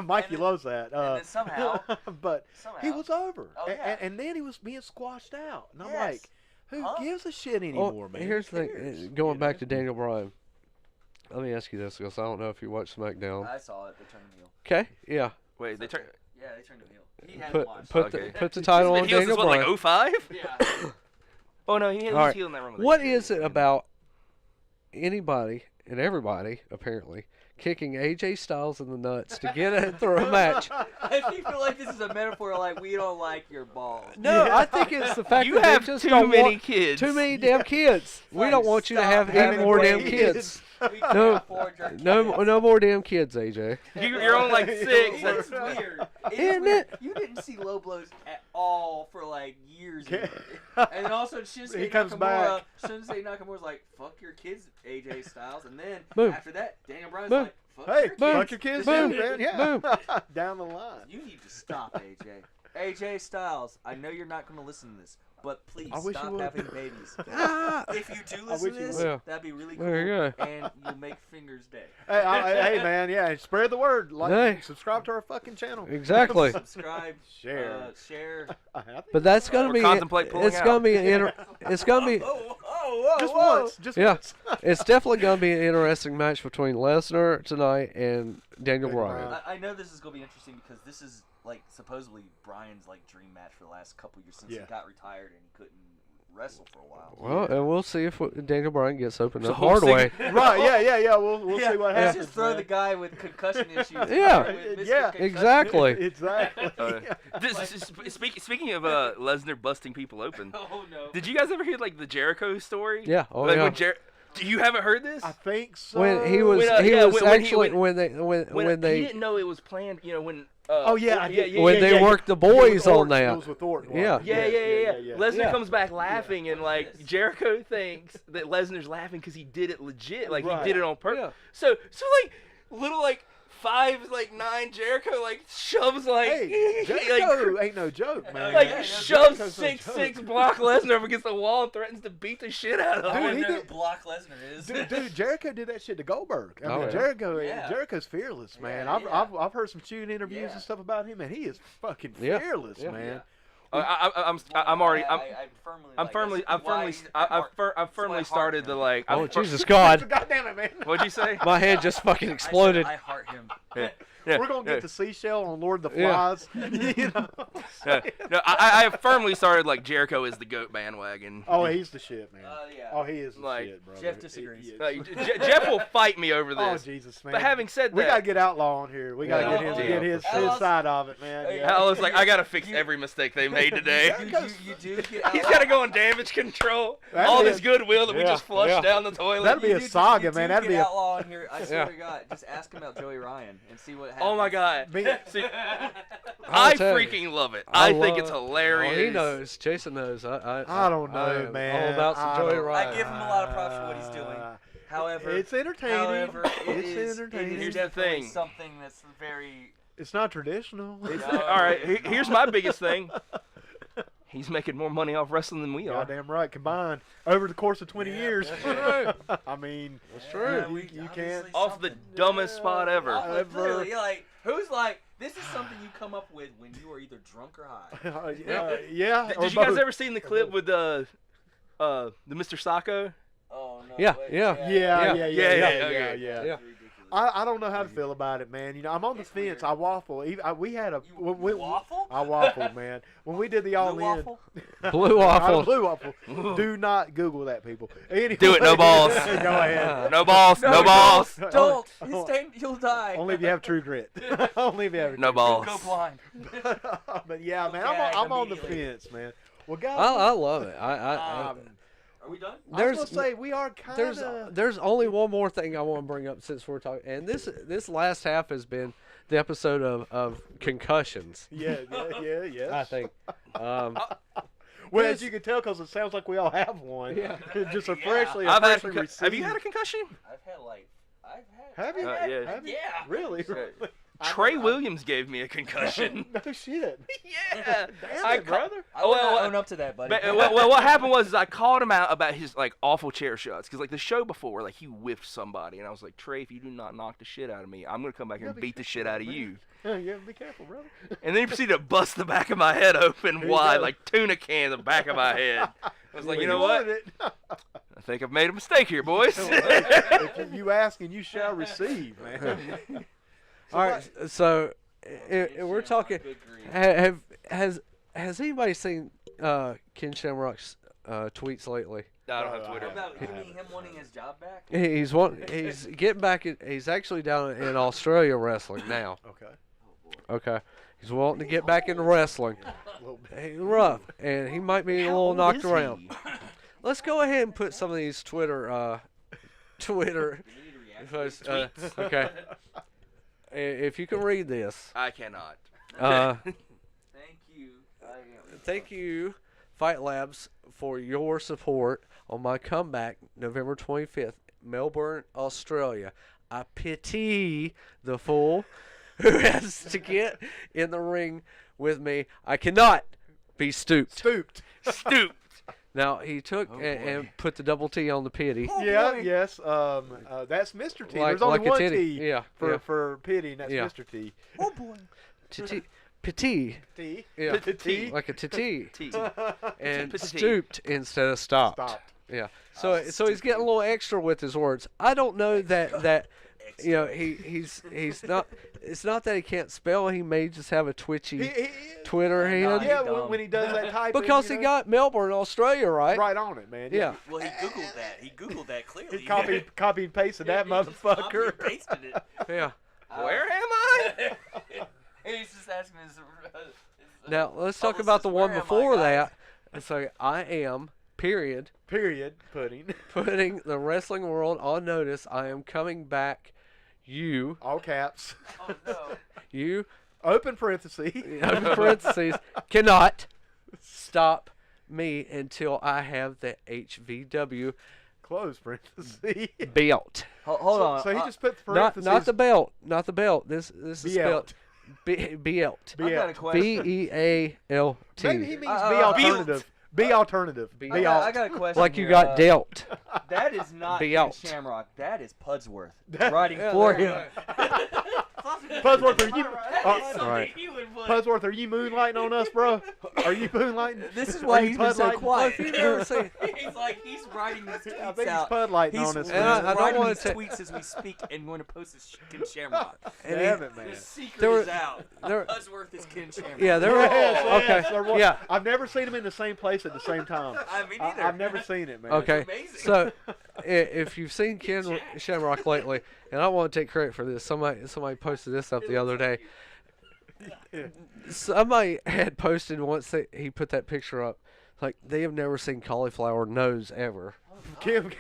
Mikey then- loves that. and then somehow, but somehow, he was over, Oh, yeah. and then he was being squashed out, and I'm Yes. like, who Huh? gives a shit anymore, man? Here's Who the cares? thing. Going You back know? to Daniel Bryan. Let me ask you this, because I don't know if you watch SmackDown. I saw it. They turned him heel. Okay, yeah. Wait, they turn. Yeah, they turned him heel. He hadn't watched. Put the title on He's been Daniel healed since what, Bryan. like 05? Yeah. Oh no, he was All right. healed in that run. What is it about anybody and everybody, apparently, kicking AJ Styles in the nuts to get it through a match? I feel like this is a metaphor like we don't like your balls. No, I think it's the fact You that have they just too don't many want kids. too many damn kids. We don't want you to Stop have any having more damn babies. kids. We can't No, afford your kids. no more damn kids, AJ. You're on like 6. It's That's weird. It is Isn't weird. it? You didn't see low blows at all for like years. Okay. And then also He Shinsuke comes Nakamura. Shinsuke Nakamura's like, "Fuck your kids, AJ Styles," and then Boom. after that, Daniel Bryan's Boom. like, "Fuck Hey, your kids." fuck your kids, Boom. too, man. Yeah, Boom. down the line. You need to stop, AJ. AJ Styles, I know you're not going to listen to this, but please I wish you stop would. having babies. Ah, If you do I listen wish to you this, would. Yeah. that'd be really cool. There you go. And you'll make Fingers Day. Hey, man, yeah, spread the word. Like, Hey. subscribe to our fucking channel. exactly. Subscribe, Share. share. I think But that's gonna Or be contemplate pulling it's out. gonna be it's gonna be just once. Just Yeah. once. it's definitely gonna be an interesting match between Lesnar tonight and Daniel Daniel Bryan. Bryan. I know this is going to be interesting because this is like supposedly Brian's like dream match for the last couple years since Yeah. he got retired and he couldn't wrestle for a while. Well, and we'll see if Daniel Bryan gets opened So up hard whole way. Right, yeah. We'll see what Let's happens. just throw man. the guy with concussion issues. Yeah. with Mr. Yeah. Concussion. Exactly. Exactly. Speaking of Lesnar busting people open, Oh no. did you guys ever hear like the Jericho story? Yeah. Oh Like, yeah. when you haven't heard this? I think so. When he was When, he yeah, was when he- actually when- when he they didn't know it was planned. You know when. Oh yeah, I did. when they worked the boys on that. It was with Orton. Yeah. wasn't Yeah, it? yeah. Lesnar Yeah. comes back laughing, and like Jericho thinks that Lesnar's laughing because he did it legit, like Right. he did it on purpose. Yeah. So like little like 5'9" Jericho like shoves like Hey, Jericho ain't no joke, man. like Yeah, shoves Jericho's no 6'6" joke. Brock Lesnar up against the wall and threatens to beat the shit out of I Dude, him. don't he know who did- Brock Lesnar is. Dude, Jericho did that shit to Goldberg. I Oh, mean, yeah. Jericho's fearless, man. Yeah, yeah. I've heard some shooting interviews Yeah. and stuff about him, and he is fucking Yeah. fearless, Yeah. man. I'm already I'm I'm firmly I've firmly started to like. Oh I'm Jesus God! God damn it, man. What'd you say? My head just fucking exploded. I heart him. Yeah, We're gonna yeah. get the seashell on Lord of the Yeah. Flies. You know? Yeah. No, I have firmly started like Jericho is the GOAT bandwagon. Oh, he's the shit, man. Yeah. Oh, he is the Like, shit, bro. Jeff disagrees. Like, Jeff will fight me over Oh, this. Jesus, man. But having said we that, gotta get Outlaw on here. We gotta Yeah. get him to Oh, get yeah. his Outlaws- side of it, man. Hey, Yeah. I was like, I gotta fix You- every mistake they made today. You do get He's Outlaw. gotta go on damage control. That'd All be this a- goodwill that we Yeah, just flushed yeah. down the toilet. That'd be You a do- saga, you do man. That'd get be a- Outlaw on here. I swear Yeah. to God, just ask him about Joey Ryan and see what happens. Oh my god. Me- See, I'll I tell you. freaking love it. I I think love- it's hilarious. Oh, he knows. Jason knows. I don't know, am man. All about some I Joey don't- Ryan. I give him a lot of props for what he's doing. However, It's entertaining. However, It's entertaining. It is Here's the definitely thing. something that's very. It's not traditional. It's No, all right. it's Here's my biggest thing. He's making more money off wrestling than we are. Goddamn right. Combined over the course of 20 years. That's I mean, That's true. You can't. Off the dumbest spot ever. Literally, you're like, who's like, this is something you come up with when you are either drunk or high. Yeah. Did or you guys both. ever seen the clip with the Mr. Sacco? Oh no. Yeah, wait, yeah. Yeah. Yeah, Yeah. Yeah. I don't know how to feel about it, man. You know, I'm on the It's fence. weird. I waffle. We had a You waffle? I waffled, man. When we did the all Blue in waffle? Blue waffle. Blue waffle. Do not Google that, people. Anyway, Do it, no balls. Go ahead. No balls. No balls. Don't. You'll die. Only if you have true grit. Only if you have No true balls. Go blind. grit. But yeah, man, Gag I'm on the immediately. fence, man. Well, guys, I love it. I um, Are we done? I was gonna say we are kind of. There's only one more thing I want to bring up since we're talking, and this last half has been the episode of concussions. Yeah, yes. I think. Well, as you can tell, because it sounds like we all have one. Yeah. Just a Yeah. freshly received. Have you had a concussion? Have you? Yeah. Have you? Yeah. Really? Right. Really? Trey Williams gave me a concussion. No shit. Yeah. Damn it, brother. I will Well, not own up to that, buddy. Well, what happened was is I called him out about his like awful chair shots because like the show before, like he whiffed somebody, and I was like, Trey, if you do not knock the shit out of me, I'm gonna come back here and beat the shit out of you. Yeah, be careful, brother. And then he proceeded to bust the back of my head open There you wide, go. like tuna can, the back of my head. I was like, you know wanted what? it. I think I've made a mistake here, boys. If you ask and you shall receive, man. All right, so we're talking. Good grief. Has anybody seen Ken Shamrock's tweets lately? No, I don't have Twitter. What about him wanting his job back? He's getting back. He's actually down in Australia wrestling now. Okay. Okay, he's wanting to get back into wrestling. A little bit. He's rough, and he might be a How little old knocked is around. he? Let's go ahead and put some of these Twitter Do we need to react to his posts. tweets? Okay, if you can read this. I cannot. Thank you. Thank you, Fight Labs, for your support on my comeback November 25th, Melbourne, Australia. I pity the fool who has to get in the ring with me. I cannot be stooped. Stooped. Stooped. Now, he took and put the double T on the pity. Yeah, yes. That's Mr. T. Like- There's only like a one titty. T Yeah, for, yeah. for pity, and that's Yeah. Mr. T. Oh boy. Titi. Pity. T. Yeah. T. Like a titty. T. And Petite. stooped instead of stopped. Stopped. Yeah. So he's getting a little extra with his words. I don't know that you know he's not. It's not that he can't spell. He may just have a twitchy Twitter hand. Yeah, dumb. when he does that typing. Because you he know, got Melbourne, Australia, right? right on it, man. Yeah. Well, he googled that. He googled that clearly. He copied and pasted that He just motherfucker. copied and pasted it. Yeah. Where am I? And he's just asking his. Now let's talk about the publicist, one "Where am I, before guys?" that. And so I am period Pudding. putting the wrestling world on notice. I am coming back. You All caps. Oh no. you Open parenthesis. open parentheses cannot stop me until I have the HVW Close parenthesis. belt. Hold on. So he just put the Not parentheses. the belt. Not the belt. This is spelled Belt. belt. I got a question. BEALT. Maybe he means Uh, be alternative. Be alternative. Be Be I alt. got a question. Like you here. got dealt. That is not Be Ken out. Shamrock. That is Pudsworth writing Yeah, for there him. Pudsworth, are you? Right. Pudsworth, are you moonlighting on us, bro? Are you moonlighting? This is Are why you he's been so Pudlighting? quiet. If you've never seen, He's like he's writing these I tweets think he's out. Pudlighting He's, on us. he's And I don't writing wanna these ta- tweets as we speak and going to post his Ken Shamrock. and Damn it, man. The secret There is were- out. there- Pudsworth is Ken Shamrock. yeah, there were Yes, okay. yes, there was. Yeah. I've never seen him in the same place at the same time. I mean, neither. I've never seen it, man. Okay, amazing. so if you've seen Ken Jax. Shamrock lately, and I want to take credit for this, somebody posted this up the other day. Somebody had posted once he put that picture up, like they have never seen cauliflower nose ever. Ken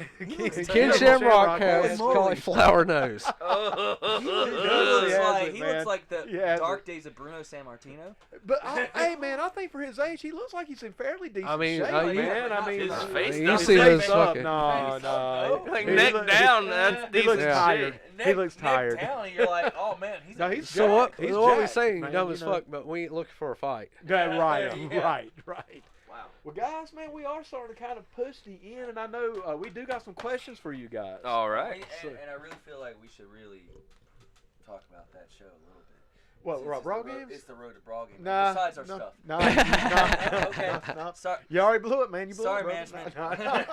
Ken Shamrock has Holy moly. cauliflower nose. He has looks it, like the He has dark days of Bruno Sammartino. But hey, man, I think for his age, he looks like he's in fairly decent I mean, shape, you- man. I mean, His face You doesn't see say those face up, fucking. no. Like He neck look- down, that's he looks decent tired. shit. He looks tired. Down, and you're like, oh man, he's No, he's So what? jacked. He's What we jacked, saying? man, Dumb you as know. fuck, but we ain't looking for a fight. Yeah, right, Yeah. right. Wow. Well, guys, man, we are starting to kind of push the end, and I know we do got some questions for you guys. All right. And I really feel like we should really talk about that show a little bit. What, Since it's Brawl the road- Games? It's the road to Brawl Games. Nah, Besides our no, stuff. No, Okay. no. Sorry. You already blew it, man. You blew Sorry, it, brother. management.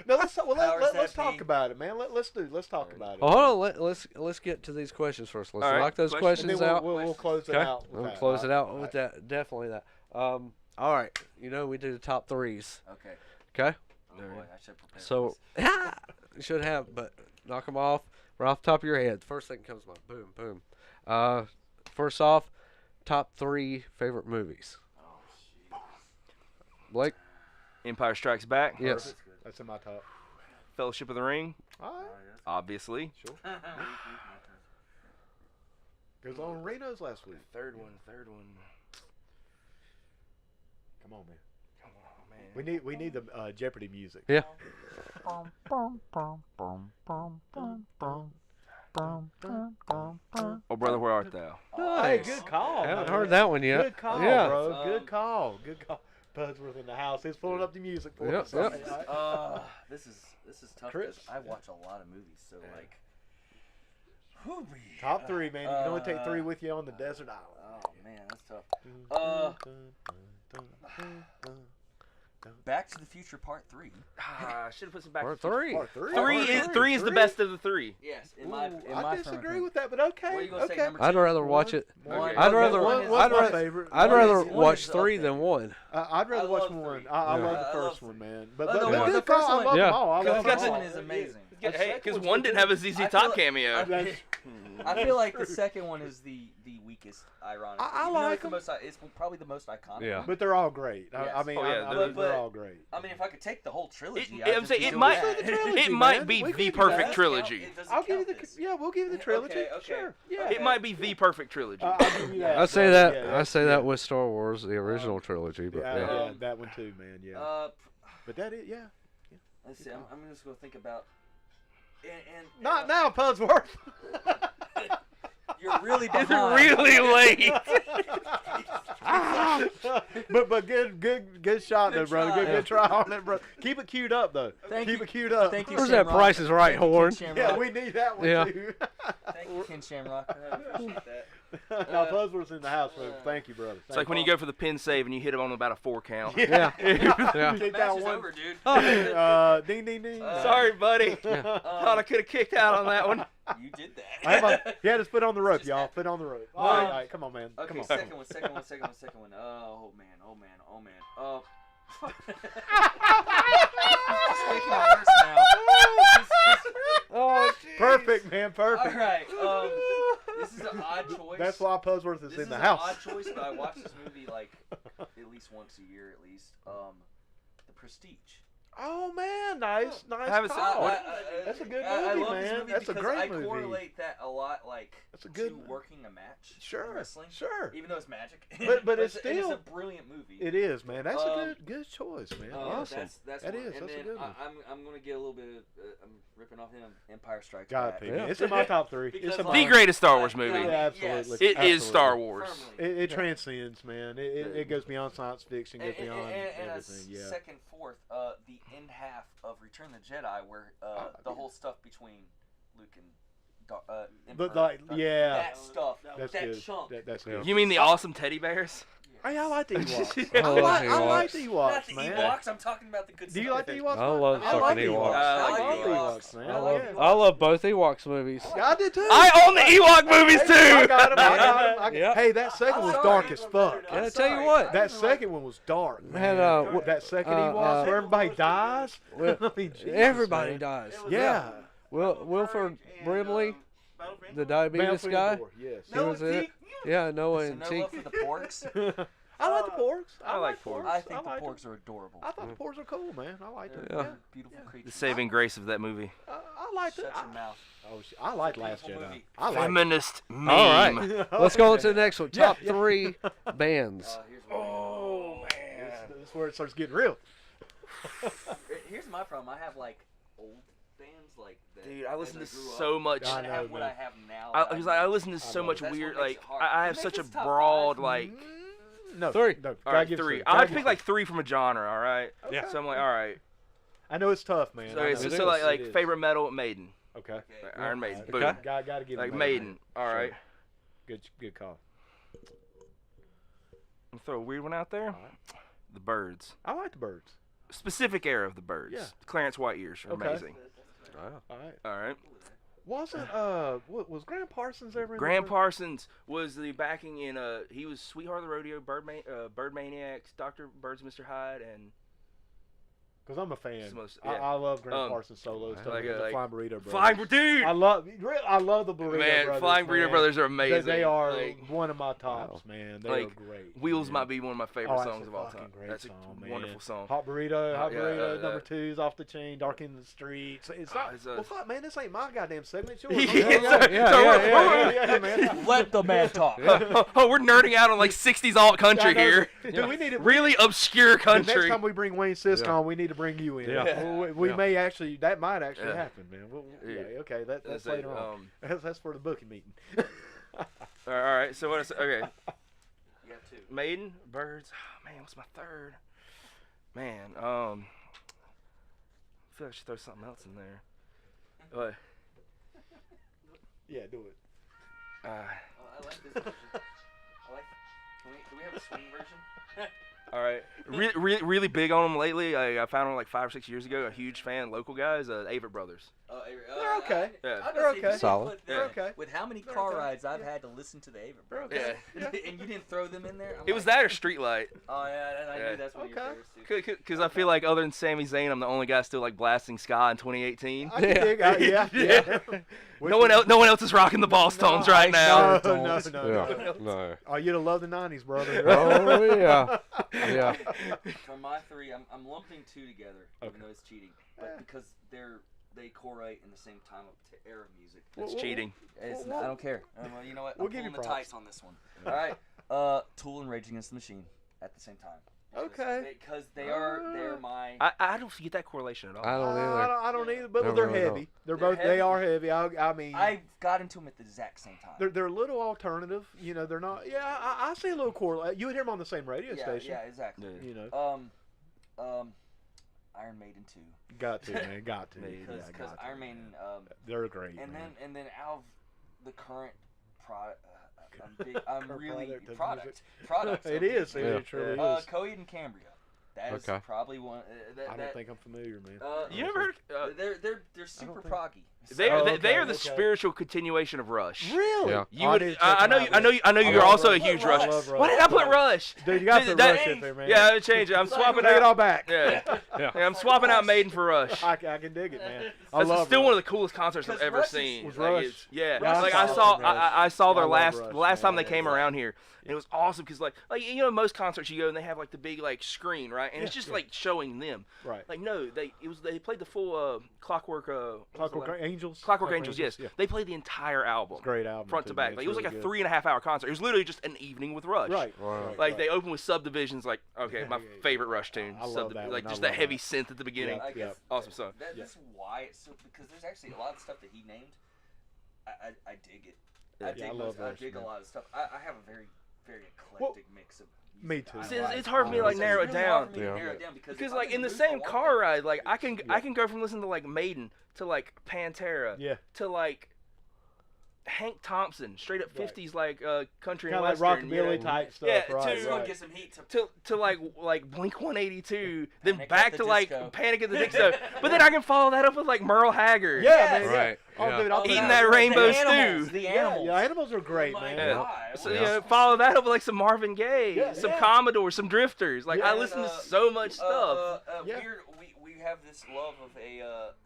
No, let's talk, Powers let's that talk be. about it, man. Let's talk about it. Well, hold on. Let's get to these questions first. Let's All right, knock those And questions then out. we'll close it Okay. out. with We'll that. close it out All with right. that. Definitely that. All right. You know we do the top threes. Okay. Okay. Oh boy, I should prepare. So you should have, but knock them off right off the top of your head. First thing comes to mind. Boom, boom. First off, top 3 favorite movies. Oh, Blake. Empire Strikes Back. Yes. That's in my top. Fellowship of the Ring, All right. obviously. Sure. Goes on Reno's last week. Third one. Come on, man. Come on, man. We need the Jeopardy music. Yeah. Oh, brother, where art thou? Hey, Nice. good call. Haven't man. heard that one yet. Good call, Yeah. bro. Good call. Pudsworth in the house. He's pulling up the music for Yep, us. yep. This is tough. Chris? 'Cause I watch a lot of movies, so like. Whoo-wee. Top 3, man. You can only take 3 with you on the desert island. Oh man, that's tough. Back to the Future Part 3. I should have put some back. Part 3. Part 3. Three is the best of the 3. Yes, in Ooh, my I disagree with that, but okay. What are you gonna say, okay. number I'd 2? rather watch it. One. I'd rather. One is- What's my I'd favorite? rather one watch is 3 up than 1. I'd rather I watch love one. 3. I love Yeah. the I first love one, 3. man. Oh, But the good one- the call. first I one- love Yeah. them all. I Because love the them first all. one is amazing. Hey, because one's one didn't good. have a ZZ Top cameo. I feel like the second one is the weakest, ironically. I Even though like it's the most. It's probably the most iconic. Yeah. one. But they're all great. Yes. I mean, Oh, yeah, they're but- all great. I mean, if I could take the whole trilogy, I'm saying it might. trilogy, It might man. be We the can do perfect that. trilogy. I'll give you the. Yeah, we'll give you the trilogy. Okay. Sure. Yeah. Okay. It might be the perfect trilogy. I'll give you that. I say bro. that. Yeah, I say yeah. that with Star Wars, the original trilogy. But Yeah, yeah. yeah, that one too, man. Yeah. But that is, yeah. Let's see. I'm just gonna think about. And Not now, Pudsworth. You're really It's behind. really late. but good shot there, Good brother. try. Good try on it, bro. Keep it queued up though. Thank Keep you. it queued up. Thank you, Where's that Shamrock. Price is Right Thank you, horn? Ken Yeah, Shamrock. we need that one Yeah. too. Thank you, Ken Shamrock. I appreciate that. Now Pudsworth's in the house, folks. Thank you, brother. It's like when you go for the pin save and you hit him on about a 4 count. Yeah. Yeah. Kick Match that is one. over, dude. Ding ding ding. Sorry, buddy. Thought I could have kicked out on that one. You did I have that. a, he had his foot on the rope, Just y'all. happened. Foot on the rope. Well, All right, come on, man. Okay, Come on. second one. Oh man. It's making it worse now. Oh, Perfect, man. All Perfect. right. This is an odd choice. That's why Pudsworth is This in is the an house. odd choice, but I watch this movie like at least once a year, at least. The Prestige. Oh man, nice I haven't seen- call. what? That's a good I movie, love this man. movie That's a because great I movie. correlate that a lot, like That's a good to movie. working a match. in Sure, wrestling. sure. Even though it's magic. But it's it's still- a brilliant movie. It is, man. That's a Um, good choice, man. That's Awesome. that's That one. is, And that's a then good one. I'm gonna get a little bit. I'm ripping off him. Empire Strikes God, Back. Pete, Yeah. it's in my top 3. Because, It's in like, my The greatest Star Wars Yeah, movie. Yeah, absolutely. Yes. It is Star Absolutely. Wars. Firmly. It transcends, man. It goes beyond science fiction, goes beyond and everything. Yeah. second, fourth, the end half of Return of the Jedi, where the whole stuff between Luke and But Emperor, like, yeah, that stuff, that's that good. chunk. That's good. You mean the awesome teddy bears? Hey, I like the Ewoks. I I love like, the I like Ewoks. the Not Ewoks, the man. Ewoks. I'm talking about the good Do stuff. you like the Ewoks? I love I like the fucking Ewoks. Ewoks. I I love the like Ewoks, man. I love Yeah. I love both Ewoks movies. I did too. I own the Ewok movies I too. got him. I got him. Yeah. Hey, that second was dark as fuck. Can I tell you what? That second one was dark. Man, Man. That second Ewok where everybody dies. Well, I mean, Jesus, Everybody man. dies. Yeah. Wilford Brimley, the diabetes Battlefield guy. 4, yes. He was in it. Yeah, Noah So and no Teak. love for the porks. I like the porks. I like porks. I think the liked porks them. are adorable. I thought the porks are cool, man. I liked them. Yeah. Yeah. Beautiful The creatures. saving grace of that movie. I liked it. Shut your mouth. I like Last Beautiful Jedi. movie. I like Feminist meme. All right. Let's go on to the next one. Yeah, Top yeah. 3 bands. Here's what Oh man, this is where it starts getting real. Here's my problem. I have like old bands like that. Dude, I listen to as grew up. so much. I I know, have what man. I have now. I, that was like, I know. listen to so know. much That's what weird. makes Like it hard. I It have makes such a this top broad five. like. No, 3. No, All gotta right, give 3. gotta I'd give pick like 3 from a genre. All right. Okay. So I'm like, all right. I know it's tough, man. So, I know. so, It so like It like is. favorite metal, Maiden. Okay. Okay. Iron Maiden. Okay. Boom. Gotta give Like it Maiden. All Sure. right. Good call. I'm throw a weird one out there. All right. The Birds. I like the Birds. Specific era of the Birds. Yeah. Clarence White ears are Okay. amazing. Wow. All right. All right. Wasn't was Graham Parsons ever in Graham the Birds? Parsons was the backing in he was Sweetheart of the Rodeo, Birdmaniacs, Dr. Birds, Mr. Hyde, and Because I'm a fan. It's the most- I yeah. love Grant Parsons solo stuff. like the like- Flying Burrito Brothers. Flying dude. I love the Burrito Man, Brothers. Flying Burrito man. Brothers are amazing. They are Like, one of my tops, man. They are like, great. Wheels man. might be one of my favorite Oh, that's songs a of all fucking time. great That's a song, man. wonderful song. Hot Burrito, number yeah. 2's off the chain, Dark in the Streets. It's not. it's a- Well, fuck, man, this ain't my goddamn segment. It's yours. Yeah, man. Let the man talk. Oh, we're nerding out on like 60s alt country Yeah, I know. here. Dude, we need to Really obscure the next country. time we bring Wayne Sisk on, we need to bring you in. Yeah. We Yeah. may actually. That might actually Yeah. happen, man. Yeah, okay. That's That's it, later on. That's for the booking meeting. All right. So what? Okay. You got 2. Maiden, Birds. Oh, man, what's my third? Man, I feel like I should throw something else in there. What? Yeah, do it. Oh, I like this version. Do we have a swing version? All right. Really big on them lately. I found them like 5 or 6 years ago. A huge fan, local guys, Avett Brothers. They're okay. Yeah. They're okay. Solid. They're okay. With how many They're car okay. rides I've Yeah. had to listen to the Avett They're Brothers. okay. And you didn't throw them in there? I'm It was like, that or Streetlight. Oh, yeah, and I Yeah. knew that's one of your Okay. favorites, too. Because I feel like other than Sami Zayn, I'm the only guy still like blasting ska in 2018. I can dig. Yeah. No one else is rocking the ball stones right now. No. Yeah. No. Oh, you'd have loved the '90s, brother. Oh yeah. Yeah. For my 3, I'm lumping 2 together, even Okay. though it's cheating. But because they correlate in the same time of era of music. It's Well, cheating. I don't care. Well, you know what? We'll I'm give you pulling the props. tights on this one. All right. Tool and Rage Against the Machine at the same time. Okay. Because they're my. I don't get that correlation at all. I don't either. I don't either, but No, they're really heavy. don't. They're They're both. heavy. They are heavy. I mean, I got into them at the exact same time. they're a little alternative. You know, they're not. Yeah, I see a little correlation. You would hear them on the same radio station. Yeah, exactly. You know, Iron Maiden 2. got to, man, got to. Because- Yeah, Because got to, Iron man. Maiden. They're great. And man. then out of the current product, I'm Current really product of products. It of is. music. It truly is. Coheed and Cambria. That is Okay. probably one. I don't think I'm familiar, man. You ever heard? They're super think- proggy. They are okay, they are the okay. spiritual continuation of Rush. Really? Yeah. You would, need to I check know them you. out, I know man. you're love also a Rush. huge I Rush. love Why did I put Rush. Rush? Dude, you got to put That- Rush in there, man. Yeah, I change it. I'm swapping Take it all out. back. Yeah. Yeah. I'm swapping out Maiden for Rush. I can dig it, man. I That's love still Rush. one of the coolest concerts I've Because ever Rush is- seen. Was Like, Rush- it's- yeah, Rush like is I awesome, saw, Rush. I saw their I love last Rush, the last time man. they came around here. And it was awesome because like you know most concerts you go and they have like the big like screen right and it's just like showing them. Right. Like no, they played the full Clockwork Clockwork Angels. Clockwork Angels, yes. Yeah. They played the entire album. Great album. Front too, to back. man. Like, It's it was like really a good. 3.5-hour concert. It was literally just an evening with Rush. Right. Wow. right, Like right. they opened with Subdivisions, like okay, my Yeah, yeah, yeah. favorite Rush tune. I love that like one. I just that love heavy that. synth at the beginning. I guess Awesome song. That's why it's so because there's actually a lot of stuff that he named. I dig it. Yeah. I love I Rush, dig a man. lot of stuff. I have a very eclectic mix of. Me music too. that I See, like. it's hard for me to like It's narrow it really hard down. for me to Yeah. narrow it down because Because if like I'm in the mood for same one car thing- ride, like I can Yeah. go from listening to like Maiden to like Pantera Yeah. to like Hank Thompson, straight up Right. 50s like country Kind and of like western, rockabilly you know? type stuff. Yeah, right. to- It's gonna right. get some heat to to like Blink 182, then Panic back at the to like Disco. Panic at the Disco. But then I can follow that up with like Merle Haggard. Yeah, Yes. man. Yeah. Right. Oh, Yeah. dude, I'll Eating be that honest. rainbow the animals, stew. The Yeah, animals. yeah, animals are great, Oh my man. Yeah. God. So Yeah. you know, follow that up with like some Marvin Gaye, Yeah, some yeah. Commodore, some Drifters. Like I Yeah, listen to and, so much stuff. Yeah. We have this love of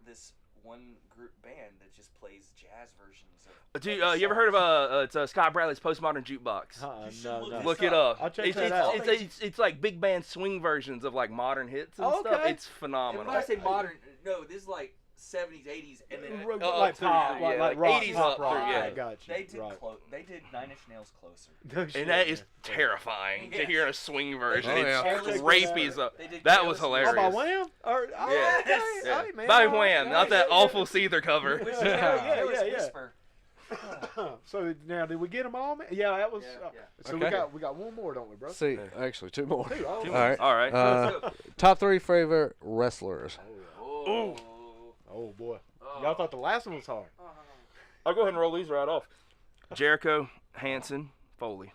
this one group band that just plays jazz versions of. Dude, of you ever heard of it's Scott Bradley's Postmodern Jukebox? You should No, look no. this Look it up. I'll check It's, that out. it's like big band swing versions of like modern hits and stuff. Okay. It's And phenomenal. when I say modern, no, this is like 70s, 80s, and then Like through, pop, yeah, like like rock, 80s pop up rock. through, yeah. I got you. they did right. they did 9 Inch Nails Closer. No shit, And that is man. terrifying to Yes. hear in a swing version. Oh, yeah. It's Check rapey that as up. They did That was Careless Oh, hilarious. by Whisper. Wham? Or, oh, Yes. okay. Yeah. Hey, man. By all right. Wham, not that awful Seether cover. Which is Yeah, Careless yeah. Whisper. So now, did we get them all, man? Yeah, that was. Yeah, yeah. So Okay. we got one more, don't we, bro? See, actually, two more. Two. Oh, All right. All right. Top 3 favorite wrestlers. Oh. Oh boy. Y'all thought the last one was hard. I'll go ahead and roll these right off. Jericho, Hansen, Foley.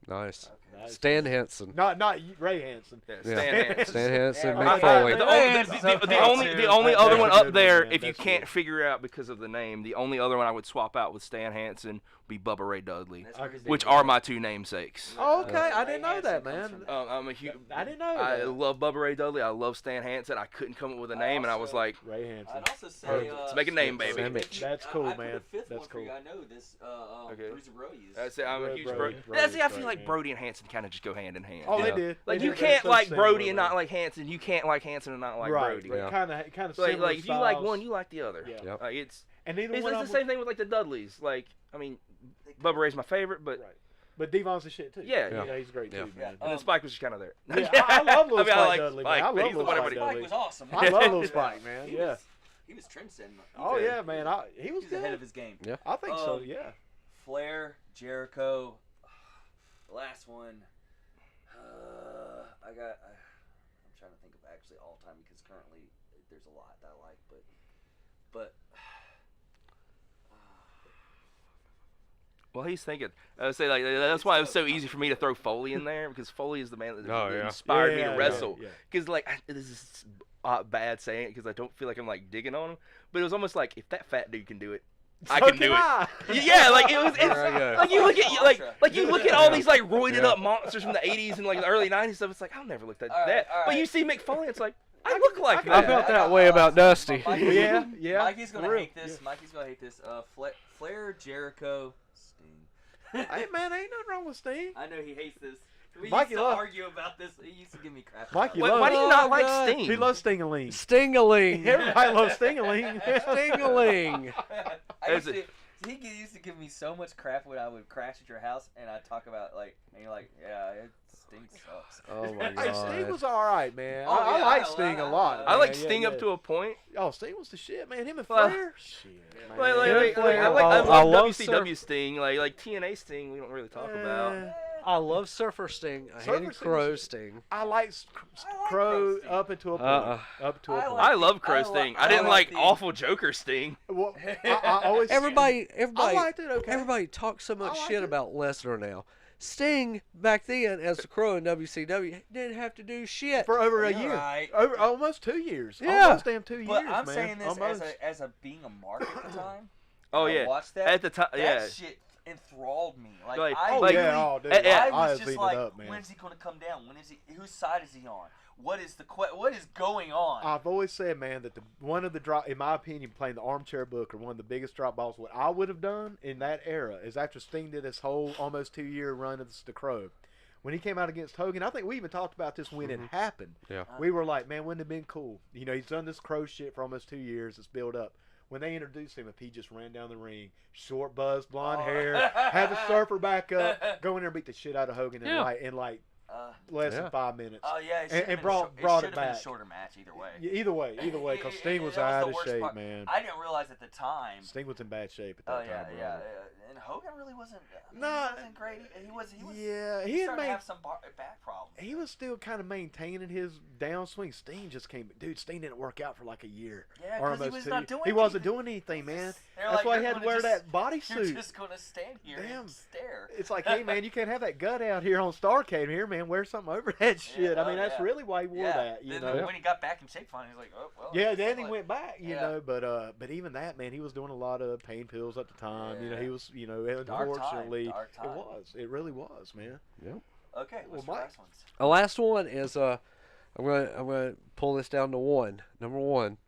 Nice. Nice. Stan Hansen. Not Ray Hansen. Yeah, Yeah. Stan Hansen. Stan Hansen, Yeah, Mick right. Foley. The only That's other a one good up one, there, man. if you That's can't good. figure out because of the name, the only other one I would swap out with Stan Hansen would be Bubba Ray Dudley, That's I pretty can which big. are my two namesakes. Oh, okay. I Ray didn't know that, Hansen comes man. from that. I'm a huge. I didn't know I that. love Bubba Ray Dudley. I love Stan Hansen. I couldn't come up with a name, and I was also- like, Ray Hansen. I'd also say Let's make a name, baby. Sandwich. That's cool, I put man. a fifth That's one for you. cool. I know this. Okay. Bruiser Brody is. that's it. I'm a huge Brody. Brody. Yeah, see, I Brody's feel great, like man. Brody and Hansen kind of just go hand in hand. Oh, Yeah. they did. Like They you did. can't They're so like similar, Brody and bro. not like Hansen. You can't like Hansen and not like right. Brody. Yeah. Kind of Like, similar like if you like styles. one, you like the other. Yeah. Yep. Like it's And neither it's one the of them. same thing with like the Dudleys. Like I mean, Bubba Ray's my favorite, but Right. But Devon's the shit too. Yeah, yeah. He's great Yeah. too, Yeah. man. and then Spike was just kind of there. Yeah, I love little I mean, Spike I like Dudley, Spike, man. I but love he's the little one Spike everybody. Spike was awesome. I love little Spike, man. He Yeah. was- He was trendsetting. Oh yeah, man. He was He's ahead of good. his game. I think so. Yeah. Flair, Jericho, the last one. I'm trying to think of actually all time because currently there's a lot that I like, but Well, he's thinking. I would say like that's why it was so easy for me to throw Foley in there because Foley is the man that Oh, yeah. inspired me Yeah, to yeah, wrestle. yeah. Because like this is bad saying it because I don't feel like I'm like digging on him, but it was almost like if that fat dude can do it, I So can do it. I. Yeah, like it was. It's, There I go. like you look at like you look at all Yeah. these like roided Yeah. up monsters from the '80s and like the early '90s stuff. It's like I'll never look at All right, that. all But right. you see Mick Foley, it's like I look like I that. felt that way about Dusty. Yeah, yeah. Mikey's gonna for real. hate this. Mikey's gonna hate this. Flair, Jericho, Sting. Hey man, ain't nothing wrong with Sting. I know he hates this. We Mikey used to love- argue about this. He used to give me crap. Mikey about it. Why do you Oh, not like God. Sting? He loves Sting-a-ling. Sting-a-ling. Everybody loves Sting-a-ling. Sting-a-ling. I used Is to, he used to give me so much crap when I would crash at your house and I'd talk about like, and you're like, yeah, Sting sucks. Oh my Hey, Sting god. was all right, man. Oh, I yeah, like I Sting a like- lot. I like man. Sting Yeah, up to a point. Oh, Sting was the shit, man. Him and Well, Flair. Shit, man. Like, Yeah, I I love love WCW Sting, like TNA Sting. We don't really talk about. I love Surfer Sting. I Surfer hated Sting's- Crow Sting. I like like Crow Sting. up into a point. Up to a I point. like- I love Crow I Sting. like- I didn't I like like the- awful Joker Sting. Well, I always Everybody, I liked it. Okay. everybody talks so much I liked shit it. about Lesnar now. Sting back then, as the Crow in WCW, didn't have to do shit. for over a You're year, right. over almost 2 years. Yeah. Almost damn 2 But years, I'm man. saying this almost. as a being a mark at the time. Oh when I yeah, watched that. at the time, That yeah. shit enthralled me. Like, Like, I Oh like- yeah, oh dude, I I I was was just eating like, it up, man. when's he gonna come down? When is he? Whose side is he on? What is what is going on? I've always said, man, that one of the drop, in my opinion, playing the armchair booker, one of the biggest drop balls. What I would have done in that era is after Sting did this whole almost 2-year run of the Crow, when he came out against Hogan. I think we even talked about this when it happened. Yeah. We were like, man, wouldn't it have been cool? You know, he's done this Crow shit for almost 2 years. It's built up. When they introduced him, if he just ran down the ring, short buzz, blonde hair, had the surfer back up, go in there and beat the shit out of Hogan in Yeah. like Uh, less Yeah. than 5 minutes. Oh yeah, And it should've been brought it it should've been back. a shorter match either way. Yeah, either way, because Sting was That out the of worst shape, part. man. I didn't realize at the time. Sting was in bad shape at Oh that yeah, time. yeah, brother. and Hogan really wasn't. Nah, he wasn't great. He was. Yeah, He he had started to made. have some back problems. He was still kind of maintaining his downswing. Sting just came. Dude, Sting didn't work out for like a year. Yeah, or 'cause he almost was 2 not years. doing He wasn't anything. doing anything, man. They're That's like, why he "You're had to gonna wear just- that bodysuit. You're just gonna stand here Damn. and stare. It's like, hey man, you can't have that gut out here on Starcade here, man. Wear something over that shit. I oh, mean, that's yeah. really why he wore Yeah. that, you Then know. when he got back in shape, finally, he's like, oh well. Yeah, it's then he like- went back, you Yeah. know. But even that, man, he was doing a lot of pain pills at the time. You know, Yeah. he was, you know, Dark time, unfortunately, dark time. it was. It really was, man. Okay, what's Well, your Mike- last ones? The last one is I'm gonna pull this down to one. Number one,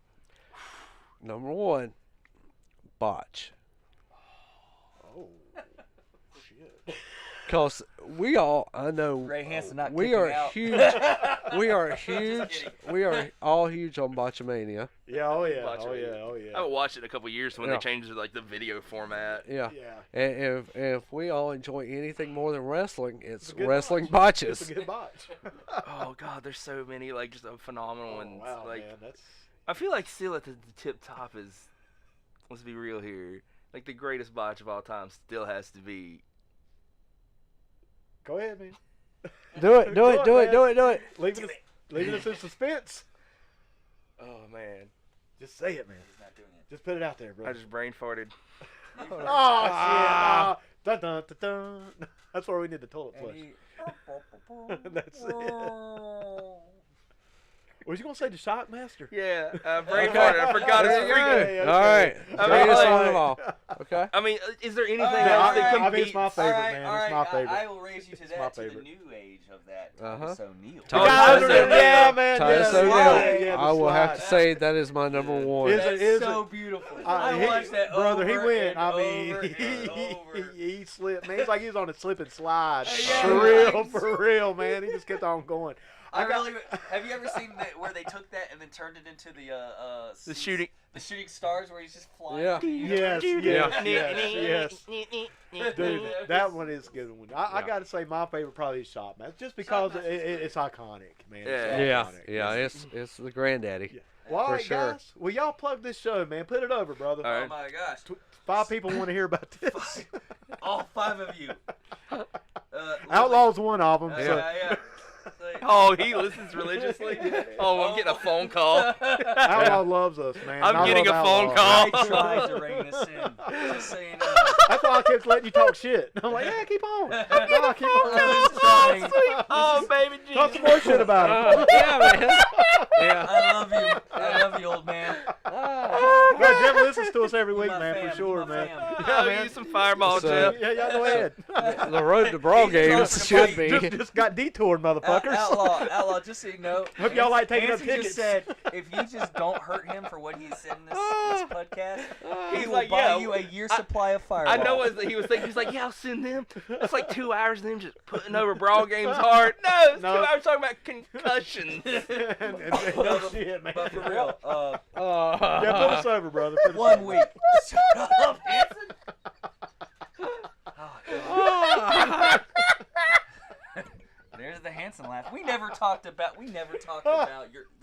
botch. Oh, shit. Cause we all, I know, Ray Hansen not we kicking are out. huge. We are Just huge. kidding. We are all huge on Botchamania. Yeah, oh yeah, Watch oh it. yeah, oh yeah. I haven't watched it in a couple years when Yeah. they changed like the video format. Yeah. Yeah. And if we all enjoy anything more than wrestling, it's a good wrestling botch. botches. It's a good botch. Oh god, there's so many like just phenomenal Oh, ones. wow, Like man, that's I feel like still at the tip top is. Let's be real here. Like the greatest botch of all time still has to be. go ahead, man. Do it, do Go it, on, do it, man. do it, do it. Leaving us in suspense. Oh man, Just say it, man. He's not doing it. Just put it out there, bro. I just brain farted. Oh shit! Dun, dun, dun, dun. That's where we need the toilet And flush. he- That's it. Was you gonna say the Shockmaster? Yeah, Braveheart. I forgot his There you freaking. go. All right. I mean, Greatest like- song of all. Okay. I mean, is there anything Alright, else that alright, I mean, it's competes? my favorite, All right, man. all It's right. my favorite. I will raise you to It's that, my to the favorite. new age of that. Uh-huh. Titus O'Neil. Titus Guys, O'Neil. yeah, man. Titus yeah, O'Neil. slide, yeah, the I will have to slide. say that is my number one. Is it- That's is so beautiful. He- I watched that brother, he over went. and I mean, over and over. he slipped. Man, it's like he was on a slip and slide. Yeah, For right. real, for real, man. He just kept on going. Have you ever seen that where they took that and then turned it into The shooting. the shooting stars where he's just flying? Yeah. through the universe? Yes. Dude, that one is a good one. I got to say my favorite probably is Shopmaster, just because it's iconic, man. It's Yeah. iconic. Yeah. It's the granddaddy. Yeah. Well, all For right, sure. guys. Well, y'all plug this show, man. Put it over, brother. All Oh right. my gosh! 5 people want to hear about this. All 5 of you. Outlaw's one of them. Yeah, So. yeah. Oh, he listens religiously. Oh, I'm getting a phone call. Outlaw loves us, man. I'm I getting love a phone Outlaw. call. I tried to rein this in. Just so you know. That's why I kept letting you talk shit. I'm like, yeah, keep on. No, keep on. I'm just trying. Oh, baby Talk Jesus. some more shit about it. Yeah, man. Yeah. I love you, old man. No, Jeff listens to us every You week, my man, fam, for sure, you my man. fam. Yeah, I'll man. use some fireball, So- Jeff. Yeah, go ahead. The road to Brawl He's Games talking should about- be. Just got detoured, motherfuckers. Outlaw, just so you know. Hope y'all like taking up Hansen tickets. just said, if you just don't hurt him for what he said in this podcast, he He's will like, buy yeah, you a year's supply of fireball. I know what he was thinking. He's like, yeah, I'll send them. It's like 2 hours of them just putting over Brawl Games hard. No, it's No. 2 hours talking about concussions. and no shit, man. But for real, Yeah, put us over, brother. Put us 1 over. week. Shut up, Hansen. Oh, there's the Hansen laugh. We never talked about the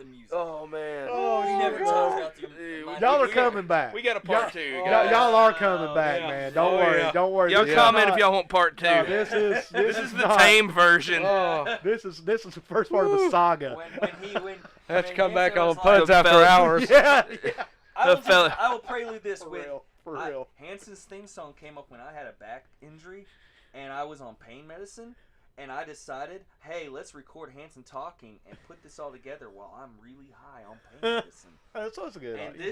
music. Oh, man. Oh, we never God. talked about the Dude, my- Y'all are we- coming back. We got a part 2. Y'all, guys. y'all are coming back, yeah. man. Don't Oh, worry. yeah. Don't worry. Y'all This is comment not- if y'all want part 2. No, this is This is the not- tame version. Oh, This is the first part of the saga. When have to when come back Hansen on was PUDs like- after fella. hours. Yeah, I will prelude this for with real, for real. Hansen's theme song came up when I had a back injury and I was on pain medicine, and I decided, hey, let's record Hansen talking and put this all together while I'm really high on pain medicine. That's a good And idea.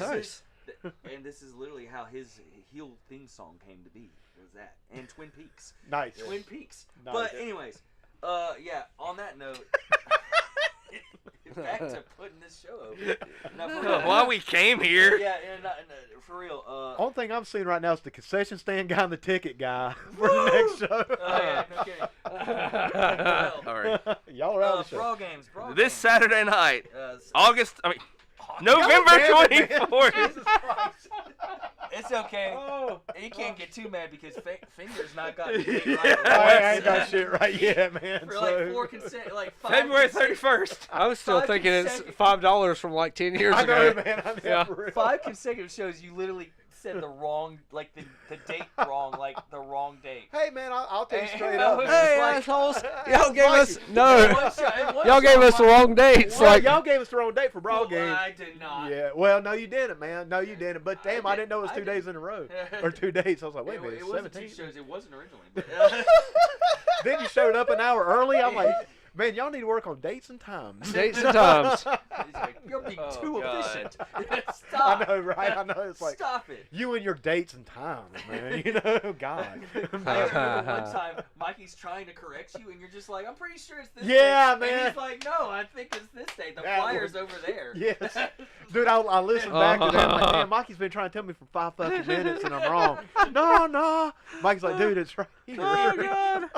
this is literally how his heel theme song came to be. Was that and Twin Peaks? Nice. Twin Peaks. Nice. But anyways, yeah. On that note, back to putting this show over. Now, for real, Why we came here? yeah, for real. Only thing I'm seeing right now is the concession stand guy and the ticket guy for the next show. Oh yeah, no kidding. Well, All right. Y'all are out of the show. Brawl Games. This Games. Saturday night, S- August. I mean, November damn it, man. 24th. It's okay. Oh. You can't get too mad because Finger's not got anything right. I ain't got shit right yet, man. For So. like 5 February 31st. I was still 5 thinking it's consecutive- $5 from like 10 years I ago. know, man. I know, Yeah. for real. 5 consecutive shows. You literally said the wrong, like the date wrong, like the wrong date. Hey, man, I'll tell you Hey, straight hey, up. hey, man. Hey, like- assholes! That Y'all was gave us Mikey. no. Y'all gave us the wrong dates. Well, Like y'all gave us the wrong date for Brawl Games. I did not. Yeah, well, no, you didn't, man. No, you didn't. But damn, I didn't know it was I 2 did. days in a row. Or 2 days. I was like, wait a minute, It it's wasn't 2 17. shows. It wasn't originally. But, Then you showed up an hour early. I'm like, man, y'all need to work on dates and times. dates and times. He's like, you're being Oh, too God. efficient. I Stop. know, right? I know. It's like Stop it. you and your dates and times, man. You know, God. I remember one time Mikey's trying to correct you, and you're just like, I'm pretty sure it's this Yeah, date. man. And he's like, no, I think it's this date. The That flyer's was- over there. Yes. Dude, I listened back to that. I'm like, damn, Mikey's been trying to tell me for 5 fucking minutes, and I'm wrong. No. Mikey's like, dude, it's right here. Oh, God.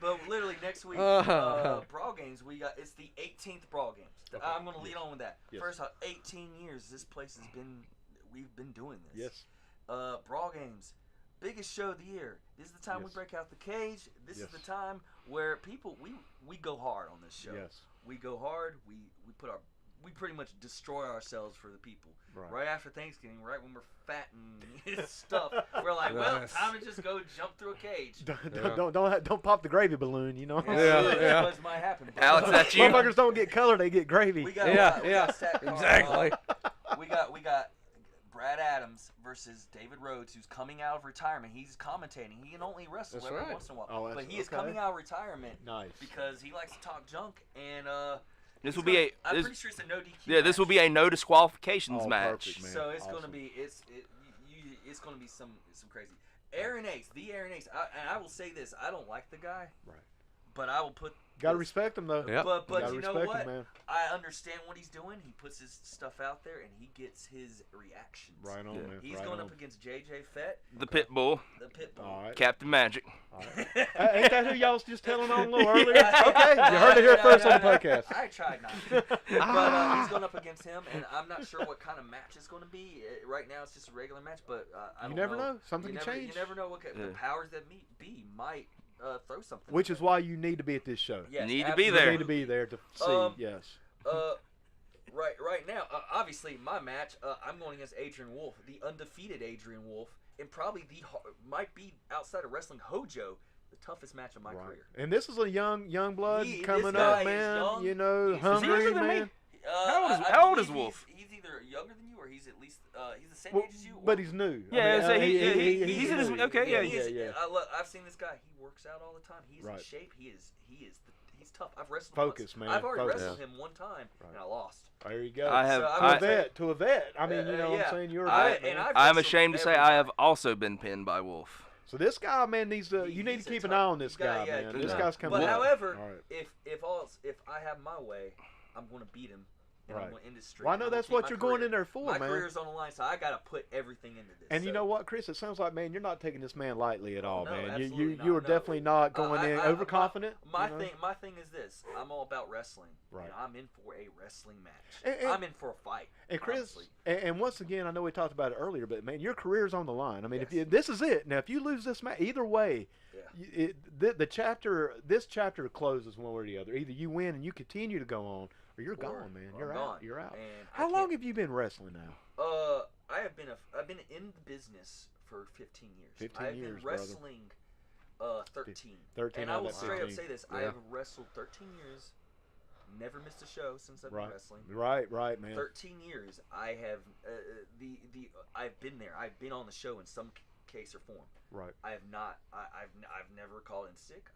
But literally next week, Uh. Brawl Games, it's the 18th Brawl Games. Okay. I'm going to lead on with that. Yes. First off, 18 years this place we've been doing this. Yes. Brawl Games, biggest show of the year. This is the time we Yes. break out the cage. This Yes. is the time where people we go hard on this show. Yes. We go hard. We pretty much destroy ourselves for the people. Right. Right after Thanksgiving, right when we're fat and stuff, we're like, well, Nice. time to just go jump through a cage. Don't pop the gravy balloon, you know. Yeah. What might happen. But Alex, that's you. Motherfuckers don't get color; they get gravy. We got, Yeah, we yeah, got stack car, exactly. we got Brad Adams versus David Rhodes, who's coming out of retirement. He's commentating. He can only wrestle That's every right. once in a while. Oh, but he is okay. coming out of retirement Nice. because he likes to talk junk. And This will be a. I'm This, pretty sure it's a no DQ. yeah, this will match. be a no disqualifications Oh, match. perfect, man. So it's Awesome. gonna be it's gonna be some crazy. Aaron Ace, the Aaron Ace. And I will say this: I don't like the guy, Right. but I will put. Gotta this- respect him though. Yep. But Gotta you know respect what? him, man. I understand what he's doing. He puts his stuff out there and he gets his reactions. Right on, Yeah. man. He's right going on. up against JJ Fett, The pit bull, the pit bull. All right. Captain Magic. All right. Ain't that who y'all was just telling on a little earlier? Okay, you heard it here first on the podcast. I tried not to. But he's going up against him, and I'm not sure what kind of match it's going to be. Right now, it's just a regular match, but I You don't never know. know. Something You can never, change. You never know what the Yeah. powers that might throw something. Which is why you need to be at this show. Yes, Need to be You there. need to be there to see. Yes. Right now, obviously, my match, I'm going against Adrian Wolf, the undefeated Adrian Wolf, and probably might be outside of wrestling Hojo, the toughest match of my Right. career. And this is a young blood This coming guy up, is man. young. You know, He's hungry, younger than me? man. How old is believe Wolf? He's either younger than you or he's at least he's the same Well, age as you. but he's new. Yeah, so he's in his- new. okay, yeah, yeah. I've seen this guy. He works out all the time. He's in Right. shape. He's tough. I've wrestled Focus, once. man. I've already Focus. wrestled him one time Right. and I lost. There you go. I have. So to I- a vet. To a vet. I mean, you know what yeah. I'm saying? You're a I- vet, and man. I've I'm wrestled ashamed to say every I have time. also been pinned by Wolf. So this guy, man, needs to. You need He's to a keep an tough- eye on this you gotta- guy, yeah, man. keep This an eye. guy's coming But up. however, All right. if I have my way, I'm going to beat him. And Right. I'm going to end this streak. Well, I know I'm gonna that's keep what my you're going career. in there for, My man. career's on the line, so I got to put everything into this. And you So- know what, Chris? It sounds like, man, you're not taking this man lightly at all, no, man. absolutely You not, are no. definitely not going in overconfident. My you know? thing is this: I'm all about wrestling, Right. and I'm in for a wrestling match. And- I'm in for a fight. And Chris, honestly. and once again, I know we talked about it earlier, but man, your career's on the line. I mean, Yes. if you, this is it. Now, if you lose this match, either way, Yeah. this chapter closes one way or the other. Either you win and you continue to go on, or you're gone, man. or You're I'm out. gone. You're out. And How long have you been wrestling now? I've been in the business for 15 years. 15 I've years, been brother. wrestling 13. 13 And I out of will that straight up 15. say this: I Yeah. have wrestled 13 years, never missed a show since I've been Right. wrestling. Right, man. 13 years. I have I've been there. I've been on the show in some case or form. Right. I have not. I've never called in sick.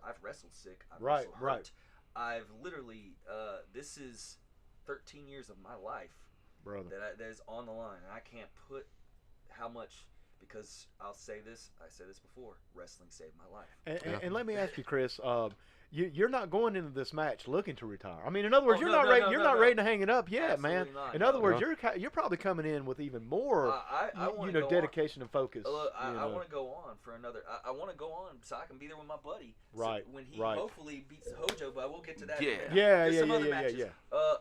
I've wrestled sick. I've Right, wrestled hurt. right. I've literally. This is 13 years of my life Brother. that is on the line, and I can't put how much, because I said this before. Wrestling saved my life. And let me ask you, Chris. You're not going into this match looking to retire. I mean, in other words, Oh, you're no, not no, ready. no, You're no, not no. ready to hang it up yet, Absolutely man. not, In no. other words, No. you're probably coming in with even more, I want you know, dedication and focus. Look, I you know. want to go on for another. I want to go on so I can be there with my buddy. Right, So when he right. hopefully beats Hojo, but we'll get to that. Yeah. in a minute. Yeah, There's yeah, some yeah, other yeah, matches. yeah.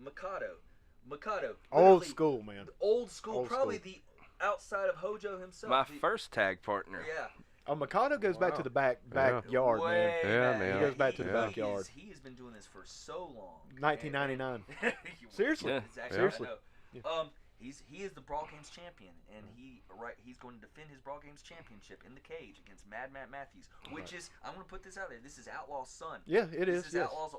Mikado. Old literally, school, man. Old school. Old Probably school. the outside of Hojo himself. My the- first tag partner. Yeah. Oh, Mikado goes back to Wow. the backyard, man. Way Yeah, back. man. He goes back to the Yeah. backyard. He has been doing this for so long. 1999. And- Seriously. Yeah. Exactly. Seriously. I know. Yeah. He is the Brawl Games champion, and he's going to defend his Brawl Games championship in the cage against Mad Matt Matthews, which is, I'm going to put this out there. This is Outlaw's son. Yeah, it is. This is Yes. Outlaw's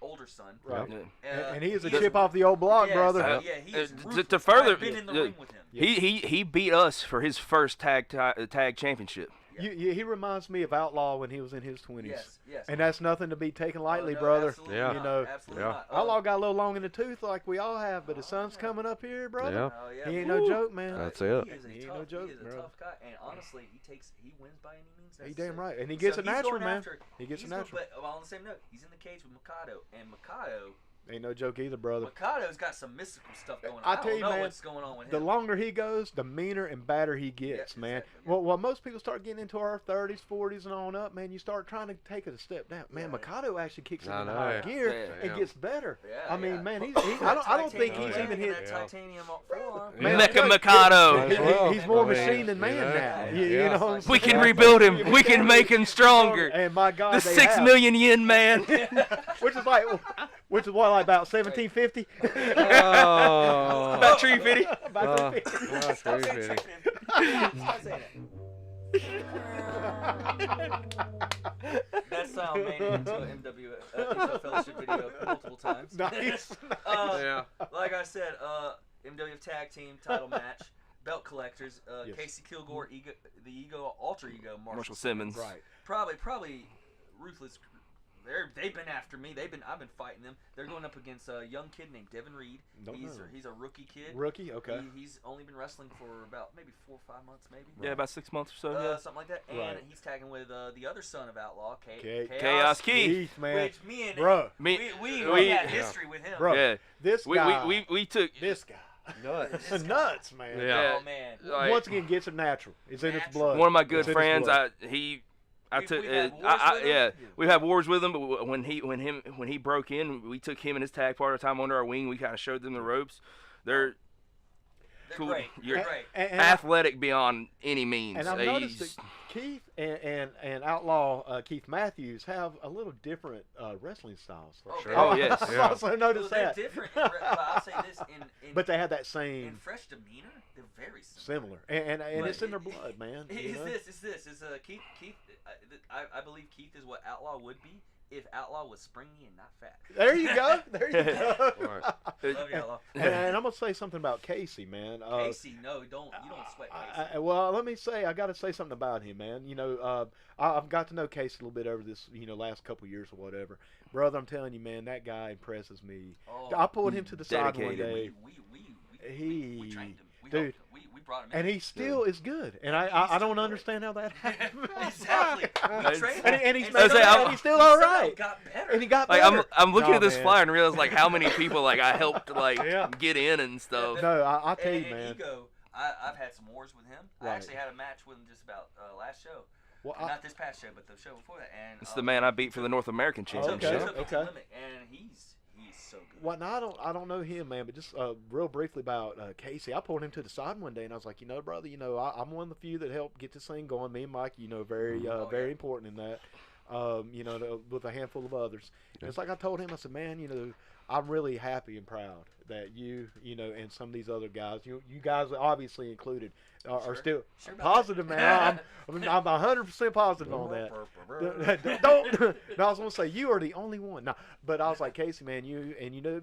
older son. Right. Yeah. And he is a he's- chip off the old block, yes, brother. Yeah, he is To ruthless. further- I've been in the yeah. ring with him. He beat us for his first tag championship. He reminds me of Outlaw when he was in his 20s. Yes. And that's nothing to be taken lightly, Oh, no, brother. absolutely Yeah. not, You know, absolutely yeah. not. Outlaw got a little long in the tooth like we all have, but his Oh, son's yeah. coming up here, brother. Yeah. Oh, yeah. He ain't no joke, man. That's He it. is a He ain't tough, no joke, he is a bro. tough guy, and honestly, he wins by any means necessary. He damn right. And he gets it he's natural, going man. after- He gets it he's going- natural. But on the same note, he's in the cage with Mikado, and Mikado Ain't no joke either, brother. Mikado's got some mystical stuff going on. I I tell don't you, know man, what's going on with The him. longer he goes, the meaner and badder he gets, Yeah, man. exactly, yeah. Well, most people start getting into our 30s, 40s, and on up, man, you start trying to take it a step down. Man, Yeah. Mikado actually kicks I into know. higher gear Yeah. and gets better. Yeah, I mean, yeah. man, I That don't think titanium he's leg even and hit. that titanium forearm. Man, Mecha Mikado. Might as well. He's more I mean, machine than you man know, now. yeah. You know what I'm We saying? can rebuild him. We can make him stronger. And my God, The they 6 have. million yen man. which is like about 1750. Oh. About 350. About 350. That's Stop very saying fitting. Stop saying it. That sound made it into an MWF into a fellowship video multiple times. Nice. Uh, Yeah. Like I said, MWF Tag Team title match, belt collectors, Yes. Casey Kilgore, alter ego, Marshall Simmons. Right. Probably ruthless. They've been after me. I've been fighting them. They're going up against a young kid named Devin Reed. Don't know. He's a rookie kid. Rookie, okay. He's only been wrestling for about maybe 4 or 5 months, maybe. Yeah, about 6 months or so. Yeah. Something like that. And Right. he's tagging with the other son of Outlaw, Chaos Keith. Keith, man. Which me and Bro. we we- had history with him. Bro. Yeah. This guy. We took. This guy. Nuts. Nuts, man. Yeah. Oh man. Like, Once again, gets it natural. It's in its Natural. blood. one of my It's good in its friends, blood. We've took. had wars with him? Yeah, we've had wars with him. But when he broke in, we took him and his tag partner time under our wing. We kind of showed them the ropes. They're They're cool. great. You're They're great. And athletic beyond any means. And I've noticed that Keith and Outlaw Keith Matthews have a little different wrestling styles. Oh, sure. Oh, yes. I've Yeah. also Well, noticed they're that. different, but I'll say this: in But they have that in same fresh demeanor, they're very similar. similar, and But it's in their it- blood, man. you Is know? this? Keith? I believe Keith is what Outlaw would be if Outlaw was springy and not fat. There you go. There you go. Right. Love you, Outlaw. And I'm gonna say something about Casey, man. Casey, no, you don't sweat Casey. Well, let me say, I got to say something about him, man. You know, I've got to know Casey a little bit over this, last couple years or whatever. Brother, I'm telling you, man, that guy impresses me. Oh, I pulled him to the side one dedicated. day, we trained him. We dude. helped him. We brought him in. and he still is good. And He's I still don't good. understand how that happened. Exactly. We trained him. And he's And made say, up, I'm- and he's still all somehow right. got better. And he got Like better. I'm looking Nah, at this man. flyer and realize like how many people like I helped like Yeah. get in and stuff. No, I'll tell you, and man. Ego, I've had some wars with him. I Right. actually had a match with him just about last show. Well, Not this past show, but the show before that. And It's the man I beat for the North American He Championship. took me to Okay. the limit, and he's so good. Well, no, I don't know him, man, but just real briefly about Casey. I pulled him to the side one day, and I was like, brother, I'm one of the few that helped get this thing going. Me and Mike, very yeah. important in that. With a handful of others. And it's like I told him, I said, man, I'm really happy and proud that you and some of these other guys, you guys obviously included, are Sure. still Sure about positive, man. I'm 100% positive on that. Don't. No, I was gonna say you are the only one. No, but I was like, Casey, man,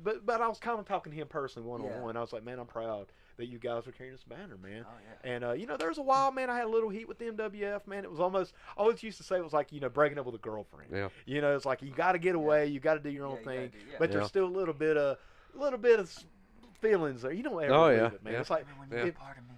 but I was kind of talking to him personally one on one. I was like, man, I'm proud that you guys are carrying this banner, man. Oh, yeah. And there's a while, man, I had a little heat with the MWF, man. It was almost, I always used to say it was like breaking up with a girlfriend. Yeah. It's like you got to get away, you got to do your own Yeah, you gotta thing, do- yeah. but Yeah. there's still a little bit of feelings there. You don't ever Oh, leave yeah, it, man. yeah. It's like Remember when you Yeah. were part of me.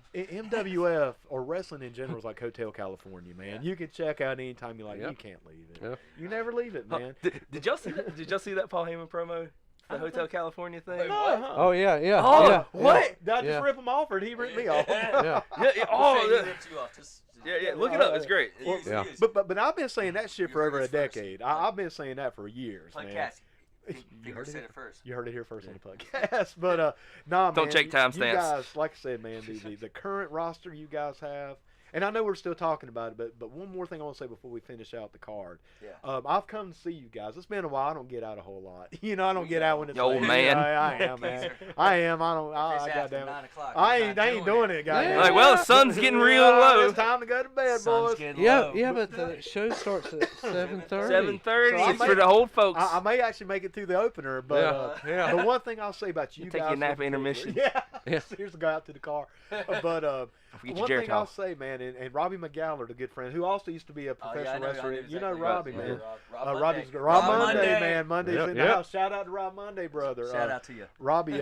MWF or wrestling in general is like Hotel California, man. Yeah. You can check out anytime you like. Yep. You can't leave it. Yep. You never leave it, Huh, man. did y'all see that? Did y'all see that Paul Heyman promo? The Hotel California thing. Wait, No, what? huh? Oh yeah, yeah. Oh, yeah, what? Did I just Yeah. rip him off, or did he rip me off? Yeah. Yeah. Oh, Oh, he yeah. ripped you off. Just Yeah. Look it up. It's great. Well, Yeah. But I've been saying that shit You for heard over a this first. decade. I've been saying that for years, Play man. Cassie. You You heard said it? it first. You heard it here first on the podcast. But nah, Don't man, check you timestamps. guys, like I said, man, the current roster you guys have, and I know we're still talking about it, but one more thing I want to say before we finish out the card. Yeah. I've come to see you guys. It's been a while. I don't get out a whole lot. I don't get out when it's Old late. man. I am, man. I am. I don't. If it's I after goddamn. 9 o'clock, I you're ain't not doing it, guys. Yeah. Like, well, the sun's getting real low. It's time to go to bed, Sun's boys. getting Yeah, low. yeah, but the show starts at 7:30. 7:30. So I It's may- for the old folks. I may actually make it through the opener, but Yeah. the one thing I'll say about you Take guys, your nap in intermission. Yeah, Yeah. Seriously, go out to the car. But Forget your one Jerry thing I'll towel. say, man, and Robbie McGallard, a good friend, who also used to be a Oh, yeah, I professional know wrestler. exactly You know who Robbie, you man. are. Rob Robbie's Monday. Rob Rob Monday, Monday. man. Monday's Yep. in the Yep. house. Shout out to Rob Monday, brother. Shout out to you. Robbie,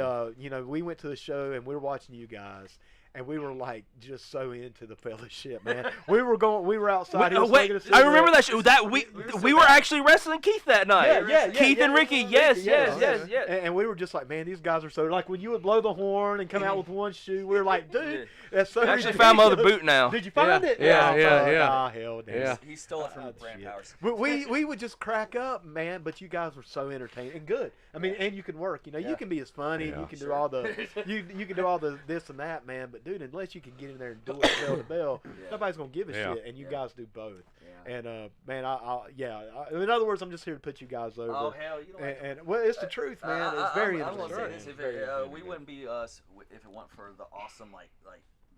we went to the show and we were watching you guys. And we were like just so into the fellowship, man. We were outside. He was Wait, taking a I cigarette. remember that show. That we were actually wrestling Keith that night. Yeah, Keith and Ricky. Yes. And we were just like, man, these guys are so like when you would blow the horn and come out with one shoe, we were like, dude, that's so. I actually found my other ridiculous. boot now. Did you find Yeah, it? yeah, Oh, yeah, fuck. yeah. Ah, hell, damn. Yeah. He stole it from Ah, Brand shit. Powers. But we would just crack up, man. But you guys were so entertaining and good. I mean, and you can work. You Yeah. can be as funny. And Yeah. you can do Sure. all the you can do all the this and that, man. But dude, unless you can get in there and do it bell to bell, nobody's gonna give a Yeah. shit. And you Yeah. guys do both. Yeah. And man, in other words, I'm just here to put you guys over. Oh hell, you don't. And well, it's the truth, man. It's very I will interesting. say this: if Very it, entertaining, we man. wouldn't be us if it weren't for the awesome like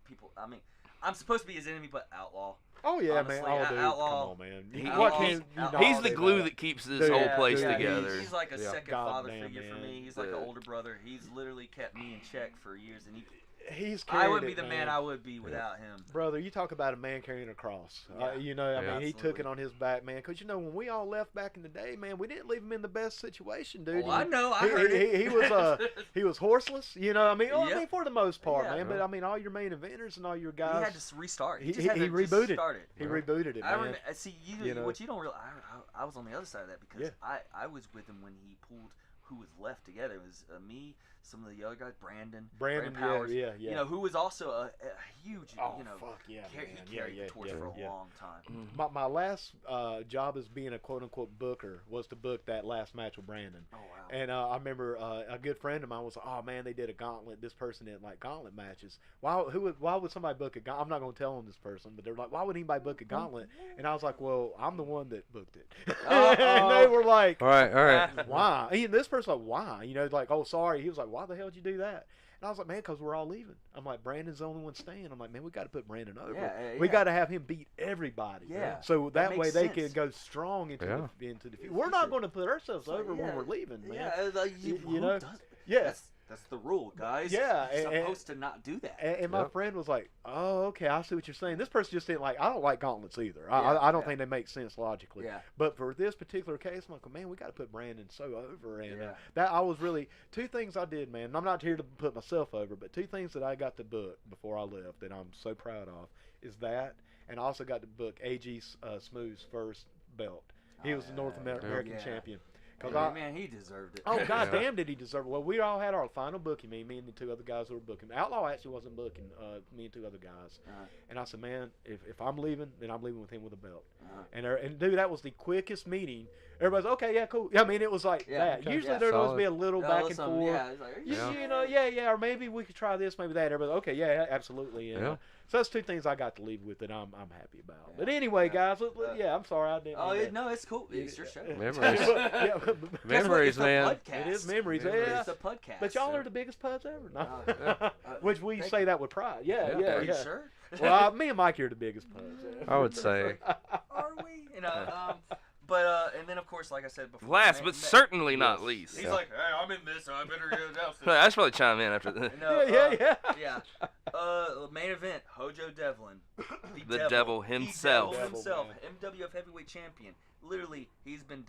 people. I mean, I'm supposed to be his enemy, but outlaw. Oh yeah, Honestly, man. Oh, dude, Outlaw. come on, man. He- What he's- can you he's He's not the say glue that? that keeps this Dude, whole place dude, together. He's like a Yeah. second father Goddamn, figure for man. me. He's like an Yeah. older brother. He's literally kept me in check for years, and He's I carried wouldn't be it, the man I would be without him. Brother, you talk about a man carrying a cross. Yeah. You know, I Yeah. mean, he took it Absolutely. on his back, man. Because, you know, when we all left back in the day, man, we didn't leave him in the best situation, dude. Oh, I know. I He- heard it. he was horseless, you know. I mean, I Yeah. mean, for the most part, Yeah. man. But I mean, all your main inventors and all your He guys, had to restart. he- Just had he to just rebooted. start it. he rebooted it, I man. remember. See, You know. what you don't realize. I was on the other side of that because Yeah. I was with him when he pulled who was left together. It was me, some of the other guys, Brandon Powers. yeah. You know, who was also a huge, Oh, you know, fuck yeah, he man. carried Yeah, the torch yeah, for a yeah. long time. Mhm. My last job as being a quote unquote booker was to book that last match with Brandon. Oh wow. And I remember a good friend of mine was like, "Oh man, they did a gauntlet. This person didn't like gauntlet matches. Why would somebody book a gauntlet? I'm not going to tell them this person, but they're like, why would anybody book a gauntlet?" And I was like, "Well, I'm the one that booked it." And they were like, All right. "Why?" And this person like, "Why?" You know, like, "Oh, sorry." He was like, "Why the hell did you do that?" And I was like, "Man, because we're all leaving." I'm like, "Brandon's the only one staying." I'm like, "Man, we got to put Brandon over. Yeah, We yeah. got to have him beat everybody. Yeah. So that That way makes they sense. can go strong into Yeah. the future. We're not going to put ourselves So, over when yeah, we're leaving, man. Yeah, like, You who know? does it? Yeah. That's the rule, guys. Yeah, You're and- supposed to not do that. And my Yep. friend was like, "Oh, okay, I see what you're saying." This person just didn't like. I don't like gauntlets either. Yeah, I don't yeah. think they make sense logically. Yeah. But for this particular case, I'm like, "Man, we got to put Brandon so over." And Yeah. that I was really two things I did, man. And I'm not here to put myself over, but two things that I got to book before I left that I'm so proud of is that, and I also got to book AG Smooth's first belt. He was the North American Yeah. champion. Man, he deserved it. Oh god Yeah. damn, did he deserve it? Well, we all had our final booking. Me and the two other guys who were booking. Outlaw actually wasn't booking. Me and two other guys. Uh-huh. And I said, "Man, if I'm leaving, then I'm leaving with him with a belt." Uh-huh. And dude, that was the quickest meeting. Everybody's okay, yeah, cool. I mean, it was like Yeah, that. okay, Usually yeah. there'd always Solid. be a little Oh, back and something, forth. Yeah, it's like, are you You, Yeah. you know, yeah, or maybe we could try this, maybe that. Everybody's okay, yeah, absolutely. And, Yeah. so that's two things I got to leave with that I'm happy about. Yeah. But anyway, Yeah. guys, yeah, I'm sorry I didn't. Oh, mean yeah, that. no, it's cool. It's your show. Memories. Yeah. Guess what? Memories, It's a man. PUDcast. It is memories, Memories. yeah. It's a PUDcast. But y'all so- are the biggest puds ever. No. Which Which we thank say you. that with pride. Yeah, Yeah. yeah, Are you yeah. sure? Well, me and Mikey are the biggest puds. I would say. Are we? You know, but and then of course, like I said before, Last but certainly not Yes. least. he's like, hey, I'm in this, so I better go down. I should probably chime in after that. No, yeah. Main event: Hojo Devlin, The devil himself. The devil himself, Devil, MWF heavyweight champion. Literally, he's been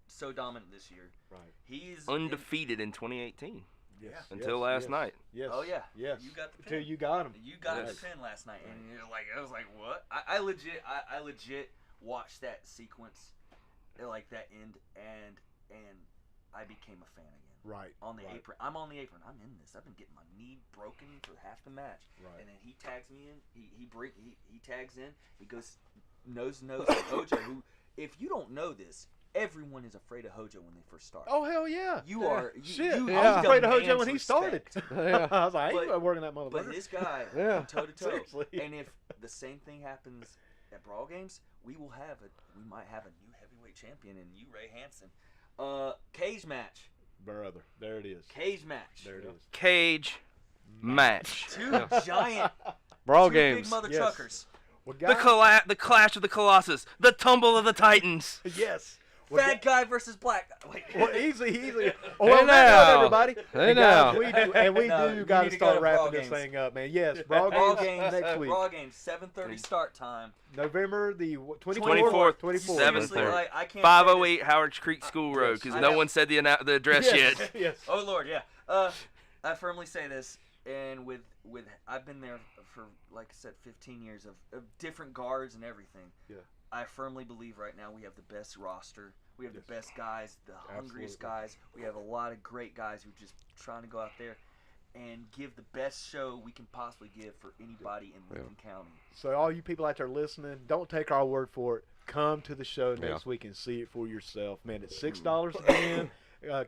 so dominant this year. Right. He's Undefeated in 2018 Yes. until last night. Yes. Oh yeah. Yes. You got the Until pin. you got him. You got Yes. the pin last night, and you're like, I was like, what? I legit watched that sequence, like that end, and I became a fan again. Right. On the right. apron, I'm on the apron. I'm in this. I've been getting my knee broken for half the match, Right. and then he tags me in. He tags in. He goes nose to nose with Hojo. Who, if you don't know this, everyone is afraid of Hojo when they first start. Oh hell yeah. You are Shit. You, I was you afraid of Hojo demand when he started. respect. Yeah. I was like, I ain't But- working that motherfucker. But this guy, Yeah. toe to toe. Seriously. And if the same thing happens at Brawl Games, we might have a new heavyweight champion in you, Ray Hansen. Cage match. Brother, there it is. Cage match. There it is. Cage match. Two Yeah. giant, Brawl two games. big mother Yes. truckers. Well, The guys, the clash of the Colossus. The tumble of the Titans. yes. Well, Bad guy versus black. Wait. Well, easy. Hey Well, on that note, now. everybody. Hey And guys, now. we do No, you got need to to start go to wrapping Brawl this Games. thing up, man. Yes, Brawl Brawl Games Games next week. Brawl Games, 7:30 start time. November the 24th, 24th. Seriously, 7:30. like, I can't. 508 Howard Creek School Road, because I no know. one said the address Yes, yet. yes. Oh Lord, yeah. I firmly say this, and with I've been there for, like I said, 15 years of different guards and everything. Yeah. I firmly believe right now we have the best roster. We have Yes. the best guys, the hungriest Absolutely. guys. We have a lot of great guys who are just trying to go out there and give the best show we can possibly give for anybody in Lincoln County. So all you people out there listening, don't take our word for it. Come to the show next Yeah. week and see it for yourself, man. It's $6 to get in.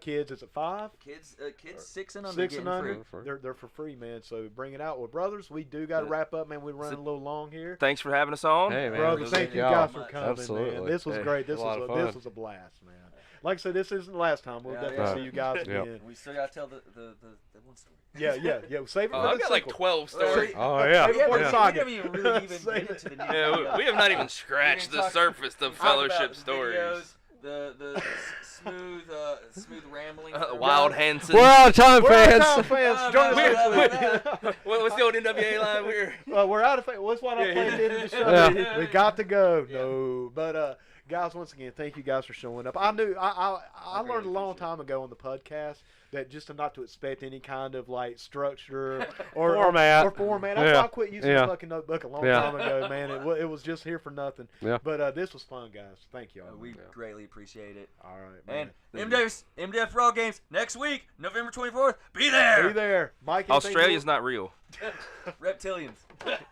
Kids, is it 5? Kids 6 and under. 6 and getting under. free. They're for free, man. So bring it out. Well, brothers, we do got to wrap up, man. We're running a little long here. Thanks for having us on. Hey, man. Brothers, thank you y'all. guys for coming, Absolutely. man. This was Hey, great. This a lot of this fun. was a blast, man. Like I said, this isn't the last time. We'll Yeah, definitely yeah. see you guys Yep. again. We still gotta tell the one story. Yeah. Save it for I've the got like sequel. 12 stories. Oh, yeah. Save it for the We saga. haven't even really even Save get into the nitty-gritty Yeah, of we it. have not even We scratched didn't the talk- surface of Talk about fellowship the stories. videos, the smooth rambling. Wild Hansen. We're out of time, We're out of fans. time, fans. Join us next week. What's the old NWA line? We're out of. What's what I played at the end of the show? Yeah. We got to go. No, but guys, once again, thank you guys for showing up. I knew I learned a long time ago on the PUDcast that just not to expect any kind of like structure or Format. or format. That's Yeah. why I quit using Yeah. the fucking notebook a long Yeah. time ago, man. It was just here for nothing. Yeah. But this was fun, guys. Thank y'all. We greatly appreciate it. All right, man. And MWF Brawl Games next week, November 24th. Be there. Be there, Mike. Australia's not real. Reptilians.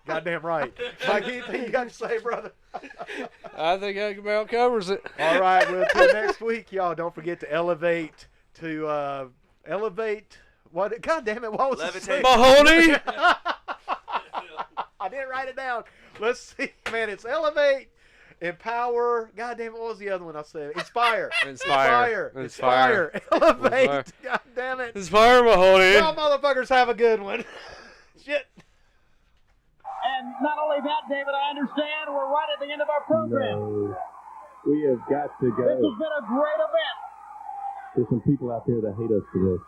goddamn right, Mike. Anything you got to say, brother? I think that about covers it. All right, well, until next week, y'all. Don't forget to elevate. What? God damn it! What was Levitate. it? Mahoney. I didn't write it down. Let's see, man. It's elevate, empower. God damn it! What was the other one I said? Inspire. Inspire. Elevate. Inspire. God damn it! Inspire Mahoney. Y'all motherfuckers have a good one. Shit. And not only that, David, I understand we're right at the end of our program. No, we have got to This go. has been a great event. There's some people out there that hate us for this.